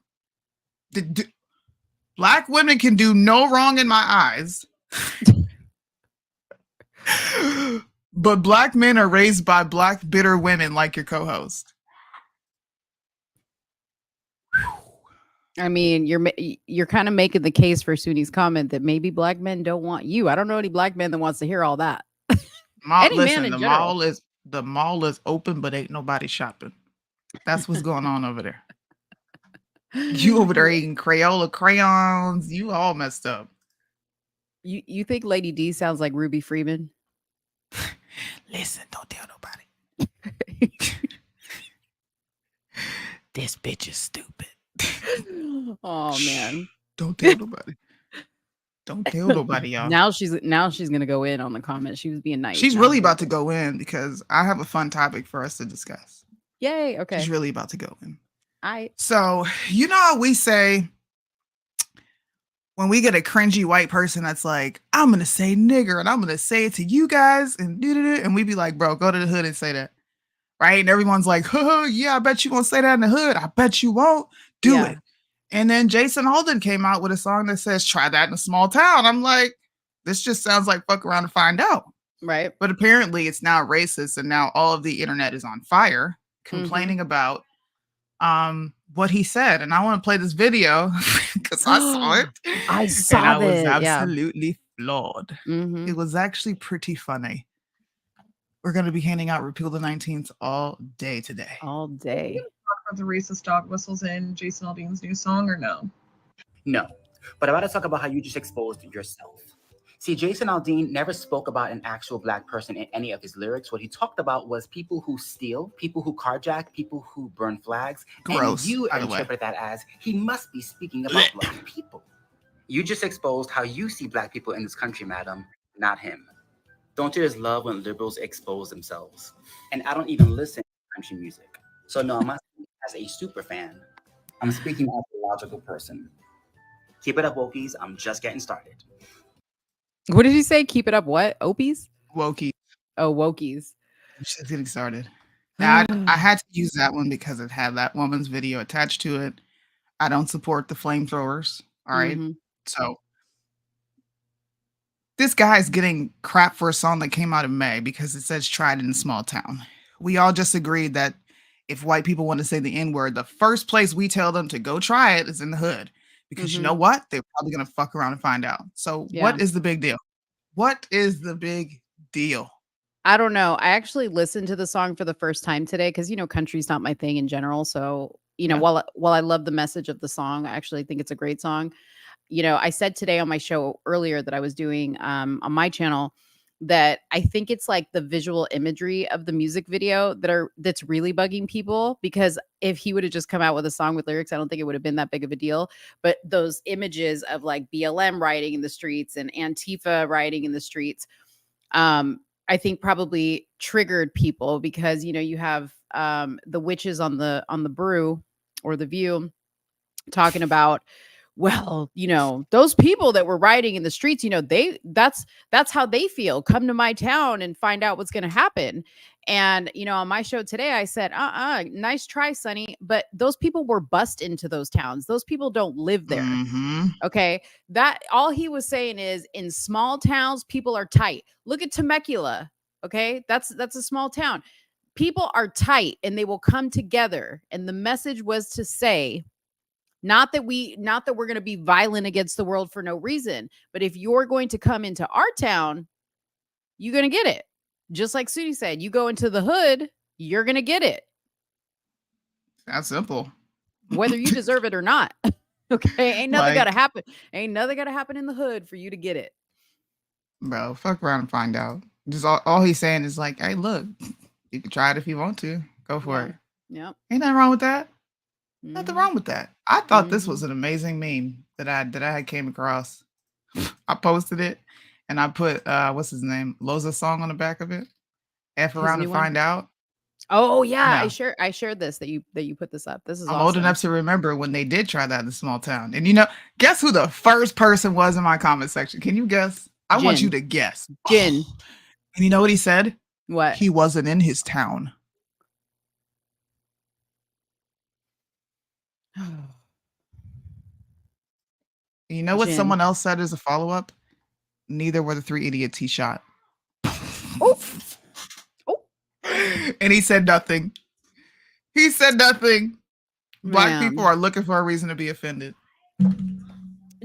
Black women can do no wrong in my eyes. But black men are raised by black bitter women like your co-host. I mean, you're kind of making the case for Soonie's comment that maybe black men don't want you. I don't know any black man that wants to hear all that. The mall is open, but ain't nobody shopping. That's what's going on over there. You over there eating Crayola crayons. You all messed up. You think Lady D sounds like Ruby Freeman? Listen, don't tell nobody. This bitch is stupid. Oh man. Don't tell nobody. Don't tell nobody, y'all. Now she's gonna go in on the comments. She was being nice. She's really about to go in because I have a fun topic for us to discuss. Yay. Okay. She's really about to go in. So you know how we say when we get a cringy white person that's like, I'm gonna say nigger and I'm gonna say it to you guys and we be like, bro, go to the hood and say that. Right? And everyone's like, yeah, I bet you won't say that in the hood. I bet you won't. Do it. And then Jason Holden came out with a song that says, try that in a small town. I'm like, this just sounds like fuck around and find out. Right. But apparently it's now racist and now all of the internet is on fire complaining about what he said. And I want to play this video because I saw it. I saw and I was it. absolutely flawed. Mm-hmm. It was actually pretty funny. We're going to be handing out Repeal the 19th all day today. All day. Talk about the racist dog whistles in Jason Aldean's new song, or no? No, but I want to talk about how you just exposed yourself. See, Jason Aldean never spoke about an actual black person in any of his lyrics. What he talked about was people who steal, people who carjack, people who burn flags. Gross, And you by the way. interpret that as he must be speaking about black people. You just exposed how you see black people in this country, madam, not him. Don't you just love when liberals expose themselves? And I don't even listen to country music. So no, I'm not speaking as a super fan. I'm speaking as a logical person. Keep it up, wokies. I'm just getting started. What did you say? Keep it up. What? Opies? Wokey. Oh, wokies. Just getting started. Now, I had to use that one because it had that woman's video attached to it. I don't support the flamethrowers. All right. So this guy's getting crap for a song that came out in May because it says tried in a small town. We all just agreed that if white people want to say the N-word, the first place we tell them to go try it is in the hood. Because you know what? They're probably going to fuck around and find out. So what is the big deal? What is the big deal? I don't know. I actually listened to the song for the first time today because, you know, country's not my thing in general. So, you know, while I love the message of the song, I actually think it's a great song. You know, I said today on my show earlier that I was doing on my channel that I think it's like the visual imagery of the music video that's really bugging people, because if he would have just come out with a song with lyrics, I don't think it would have been that big of a deal. But those images of like BLM rioting in the streets and Antifa rioting in the streets, I think probably triggered people, because you have the witches on the Brew or the View talking about, well, those people that were rioting in the streets, that's how they feel. Come to my town and find out what's going to happen. And on my show today, I said, nice try, Sonny, but those people were bussed into those towns. Those people don't live there. Okay, that all he was saying is, in small towns, people are tight. Look at Temecula. Okay, that's a small town. People are tight and they will come together. And the message was to say, not that we're going to be violent against the world for no reason, but if you're going to come into our town, you're going to get it. Just like Soonie said, you go into the hood, you're going to get it. That's simple. Whether you deserve it or not. Okay, ain't nothing got to happen. Ain't nothing got to happen in the hood for you to get it. Bro, fuck around and find out. Just all he's saying is like, hey, look, you can try it if you want to. Go for it. Yep. Ain't nothing wrong with that. Nothing wrong with that. I thought this was an amazing meme that I had came across. I posted it and I put what's his name? Loza's song on the back of it. F around and find out. Oh yeah, no. I shared this that you put this up. This is I'm awesome. old enough to remember when they did try that in a small town. And guess who the first person was in my comment section? Can you guess? I want you to guess. Jin. And you know what he said? What? He wasn't in his town. You know what someone else said as a follow-up? Neither were the 3 idiots he shot. Oh. And he said nothing. He said nothing. Black people are looking for a reason to be offended.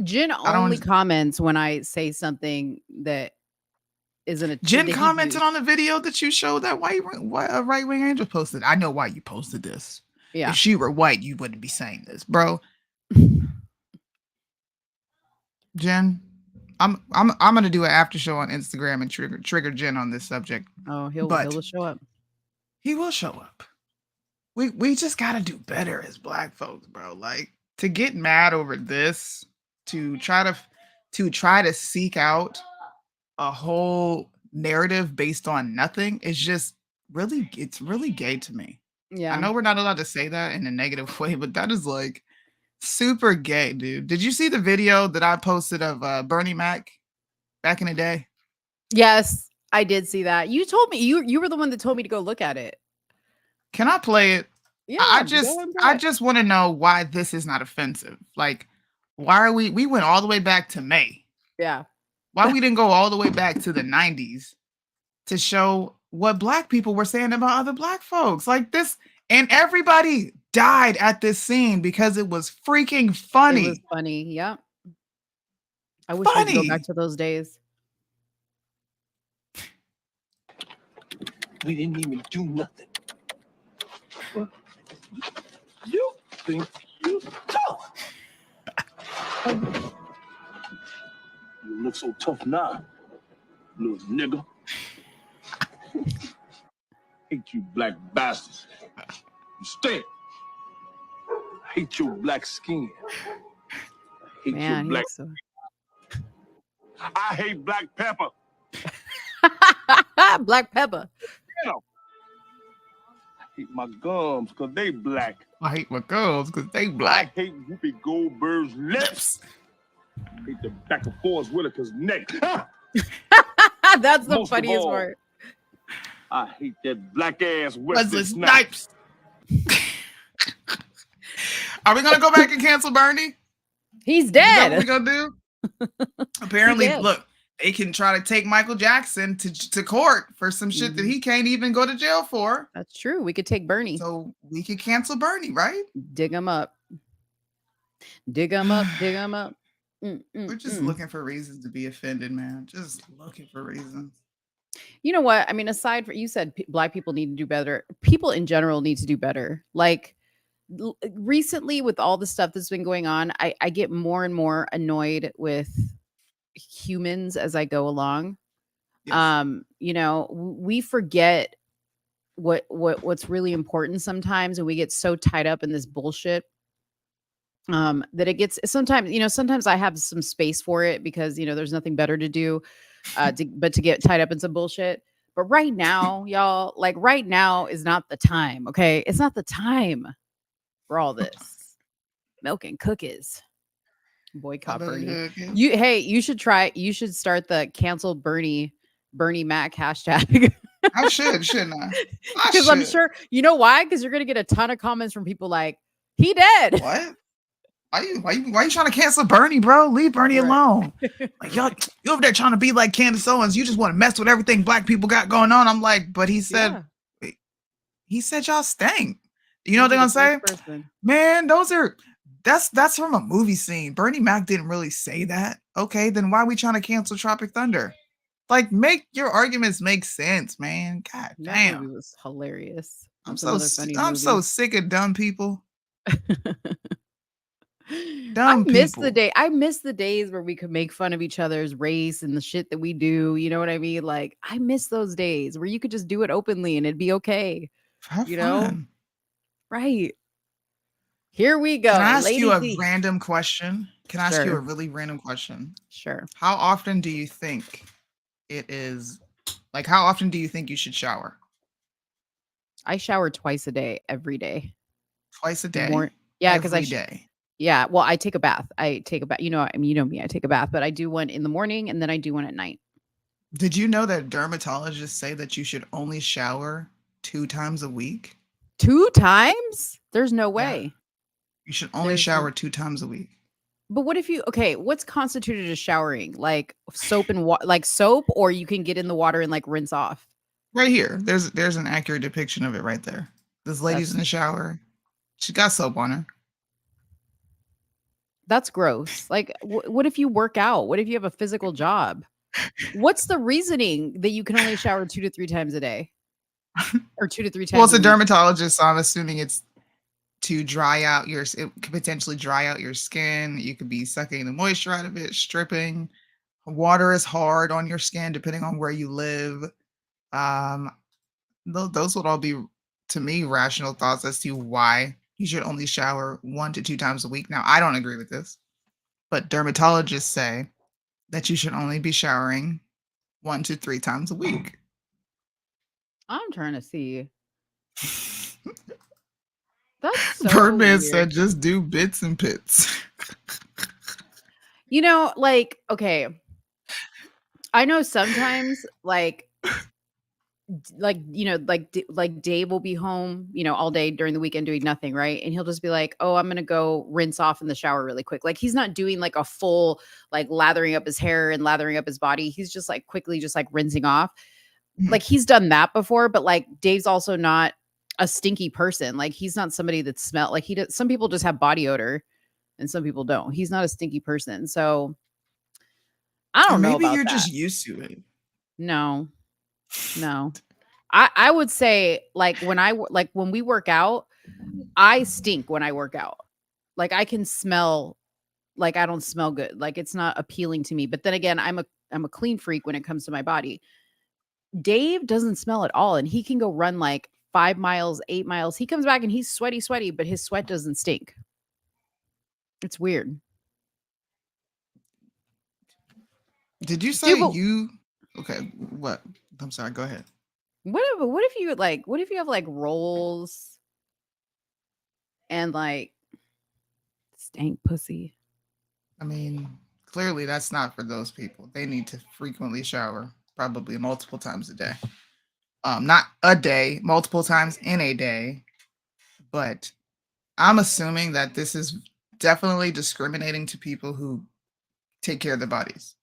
Jin only comments when I say something that isn't a... Jen commented on the video that you showed that right-wing angel posted. I know why you posted this. Yeah. If she were white, you wouldn't be saying this, bro. Jen, I'm gonna do an after show on Instagram and trigger Jen on this subject. Oh, he'll show up. He will show up. We just gotta do better as Black folks, bro. Like, to get mad over this, to try to seek out a whole narrative based on nothing is just it's really gay to me. Yeah. I know we're not allowed to say that in a negative way, but that is like super gay, dude. Did you see the video that I posted of Bernie Mac back in the day? Yes, I did see that. You told me you were the one that told me to go look at it. Can I play it? Yeah, I just want to know why this is not offensive. Like, why are we went all the way back to May. Yeah. Why we didn't go all the way back to the 90s to show what Black people were saying about other Black folks like this, and everybody died at this scene because it was freaking funny. It was funny. Yeah. I wish I could go back to those days. We didn't even do nothing. Well, you think you tough? You look so tough now, little nigga. Hate you black bastards. You stink. I hate your black skin. I hate your black. I hate black pepper. Black pepper. Yeah. I hate my gums because they black. I hate my gums because they black. I hate Whoopi Goldberg's lips. I hate the back of Forrest Whitaker's neck. That's the funniest part. I hate that black ass Wesley Snipes. Are we gonna go back and cancel Bernie? He's dead. Is that what we gonna do? Apparently, look, they can try to take Michael Jackson to court for some shit that he can't even go to jail for. That's true. We could take Bernie. So we could cancel Bernie, right? Dig him up. Dig him up. Dig him up. We're just looking for reasons to be offended, man. Just looking for reasons. You know what? I mean, aside from, you said Black people need to do better. People in general need to do better. Like recently with all the stuff that's been going on, I get more and more annoyed with humans as I go along. Yes. We forget what's really important sometimes, and we get so tied up in this bullshit that it gets sometimes I have some space for it because there's nothing better to do but to get tied up in some bullshit. But right now, y'all, like right now is not the time. Okay, it's not the time for all this milk and cookies. Boycott Bernie. You should start the cancel Bernie Mac hashtag. I should, shouldn't I? Because I'm sure why? Because you're gonna get a ton of comments from people like, he dead. What? Why you trying to cancel Bernie, bro? Leave Bernie alone. Like, y'all, you over there trying to be like Candace Owens. You just want to mess with everything black people got going on. I'm like, but he said y'all stink. You know what they're gonna say? Man, that's from a movie scene. Bernie Mac didn't really say that. Okay, then why are we trying to cancel Tropic Thunder? Like, make your arguments make sense, man. God damn. That movie was hilarious. I'm so sick of dumb people. I miss the days where we could make fun of each other's race and the shit that we do. You know what I mean? Like, I miss those days where you could just do it openly and it'd be okay. Have fun. Right. Here we go. Can I ask you a random question? Can I ask you a really random question? Sure. How often do you think how often do you think you should shower? I shower twice a day, every day. Twice a day? Yeah, because yeah, well, I take a bath. You know me, I take a bath, but I do one in the morning and then I do one at night. Did you know that dermatologists say that you should only shower 2 times a week? 2 times? There's no way. Yeah. You should only shower 2 times a week. But what if what's constituted as showering? Like soap and soap, or you can get in the water and like rinse off? Right here. There's an accurate depiction of it right there. This lady's in the shower. She got soap on her. That's gross. Like, what if you work out? What if you have a physical job? What's the reasoning that you can only shower 2 to 3 times a day? Or 2 to 3 times Well, it's a dermatologist, so I'm assuming it's to it could potentially dry out your skin. You could be sucking the moisture out of it, stripping. Water is hard on your skin depending on where you live. Those would all be, to me, rational thoughts as to why you should only shower 1 to 2 times a week. Now, I don't agree with this, but dermatologists say that you should only be showering 1 to 3 times a week. I'm trying to see. That's so Birdman weird. said, just do bits and pits. Okay. I know sometimes Dave will be home, all day during the weekend doing nothing, right? And he'll just be like, oh, I'm going to go rinse off in the shower really quick. Like, he's not doing like a full, like lathering up his hair and lathering up his body. He's just like quickly just like rinsing off. Mm-hmm. Like, he's done that before, but like Dave's also not a stinky person. Like, he's not somebody that smell like he does. Some people just have body odor and some people don't. He's not a stinky person. So I don't know. Maybe you're just used to it. No. I would say when we work out, I stink when I work out. Like, I can smell, like I don't smell good. Like, it's not appealing to me. But then again, I'm a clean freak when it comes to my body. Dave doesn't smell at all. And he can go run like 5 miles, 8 miles. He comes back and he's sweaty, but his sweat doesn't stink. It's weird. Did you say okay, what? I'm sorry, go ahead. What if you have like rolls and like stank pussy? I mean, clearly that's not for those people. They need to frequently shower, probably multiple times a day. Not a day, multiple times in a day. But I'm assuming that this is definitely discriminating to people who take care of their bodies.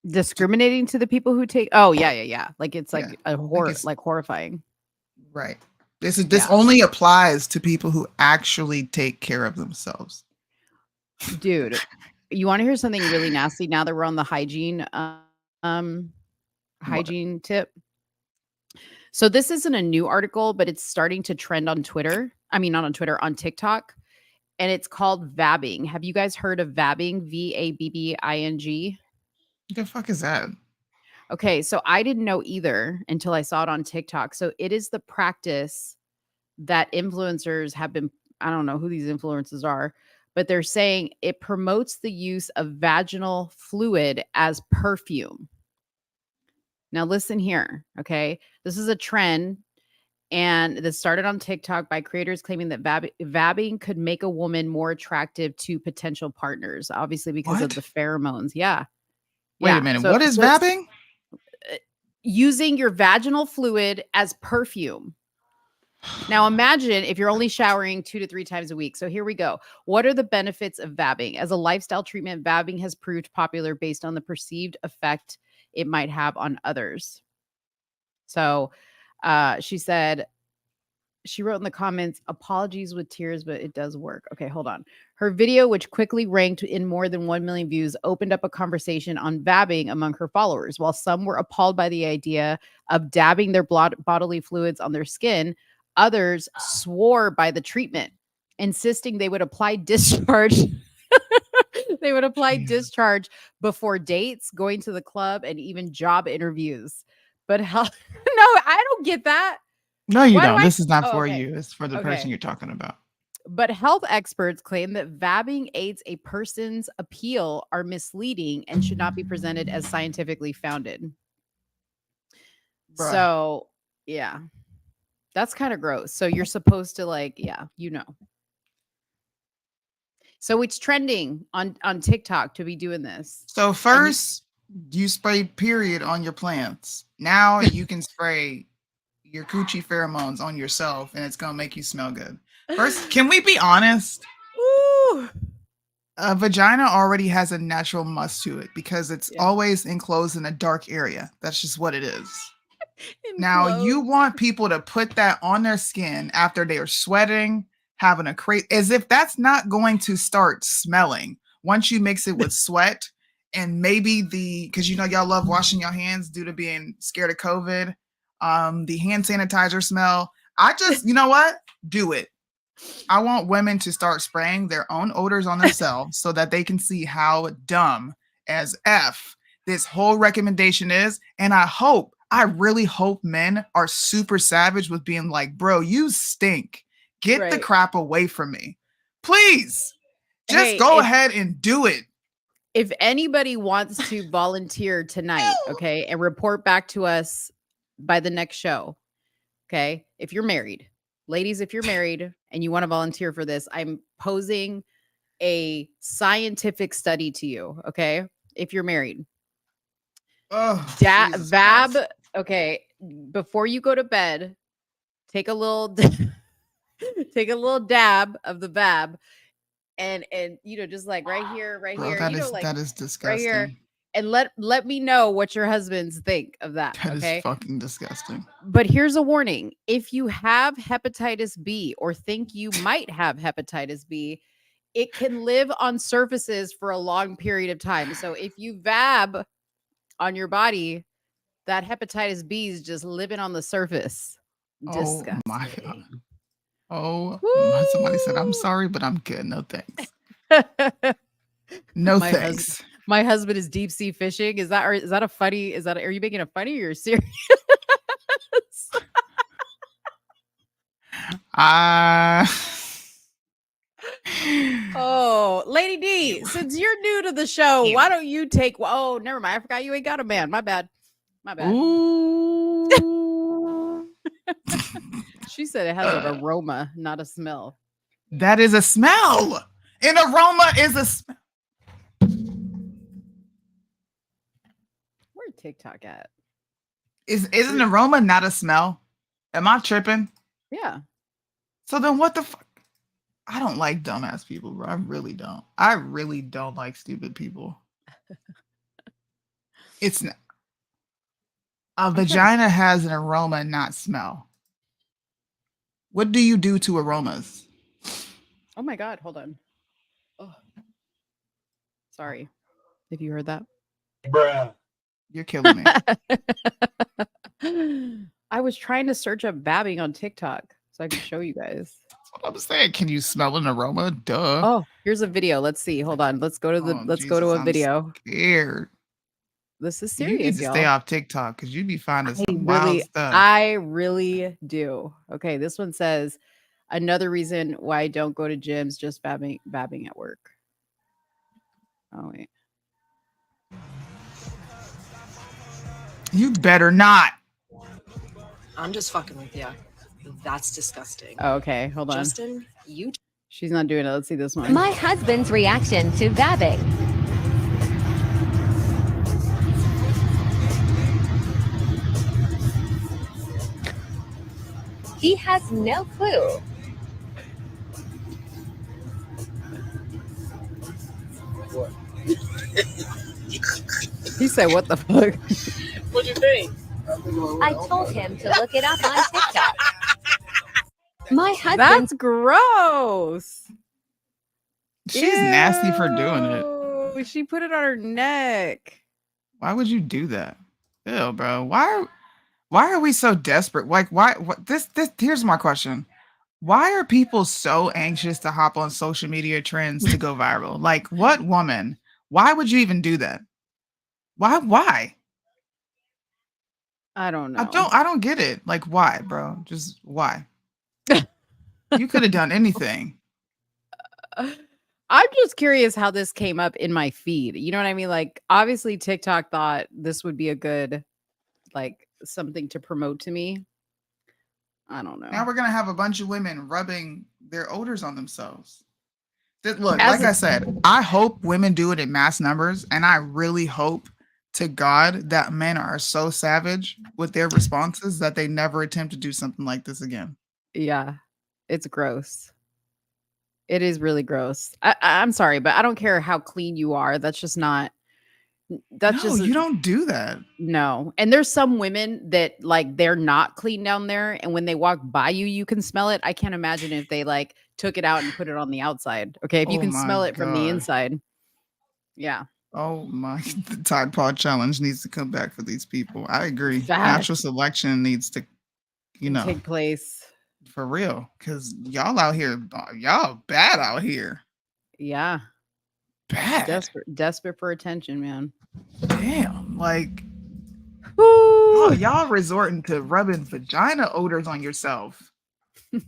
Discriminating to the people who take like it's like a horror, like horrifying, right? This only applies to people who actually take care of themselves. Dude, you want to hear something really nasty? Now that we're on the hygiene tip, so this isn't a new article, but it's starting to trend on Twitter. I mean, not on Twitter, on TikTok, and it's called vabbing. Have you guys heard of vabbing? VABBING? The fuck is that? Okay, so I didn't know either until I saw it on TikTok. So it is the practice that influencers have been, I don't know who these influencers are, but they're saying it promotes the use of vaginal fluid as perfume. Now listen here, okay? This is a trend and this started on TikTok by creators claiming that vabbing could make a woman more attractive to potential partners, obviously because of What? the pheromones. Yeah. Wait a minute. What is vabbing? Using your vaginal fluid as perfume. Now imagine if you're only showering 2 to 3 times a week. So here we go. What are the benefits of vabbing? As a lifestyle treatment, vabbing has proved popular based on the perceived effect it might have on others. So she said, she wrote in the comments, apologies with tears, but it does work. Okay, hold on. Her video, which quickly ranked in more than 1 million views, opened up a conversation on vabbing among her followers. While some were appalled by the idea of dabbing their bodily fluids on their skin, others swore by the treatment, insisting they would apply discharge. They would apply discharge before dates, going to the club, and even job interviews. But hell, no, I don't get that. No, you don't. This is not for you. It's for the Okay. person you're talking about. But health experts claim that vabbing aids a person's appeal are misleading and should not be presented as scientifically founded. Bruh. So, yeah. That's kind of gross. So you're supposed to like, yeah, you know. So it's trending on TikTok to be doing this. So first, you spray period on your plants. Now you can spray your coochie pheromones on yourself, and it's gonna make you smell good. First, can we be honest? Ooh. A vagina already has a natural musk to it because it's always enclosed in a dark area. That's just what it is. Now you want people to put that on their skin after they are sweating, having a crazy, as if that's not going to start smelling once you mix it with sweat and maybe because you know y'all love washing your hands due to being scared of COVID. The hand sanitizer smell. I just, you know what? Do it. I want women to start spraying their own odors on themselves so that they can see how dumb as F this whole recommendation is. And I really hope men are super savage with being like, bro, you stink. Get the crap away from me. Please. Just go ahead and do it. If anybody wants to volunteer tonight, okay, and report back to us by the next show, okay, if you're married, ladies, if you're married and you want to volunteer for this, I'm posing a scientific study to you, okay, if you're married. Vab, okay, before you go to bed, take a little dab of the vab and you know, just like right here, Bro, here, that is disgusting. right here, and let me know what your husbands think of that. That okay? is fucking disgusting. But here's a warning. If you have hepatitis B or think you might have hepatitis B, it can live on surfaces for a long period of time. So if you vab on your body, that hepatitis B is just living on the surface. Disgusting. Oh my God. Oh, somebody said, I'm sorry, but I'm good. No thanks. No thanks. My husband is deep sea fishing. Is that a funny? Are you making a funny or serious? Oh, Lady D, since you're new to the show, why don't you take? Oh, never mind. I forgot you ain't got a man. My bad. Ooh. She said it has an aroma, not a smell. That is a smell. An aroma is a smell. Where's TikTok at? Is an aroma not a smell? Am I tripping? Yeah. So then what the fuck? I don't like dumbass people, bro. I really don't. I really don't like stupid people. It's not. A vagina has an aroma, not smell. What do you do to aromas? Oh my God, hold on. Oh. Sorry if you heard that. Bruh. You're killing me. I was trying to search up vabbing on TikTok so I could show you guys. That's what I'm saying. Can you smell an aroma? Duh. Oh, here's a video. Let's see. Hold on. Let's go to a video. Scared. This is You need serious, to y'all. stay off TikTok because you'd be finding some I wild really, stuff. I really do. Okay, this one says another reason why I don't go to gyms, just babbing at work. Oh wait. You better not. I'm just fucking with you. That's disgusting. Oh, okay, hold on. Justin, you. She's not doing it. Let's see this one. My husband's reaction to vabbing. He has no clue. What? He said, "What the fuck?" What'd you think? I told him to look it up on TikTok. My husband. That's gross. She's nasty for doing it. Ew, she put it on her neck. Why would you do that? Ew, bro. Why are we so desperate? Like, why? What? This. Here's my question. Why are people so anxious to hop on social media trends to go viral? Like, what woman? Why would you even do that? Why? I don't know. I don't get it. Like, why, bro? Just why? You could have done anything. I'm just curious how this came up in my feed. You know what I mean? Like, obviously TikTok thought this would be a good, like, something to promote to me. I don't know. Now we're gonna have a bunch of women rubbing their odors on themselves. Look, As like I said, I hope women do it in mass numbers, and I really hope to God that men are so savage with their responses that they never attempt to do something like this again. Yeah, it's gross. It is really gross. I'm sorry, but I don't care how clean you are. That's just not. That's No, just you don't do that. no. And there's some women that like they're not clean down there, and when they walk by you, you can smell it. I can't imagine if they like took it out and put it on the outside. Okay, if you Oh can my smell it from the God. inside, yeah. Oh my! The Tide Pod Challenge needs to come back for these people. I agree. Facts. Natural selection needs to, Take place. for real. Because y'all out here, y'all bad out here. Yeah, Bad. desperate for attention, man. Damn. Like, Woo! y'all resorting to rubbing vagina odors on yourself. That's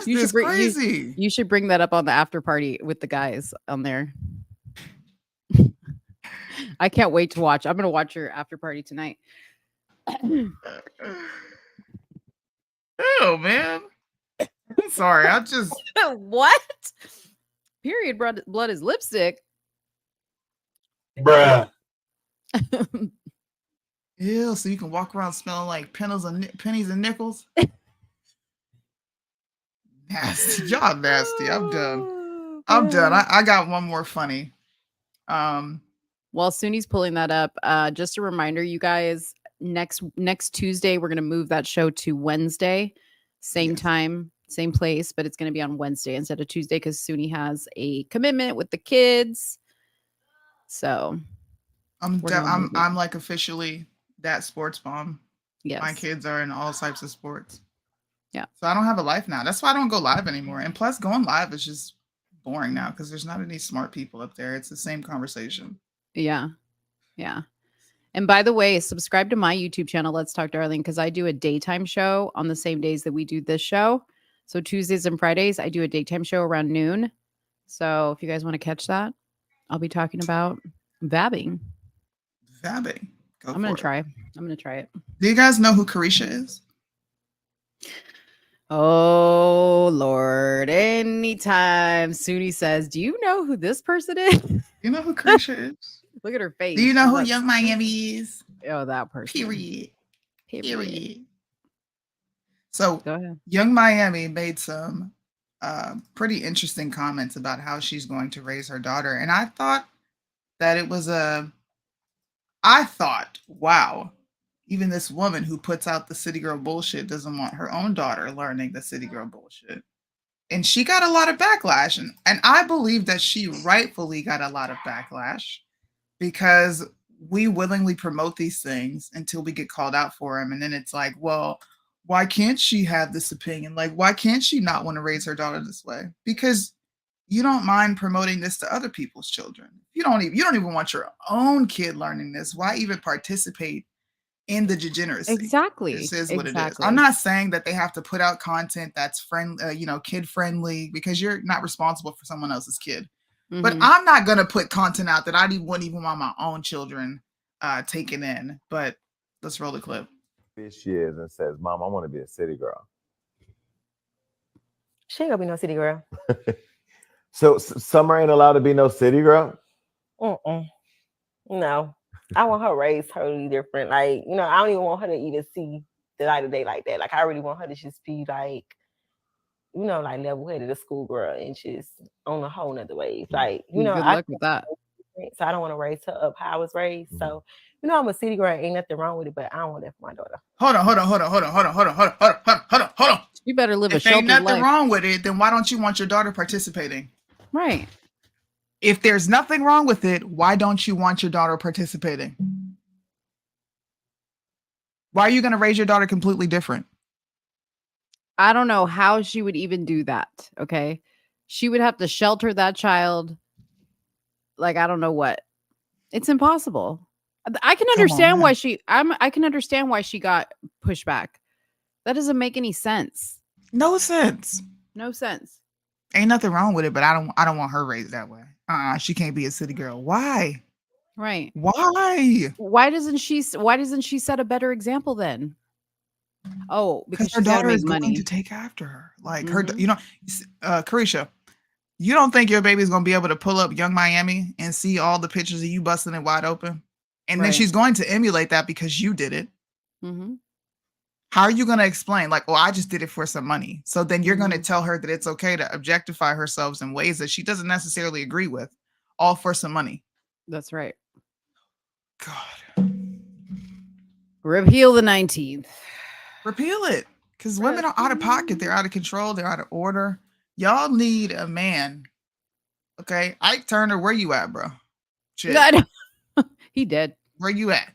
You should just bring- crazy. You should bring that up on the after party with the guys on there. I can't wait to watch. I'm gonna watch your after party tonight. Oh man. I'm sorry. I just What? Period blood is lipstick. Bruh. ew. So you can walk around smelling like pennies and nickels. Nasty. Y'all nasty. I'm done. I'm done. I got one more funny. While Sooney's pulling that up, just a reminder, you guys, next Tuesday, we're going to move that show to Wednesday. Same Yes. time, same place, but it's going to be on Wednesday instead of Tuesday because Sooney has a commitment with the kids. So I'm We're gonna move it. I'm like officially that sports mom. yes. My kids are in all types of sports. Yeah. So I don't have a life now. That's why I don't go live anymore. And plus going live is just boring now because there's not any smart people up there. It's the same conversation. Yeah. Yeah. And by the way, subscribe to my YouTube channel, Let's Talk Darling, because I do a daytime show on the same days that we do this show. So Tuesdays and Fridays, I do a daytime show around noon. So if you guys want to catch that, I'll be talking about vabbing. Vabbing. I'm going to try. I'm going to try it. Do you guys know who Carisha is? Oh, Lord. Anytime Soonie says, do you know who this person is? You know who Carisha is? Look at her face. Do you know who That's- Young Miami is? Oh, that person. Period. Period. So Go ahead. Young Miami made some pretty interesting comments about how she's going to raise her daughter. And I thought that it was wow, even this woman who puts out the city girl bullshit doesn't want her own daughter learning the city girl bullshit. And she got a lot of backlash. And I believe that she rightfully got a lot of backlash because we willingly promote these things until we get called out for them. And then it's like, well, why can't she have this opinion? Like, why can't she not want to raise her daughter this way? Because you don't mind promoting this to other people's children. you don't even want your own kid learning this. Why even participate in the degeneracy? Exactly. This is what it is. Exactly. I'm not saying that they have to put out content that's kid friendly, because you're not responsible for someone else's kid. But Mhm. I'm not gonna put content out that I wouldn't even want my own children taken in. But let's roll the clip. She is and says, "Mom, I want to be a city girl." She ain't gonna be no city girl. So Summer ain't allowed to be no city girl? No. I want her raised totally different. Like, you know, I don't even want her to even see the light of day like that. Like, I really want her to just be like, you know, like level-headed, a schoolgirl, and just on a whole nother wave. Like, you know, good luck with that. So I don't want to raise her up how I was raised. So, you know, I'm a city girl. Ain't nothing wrong with it, but I don't want that for my daughter. Hold on. You better live a If ain't sheltered nothing life. wrong with it, then why don't you want your daughter participating? Right. If there's nothing wrong with it, why don't you want your daughter participating? Why are you going to raise your daughter completely different? I don't know how she would even do that. Okay. She would have to shelter that child. Like, I don't know what. It's impossible. I can understand why I can understand why she got pushed back. That doesn't make any sense. No sense. No sense. Ain't nothing wrong with it, but I don't want her raised that way. She can't be a city girl. Why? Right. Why? Why doesn't she set a better example then? Oh, because her she's gotta daughter make is money going to take after her. Like her, you know, Carisha, you don't think your baby's going to be able to pull up Young Miami and see all the pictures of you busting it wide open? And then she's going to emulate that because you did it. Mm-hmm. How are you going to explain? Like, I just did it for some money. So then you're going to tell her that it's okay to objectify herself in ways that she doesn't necessarily agree with, all for some money. That's right. God. Repeal the 19th. Repeal it. Because women are out of pocket. They're out of control. They're out of order. Y'all need a man. Okay. Ike Turner, where you at, bro? Shit. He did. Where you at?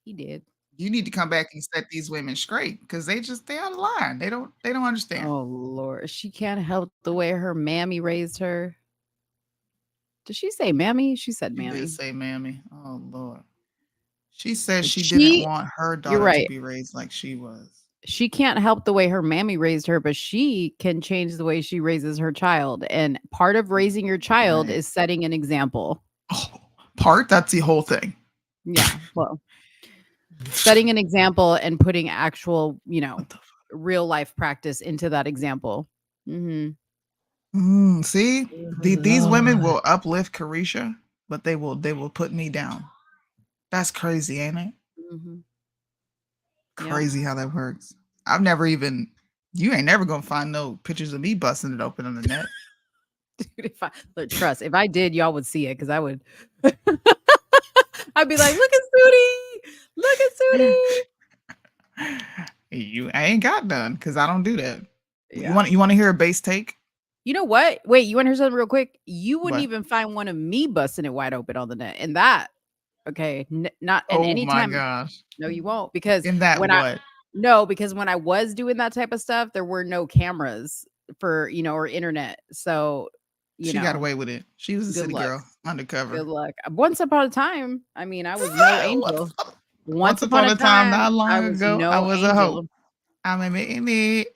He did. You need to come back and set these women straight, because they out of line. They don't understand. Oh Lord. She can't help the way her mammy raised her. Did she say mammy? She said mammy. She did say mammy. Oh Lord. She said she didn't want her daughter to be raised like she was. She can't help the way her mammy raised her, but she can change the way she raises her child. And part of raising your child is setting an example. That's the whole thing. Yeah. Well, setting an example and putting actual, you know, real life practice into that example. Mm-hmm. See, these women will uplift Carisha, but they will put me down. That's crazy, ain't it? Mm-hmm. Crazy how that works. You ain't never gonna find no pictures of me busting it open on the net. Dude, if I did, y'all would see it, because I would. I'd be like, look at Soonie. I ain't got none, because I don't do that. Yeah. You want to hear a base take? You know what? Wait, you want to hear something real quick? You wouldn't even find one of me busting it wide open on the net. And that, okay, not in any time. Oh my gosh! No, you won't, because in that because when I was doing that type of stuff, there were no cameras for or internet, so she got away with it. She was a city girl undercover. Good luck. Once upon a time, I mean, I was no angel. Once upon a time, not long ago, I was a hoe. I'm admitting it.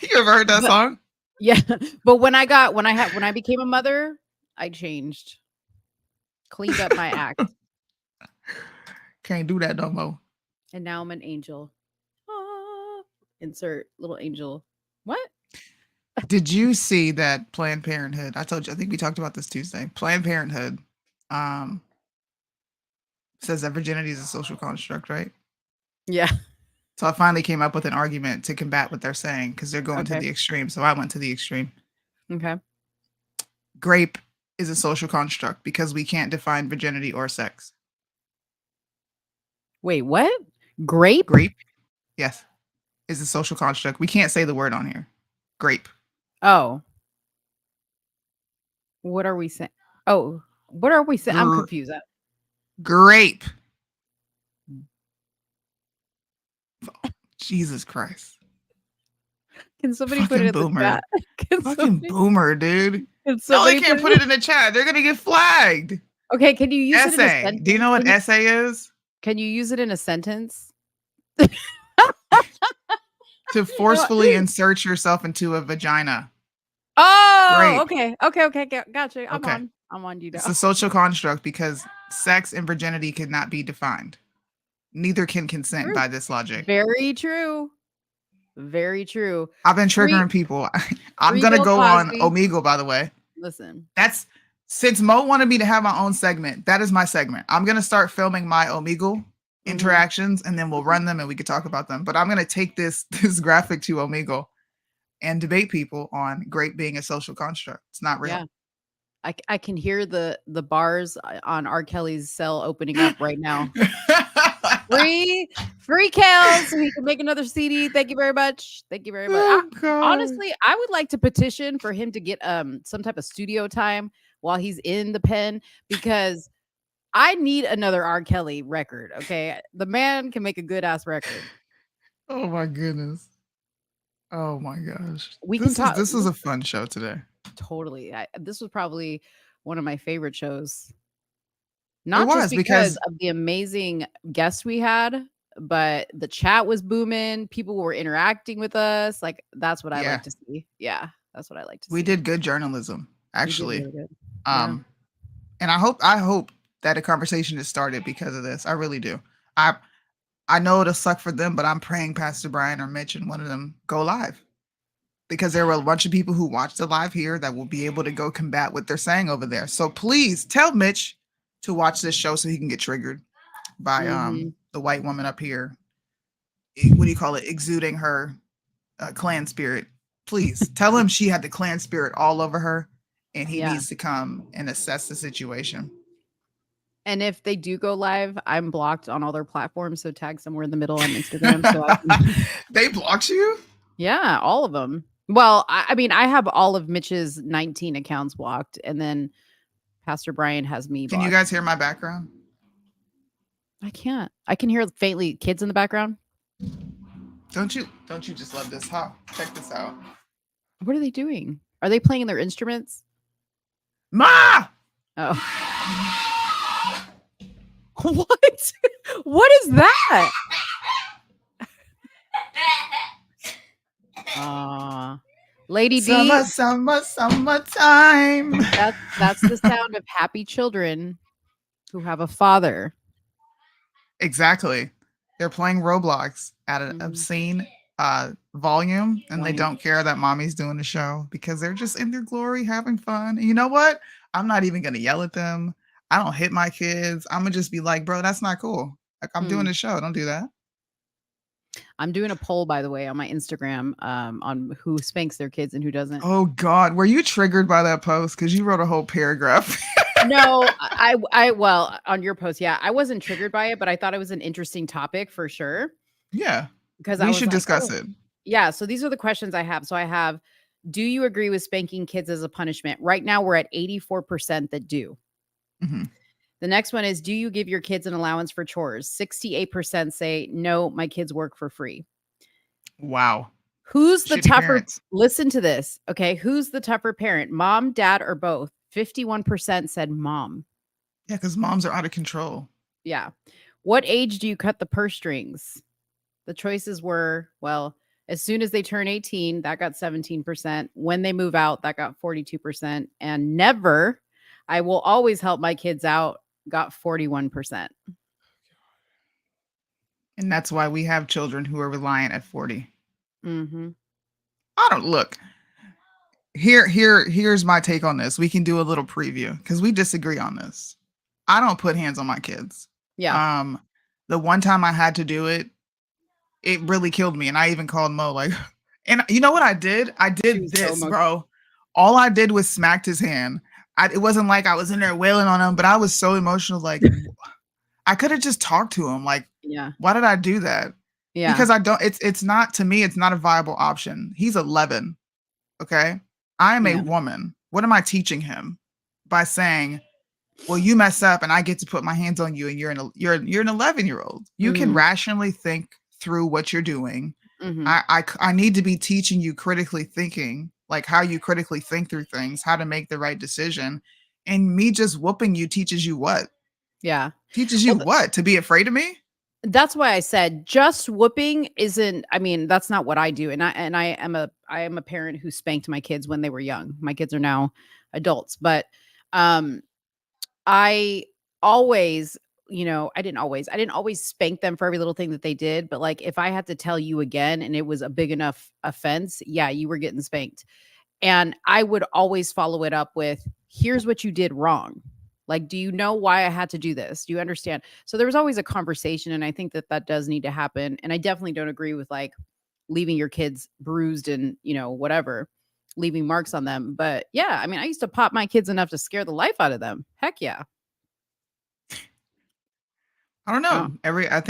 You ever heard that song? Yeah, but when I became a mother, I changed, cleaned up my act. Can't do that no more. And now I'm an angel. Insert little angel. What? Did you see that Planned Parenthood? I think we talked about this Tuesday. Planned Parenthood says that virginity is a social construct, right? Yeah. So I finally came up with an argument to combat what they're saying, because they're going to the extreme. So I went to the extreme. Okay. Grape is a social construct because we can't define virginity or sex. Wait, what? Grape? Grape, yes, is a social construct. We can't say the word on here. Grape. Oh. What are we saying? Oh, what are we saying? I'm confused. Grape. Jesus Christ. Can somebody put Fucking it in boomer. the chat? Fucking boomer, dude. Can No, they somebody can't put it in the chat. They're gonna get flagged. Okay, can you use it in a Essay. sentence? Do you know what essay is? Can you use it in a sentence? To forcefully insert yourself into a vagina. Oh, Great. okay. Gotcha. Okay. I'm on you now. It's a social construct because sex and virginity cannot be defined. Neither can consent True. by this logic. Very true. Very true. I've been triggering people. I'm gonna Bill go Cosby. on Omegle, by the way. Listen. That's since Mo wanted me to have my own segment. That is my segment. I'm gonna start filming my Omegle interactions, and then we'll run them and we can talk about them. But I'm gonna take this graphic to Omegle and debate people on grape being a social construct. It's not real. Yeah. I can hear the bars on R. Kelly's cell opening up right now. Free Kel so he can make another CD. Thank you very much. Thank you very much. Honestly, I would like to petition for him to get some type of studio time while he's in the pen, because I need another R. Kelly record. Okay, the man can make a good ass record. Oh my goodness. Oh my gosh. We can talk. This was a fun show today. Totally. This was probably one of my favorite shows. It Not was, just because of the amazing guests we had, but the chat was booming. People were interacting with us. Like, that's what I like to see. Yeah, that's what I like to see. We did good journalism, actually. Really good. And I hope that a conversation is started because of this. I really do. I know it'll suck for them, but I'm praying Pastor Brian or Mitch and one of them go live, because there were a bunch of people who watched the live here that will be able to go combat what they're saying over there. So please tell Mitch to watch this show so he can get triggered by the white woman up here. What do you call it? Exuding her clan spirit. Please tell him she had the clan spirit all over her, and he needs to come and assess the situation. And if they do go live, I'm blocked on all their platforms. So tag somewhere in the middle on Instagram. So they blocked you? Yeah, all of them. Well, I mean, I have all of Mitch's 19 accounts blocked, and then Pastor Brian has me blocked. Can you guys hear my background? I can't. I can hear faintly kids in the background. Don't you just love this? Huh? Check this out. What are they doing? Are they playing their instruments? Ma! Oh. What? What is that? Lady D. Summertime. That's the sound of happy children who have a father. Exactly. They're playing Roblox at an obscene volume, and they don't care that mommy's doing the show because they're just in their glory having fun. And you know what? I'm not even gonna yell at them. I don't hit my kids. I'm gonna just be like, bro, that's not cool. Like, I'm doing the show. Don't do that. I'm doing a poll, by the way, on my Instagram on who spanks their kids and who doesn't. Oh God, were you triggered by that post? Because you wrote a whole paragraph. No, well, on your post, yeah, I wasn't triggered by it, but I thought it was an interesting topic for sure. Yeah, because we should discuss it. Yeah, so these are the questions I have. So I have, do you agree with spanking kids as a punishment? Right now, we're at 84% that do. Mm-hmm. The next one is, do you give your kids an allowance for chores? 68% say, no, my kids work for free. Wow. Who's the Shitty tougher? parents. Listen to this. Okay. Who's the tougher parent? Mom, dad, or both? 51% said mom. Yeah, because moms are out of control. Yeah. What age do you cut the purse strings? The choices were, well, as soon as they turn 18, that got 17%. When they move out, that got 42%. And never, I will always help my kids out, got 41%. And that's why we have children who are reliant at 40. Mm-hmm. I don't look. Here's my take on this. We can do a little preview because we disagree on this. I don't put hands on my kids. Yeah. The one time I had to do it, it really killed me. And I even called Mo, like, and you know what I did? I did this, bro. All I did was smacked his hand. It wasn't like I was in there wailing on him, but I was so emotional. Like, I could have just talked to him. Like, yeah, why did I do that? Yeah, because I don't. It's not, to me. It's not a viable option. He's 11. Okay, I am a woman. What am I teaching him by saying, well, you mess up and I get to put my hands on you, and you're an 11-year-old. You can rationally think through what you're doing. I need to be teaching you critically thinking, like how you critically think through things, how to make the right decision. And me just whooping you teaches you what? Yeah. Teaches you what? To be afraid of me? That's why I said just whooping isn't, I mean, that's not what I do. And I am a parent who spanked my kids when they were young. My kids are now adults, but I always, I didn't always spank them for every little thing that they did, but like if I had to tell you again and it was a big enough offense, yeah, you were getting spanked. And I would always follow it up with, here's what you did wrong. Like, do you know why I had to do this? Do you understand? So there was always a conversation. And I think that does need to happen. And I definitely don't agree with like leaving your kids bruised and, whatever, leaving marks on them. But yeah, I mean, I used to pop my kids enough to scare the life out of them. Heck yeah. I don't know. I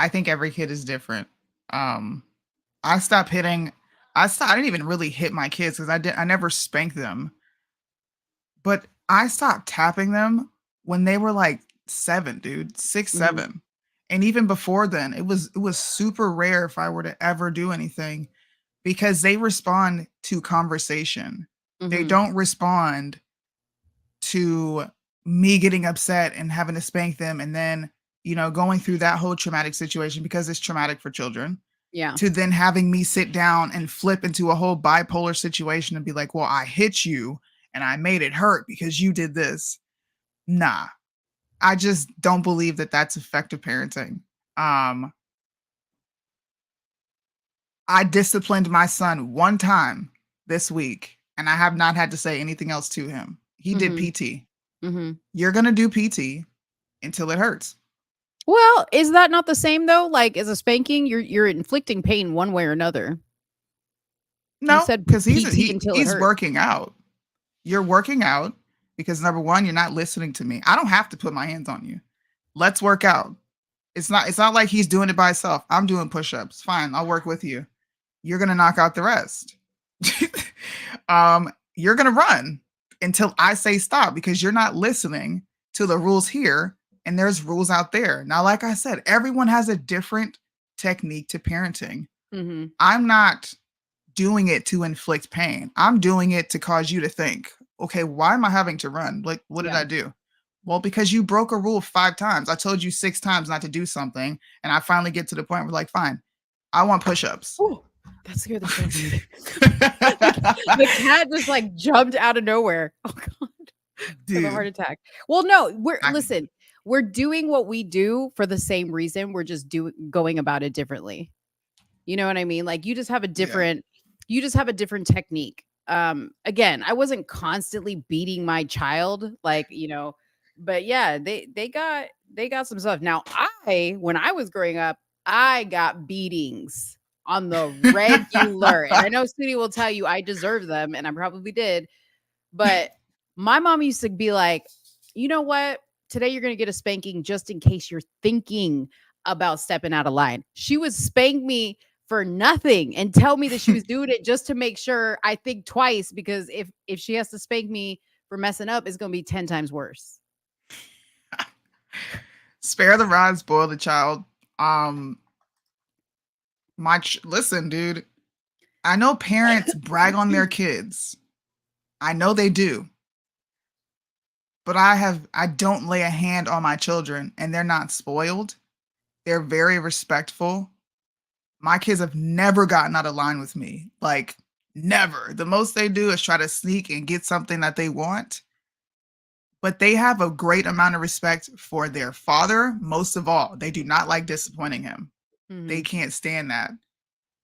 think every kid is different. I stopped hitting. I didn't even really hit my kids because I never spanked them. But I stopped tapping them when they were like 7, dude, 6, 7. And even before then, it was super rare if I were to ever do anything because they respond to conversation. They don't respond to me getting upset and having to spank them and then, going through that whole traumatic situation because it's traumatic for children. Yeah. To then having me sit down and flip into a whole bipolar situation and be like, well, I hit you and I made it hurt because you did this. Nah, I just don't believe that that's effective parenting. I disciplined my son one time this week and I have not had to say anything else to him. He did PT. You're going to do PT until it hurts. Well, is that not the same though? Like as a spanking, you're inflicting pain one way or another. No, because he's working out. You're working out because number one, you're not listening to me. I don't have to put my hands on you. Let's work out. It's not like he's doing it by himself. I'm doing push-ups. Fine, I'll work with you. You're gonna knock out the rest. You're gonna run until I say stop because you're not listening to the rules here. And there's rules out there. Now, like I said, everyone has a different technique to parenting. I'm not doing it to inflict pain. I'm doing it to cause you to think, okay, why am I having to run? Like, what did I do? Well, because you broke a rule 5 times. I told you 6 times not to do something. And I finally get to the point where like, fine, I want push-ups. Ooh, that scared the shit out of me. The cat just like jumped out of nowhere. Oh God. Dude. A heart attack. Well, no, listen. We're doing what we do for the same reason. We're just going about it differently. You know what I mean? Like you just have a different technique. Again, I wasn't constantly beating my child, like, but yeah, they got some stuff. Now, when I was growing up, I got beatings on the regular. And I know Soonie will tell you I deserve them, and I probably did. But my mom used to be like, you know what? Today you're going to get a spanking just in case you're thinking about stepping out of line. She would spank me for nothing and tell me that she was doing it just to make sure I think twice, because if she has to spank me for messing up, it's going to be 10 times worse. Spare the rod, spoil the child. Listen, dude, I know parents brag on their kids. I know they do. But I don't lay a hand on my children and they're not spoiled. They're very respectful. My kids have never gotten out of line with me. Like never. The most they do is try to sneak and get something that they want. But they have a great amount of respect for their father. Most of all, they do not like disappointing him. They can't stand that.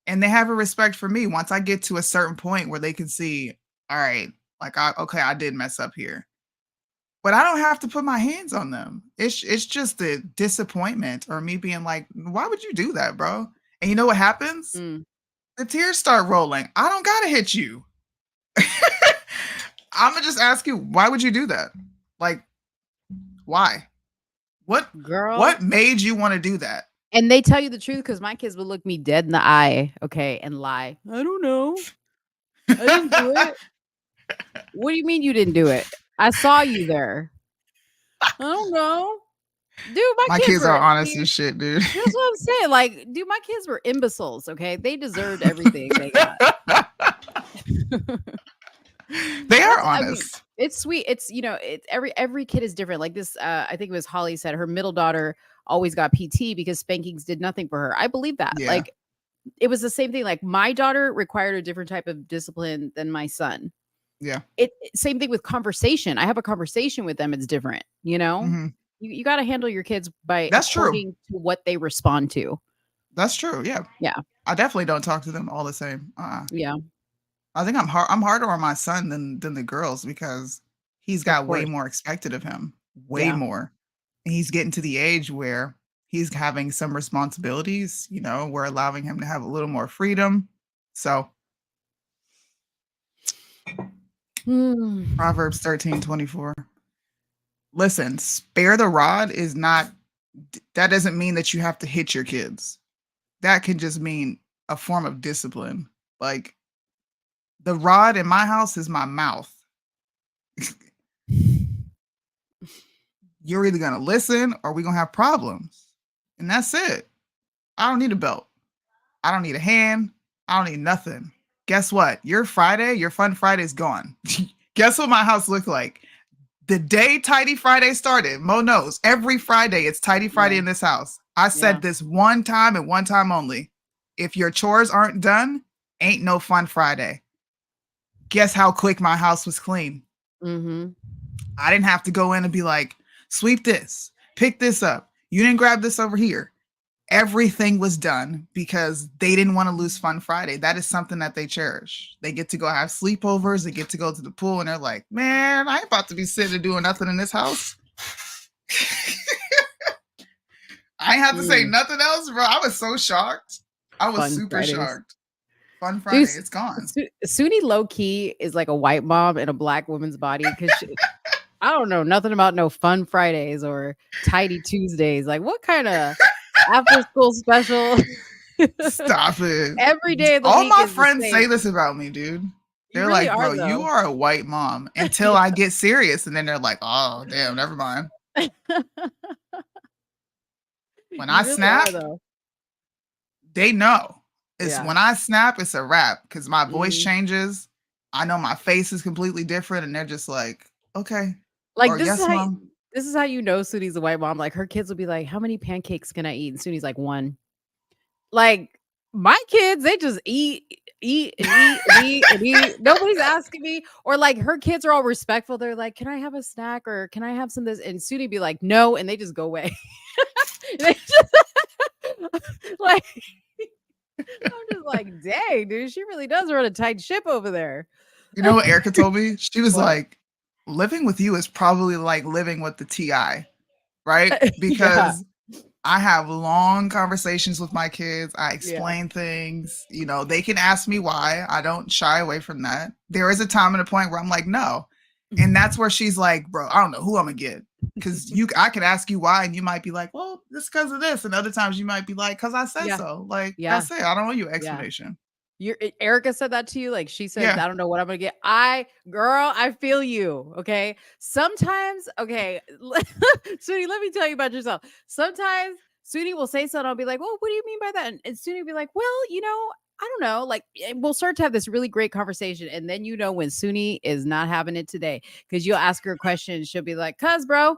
And they have a respect for me. Once I get to a certain point where they can see, all right, like, I did mess up here. But I don't have to put my hands on them. It's just the disappointment or me being like, why would you do that, bro? And you know what happens? The tears start rolling. I don't gotta hit you. I'm gonna just ask you, why would you do that? Like, why? What made you want to do that? And they tell you the truth because my kids would look me dead in the eye, okay, and lie. I don't know. I didn't do it. What do you mean you didn't do it? I saw you there. I don't know. Dude, My kids are honest as shit, dude. That's what I'm saying. Like, dude, my kids were imbeciles. Okay, they deserved everything they got. They are I mean, honest. it's sweet. It's every kid is different. Like this, I think it was Holly said her middle daughter always got PT because spankings did nothing for her. I believe that. Yeah. Like it was the same thing. Like my daughter required a different type of discipline than my son. Yeah. Same thing with conversation. I have a conversation with them. It's different. Mhm. You got to handle your kids by That's true. according to what they respond to. That's true. Yeah. Yeah. I definitely don't talk to them all the same. Yeah. I think I'm harder on my son than the girls because he's got way course. more expected of him. Way Yeah. more. And he's getting to the age where he's having some responsibilities, we're allowing him to have a little more freedom. So Proverbs 13:24. Listen, spare the rod is not, that doesn't mean that you have to hit your kids. That can just mean a form of discipline. Like the rod in my house is my mouth. You're either going to listen or we're going to have problems. And that's it. I don't need a belt. I don't need a hand. I don't need nothing. Guess what? Your fun Friday is gone. Guess what my house looked like? The day Tidy Friday started, Mo knows every Friday it's Tidy Friday in this house. I said this one time and one time only. If your chores aren't done, ain't no fun Friday. Guess how quick my house was clean? Mm-hmm. I didn't have to go in and be like, sweep this, pick this up. You didn't grab this over here. Everything was done because they didn't want to lose Fun Friday. That is something that they cherish. They get to go have sleepovers. They get to go to the pool and they're like, man, I ain't about to be sitting and doing nothing in this house. I ain't have to say nothing else, bro. I was so shocked. I was Fun super Fridays. shocked. Fun Friday, Dude, it's gone. Soonie low key is like a white mom in a black woman's body because I don't know nothing about no Fun Fridays or Tidy Tuesdays. Like what kind of after school special? Stop it. Every day of the All week my is the friends same. say this about me, dude. They're really like, are, bro, you though. are a white mom until I get serious. And then they're like, oh, damn, never mind. When I really snap, are, though. they know. It's Yeah. when I snap, it's a wrap because my voice Mhm. changes. I know my face is completely different, and they're just like, okay. Like Or, this yes, is how mom. this is how you know Soonie's a white mom. Like her kids will be like, "How many pancakes can I eat?" And Soonie's like, "1." Like my kids, they just eat and eat. Nobody's asking me. Or like her kids are all respectful. They're like, "Can I have a snack or can I have some of this?" And Soonie be like, "No," and they just go away. They just, like I'm just like, dang, dude, she really does run a tight ship over there. You know what Erica told me? She was What? like, living with you is probably like living with the TI, right? Yeah. Because I have long conversations with my kids. I explain things. They can ask me why. I don't shy away from that. There is a time and a point where I'm like, no. And that's where she's like, bro, I don't know who I'm gonna get. Because I could ask you why, and you might be like, well, this because of this. And other times you might be like, because I said so. Like, that's it. I don't owe you explanation. Erica said that to you. Like she said, Yeah. I don't know what I'm gonna get. Girl, I feel you. Okay. Sometimes, okay, Soonie, let me tell you about yourself. Sometimes Soonie will say something. I'll be like, well, what do you mean by that? And Soonie will be like, well, I don't know. Like we'll start to have this really great conversation. And then when Soonie is not having it today, because you'll ask her a question and she'll be like, cuz bro.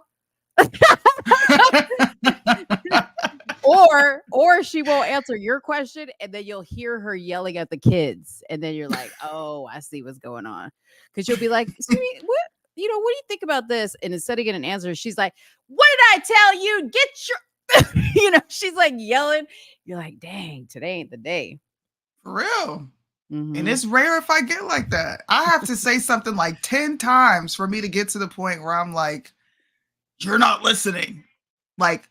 or she won't answer your question and then you'll hear her yelling at the kids and then you're like, oh, I see what's going on, because you'll be like, Soonie, what do you think about this? And instead of getting an answer, she's like, what did I tell you? Get your she's like yelling. You're like, dang, today ain't the day. For real. Mhm. And it's rare if I get like that. I have to say something like 10 times for me to get to the point where I'm like, you're not listening. Like,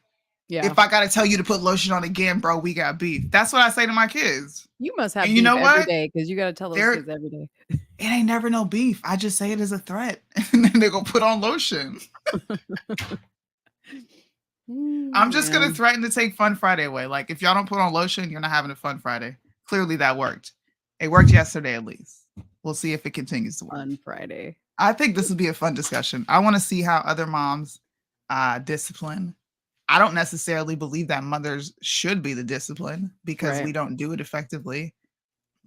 if I got to tell you to put lotion on again, bro, we got beef. That's what I say to my kids. You must have And beef you know every what? day because you got to tell those kids every day. It ain't never no beef. I just say it as a threat. And then they go put on lotion. I'm just going to threaten to take Fun Friday away. Like, if y'all don't put on lotion, you're not having a Fun Friday. Clearly that worked. It worked yesterday at least. We'll see if it continues to work. Fun Friday. I think this would be a fun discussion. I want to see how other moms discipline I don't necessarily believe that mothers should be the discipline because we don't do it effectively.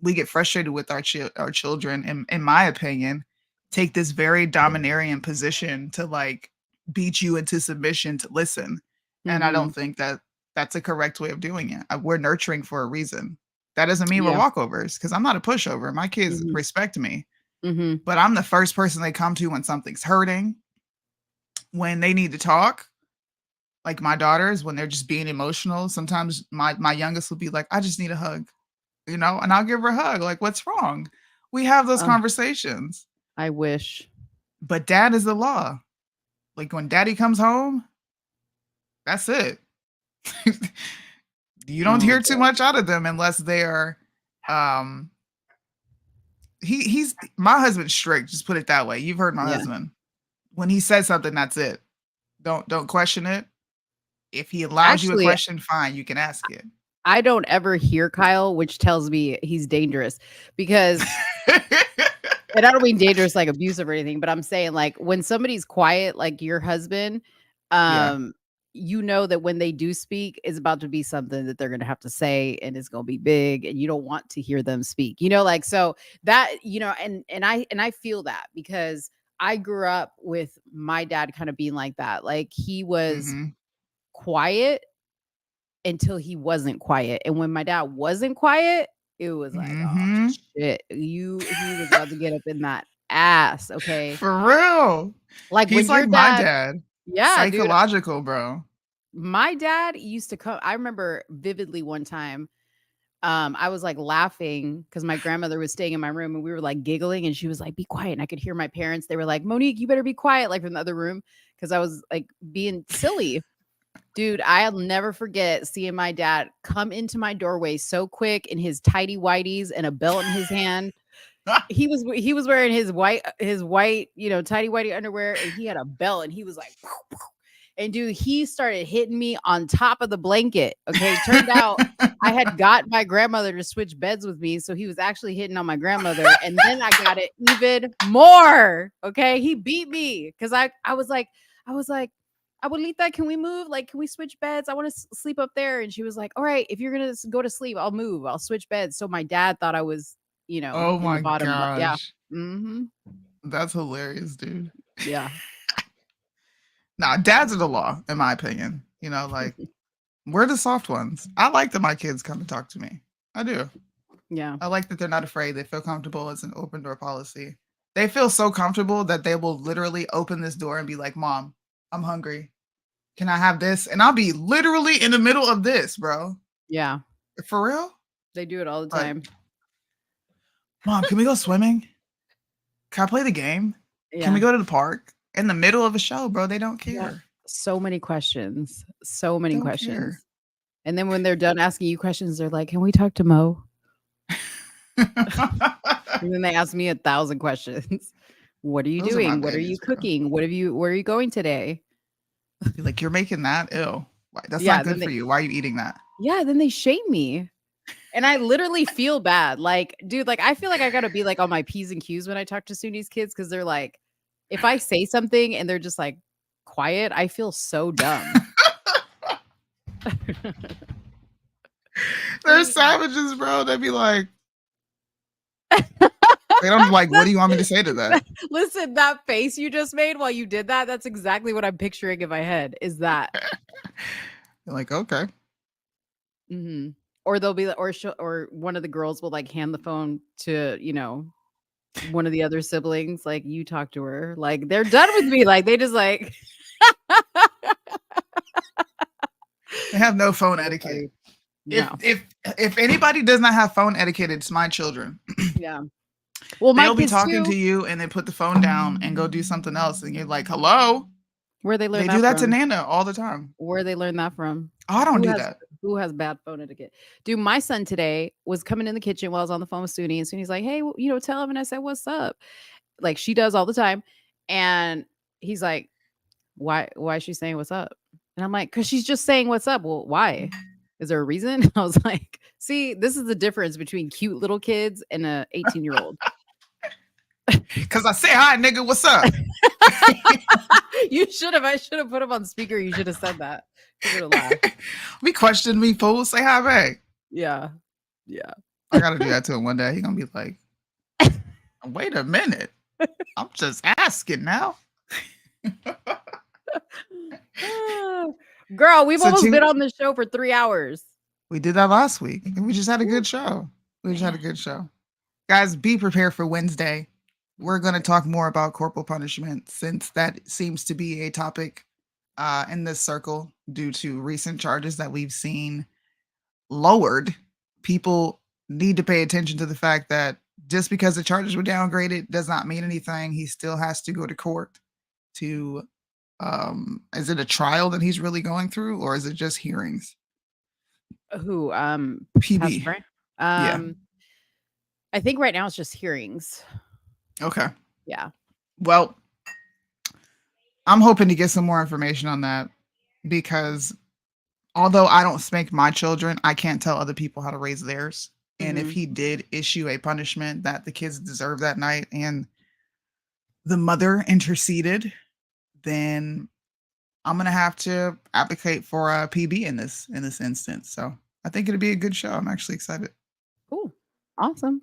We get frustrated with our children, and in my opinion, take this very domineering position to like beat you into submission to listen. And I don't think that that's a correct way of doing it. We're nurturing for a reason. That doesn't mean we're walkovers because I'm not a pushover. My kids respect me, but I'm the first person they come to when something's hurting, when they need to talk. Like my daughters, when they're just being emotional, sometimes my youngest will be like, I just need a hug, you know, and I'll give her a hug. Like, what's wrong? We have those conversations. I wish. But dad is the law. Like when daddy comes home, that's it. You don't hear too much out of them unless they are he's my husband's strict, just put it that way. You've heard my husband. When he says something, that's it. Don't question it. If he allows you a question, fine, you can ask it. I don't ever hear Kyle, which tells me he's dangerous because and I don't mean dangerous like abusive or anything, but I'm saying like when somebody's quiet, like your husband, you know that when they do speak, it's about to be something that they're going to have to say and it's going to be big and you don't want to hear them speak, you know, like, so that, you know, and I feel that because I grew up with my dad kind of being like that. Like he was quiet until he wasn't quiet. And when my dad wasn't quiet, it was like, oh shit, he was about to get up in that ass. Okay. For real. Like he's like my dad. Yeah. Psychological, dude. Bro. My dad used to come. I remember vividly one time, I was like laughing because my grandmother was staying in my room and we were like giggling and she was like, be quiet. And I could hear my parents. They were like, Monique, you better be quiet. Like from the other room. Cause I was like being silly. Dude, I'll never forget seeing my dad come into my doorway so quick in his tighty whities and a belt in his hand. He was wearing his white, you know, tighty whitey underwear and he had a belt and he was like, pow, pow. And dude, he started hitting me on top of the blanket. Okay. Turned out I had got my grandmother to switch beds with me. So he was actually hitting on my grandmother. And then I got it even more. Okay. He beat me. Cause I was like, Abuelita, can we move? Like, can we switch beds? I want to sleep up there. And she was like, all right, if you're going to go to sleep, I'll move. I'll switch beds. So my dad thought I was, you know, oh my gosh. Yeah. That's hilarious, dude. Yeah. Nah, dads are the law, in my opinion. You know, like we're the soft ones. I like that my kids come and talk to me. I do. Yeah. I like that they're not afraid. They feel comfortable. It's an open door policy. They feel so comfortable that they will literally open this door and be like, Mom, I'm hungry. Can I have this? And I'll be literally in the middle of this, bro. Yeah. For real? They do it all the time. Mom, can we go swimming? Can I play the game? Yeah. Can we go to the park? In the middle of a show, bro. They don't care. Yeah. So many questions. So many questions. Care. And then when they're done asking you questions, they're like, can we talk to Mo? And then they ask me 1,000 questions. What are you doing? What are you cooking? Where are you going today? Like, you're making that? Ew. That's not good for you. Why are you eating that? Yeah, then they shame me. And I literally feel bad. Like, dude, like I feel like I gotta be like on my P's and Q's when I talk to Soonie's kids because they're like, if I say something and they're just like quiet, I feel so dumb. They're savages, bro. They'd be like, and I'm like, what do you want me to say to that? Listen, that face you just made while you did that, that's exactly what I'm picturing in my head is that. You're like, okay. Mm-hmm. Or they'll be, or one of the girls will like hand the phone to, you know, one of the other siblings, like you talk to her, like they're done with me, like they just like they have no phone etiquette. No. If anybody does not have phone etiquette, it's my children. Yeah. Well, they'll be talking to you and they put the phone down and go do something else, and you're like, "Hello." Where they learn? They do that to Nana all the time. Where they learn that from? I don't do that. Who has bad phone etiquette? Dude, my son today was coming in the kitchen while I was on the phone with Soonie, and Soonie's like, hey, you know, tell him. And I said, what's up? Like she does all the time. And he's like, why is she saying what's up? And I'm like, because she's just saying what's up. Well, why? Is there a reason? I was like, see, this is the difference between cute little kids and a 18-year-old. Because I say hi, nigga, what's up? You should have. I should have put him on speaker. You should have said that. He would have laughed. We questioned me, fool. Say hi back. Yeah. Yeah. I gotta do that to him one day. He's gonna be like, wait a minute. I'm just asking now. Girl, we've So almost two- been on the show for 3 hours. We did that last week, and we just had a good show. We just had a good show. Guys, be prepared for Wednesday. We're going to talk more about corporal punishment since that seems to be a topic in this circle due to recent charges that we've seen lowered. People need to pay attention to the fact that just because the charges were downgraded does not mean anything. He still has to go to court to, is it a trial that he's really going through, or is it just hearings? Who? PB. Pastor Brian? Yeah. I think right now it's just hearings. Okay. Yeah. Well, I'm hoping to get some more information on that because although I don't spank my children, I can't tell other people how to raise theirs. And if he did issue a punishment that the kids deserve that night and the mother interceded, then I'm going to have to advocate for a PB in this instance. So I think it'll be a good show. I'm actually excited. Cool. Awesome.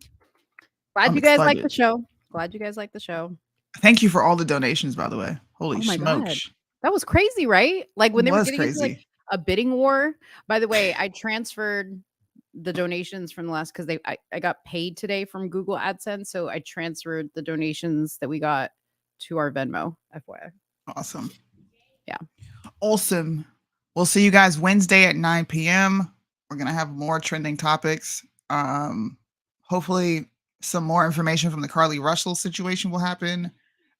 Glad I'm you guys like excited. the show. Glad you guys like the show. Thank you for all the donations, by the way. Holy Oh my God. smokes. That was crazy, right? Like when It they were was getting into like crazy. a bidding war. By the way, I transferred the donations from the last because I got paid today from Google AdSense. So I transferred the donations that we got to our Venmo, FYI. Awesome. Yeah. Awesome. We'll see you guys Wednesday at 9 p.m. We're going to have more trending topics. Hopefully some more information from the Carly Russell situation will happen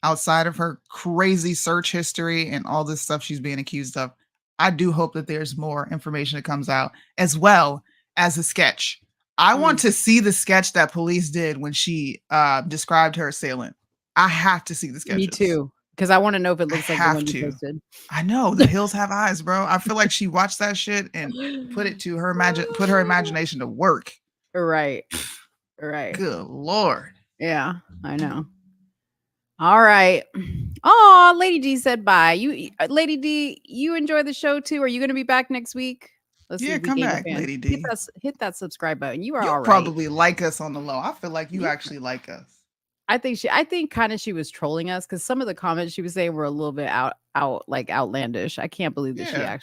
outside of her crazy search history and all this stuff she's being accused of. I do hope that there's more information that comes out as well as a sketch. I want to see the sketch that police did when she described her assailant. I have to see the sketches. Me too. Because I want to know if it looks like the have one you to. posted. I know the hills have eyes, bro. I feel like she watched that shit and put it to her put her imagination to work. Right. Right. Good Lord. Yeah, I know. All right. Oh, Lady D said bye. You, Lady D, you enjoy the show too. Are you going to be back next week? Let's see Yeah, if we come gain a back, fan. Lady D. Hit that subscribe button. You are You all right. probably like us on the low. I feel like you actually like us. I think kind of she was trolling us because some of the comments she was saying were a little bit like outlandish. I can't believe that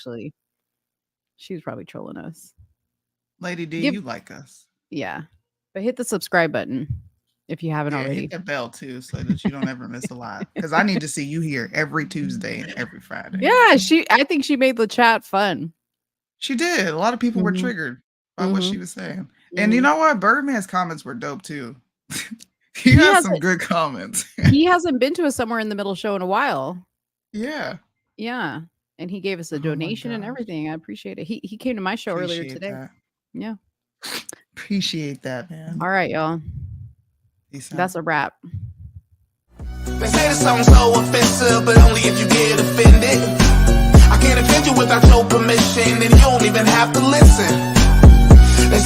she was probably trolling us. Lady D, you like us. Yeah. But hit the subscribe button if you haven't already. Hit the bell too so that you don't ever miss a live. Because I need to see you here every Tuesday and every Friday. Yeah, I think she made the chat fun. She did. A lot of people were triggered by what she was saying. And you know what? Birdman's comments were dope too. he has some good comments. He hasn't been to a Somewhere in the Middle show in a while. Yeah. Yeah. And he gave us a donation and everything. I appreciate it. He came to my show earlier Appreciate today. that. Yeah. Appreciate that, man. All right, y'all. That's a wrap. They say that something's so offensive, but only if you get offended. I can't offend you without your permission, and you don't even have to listen.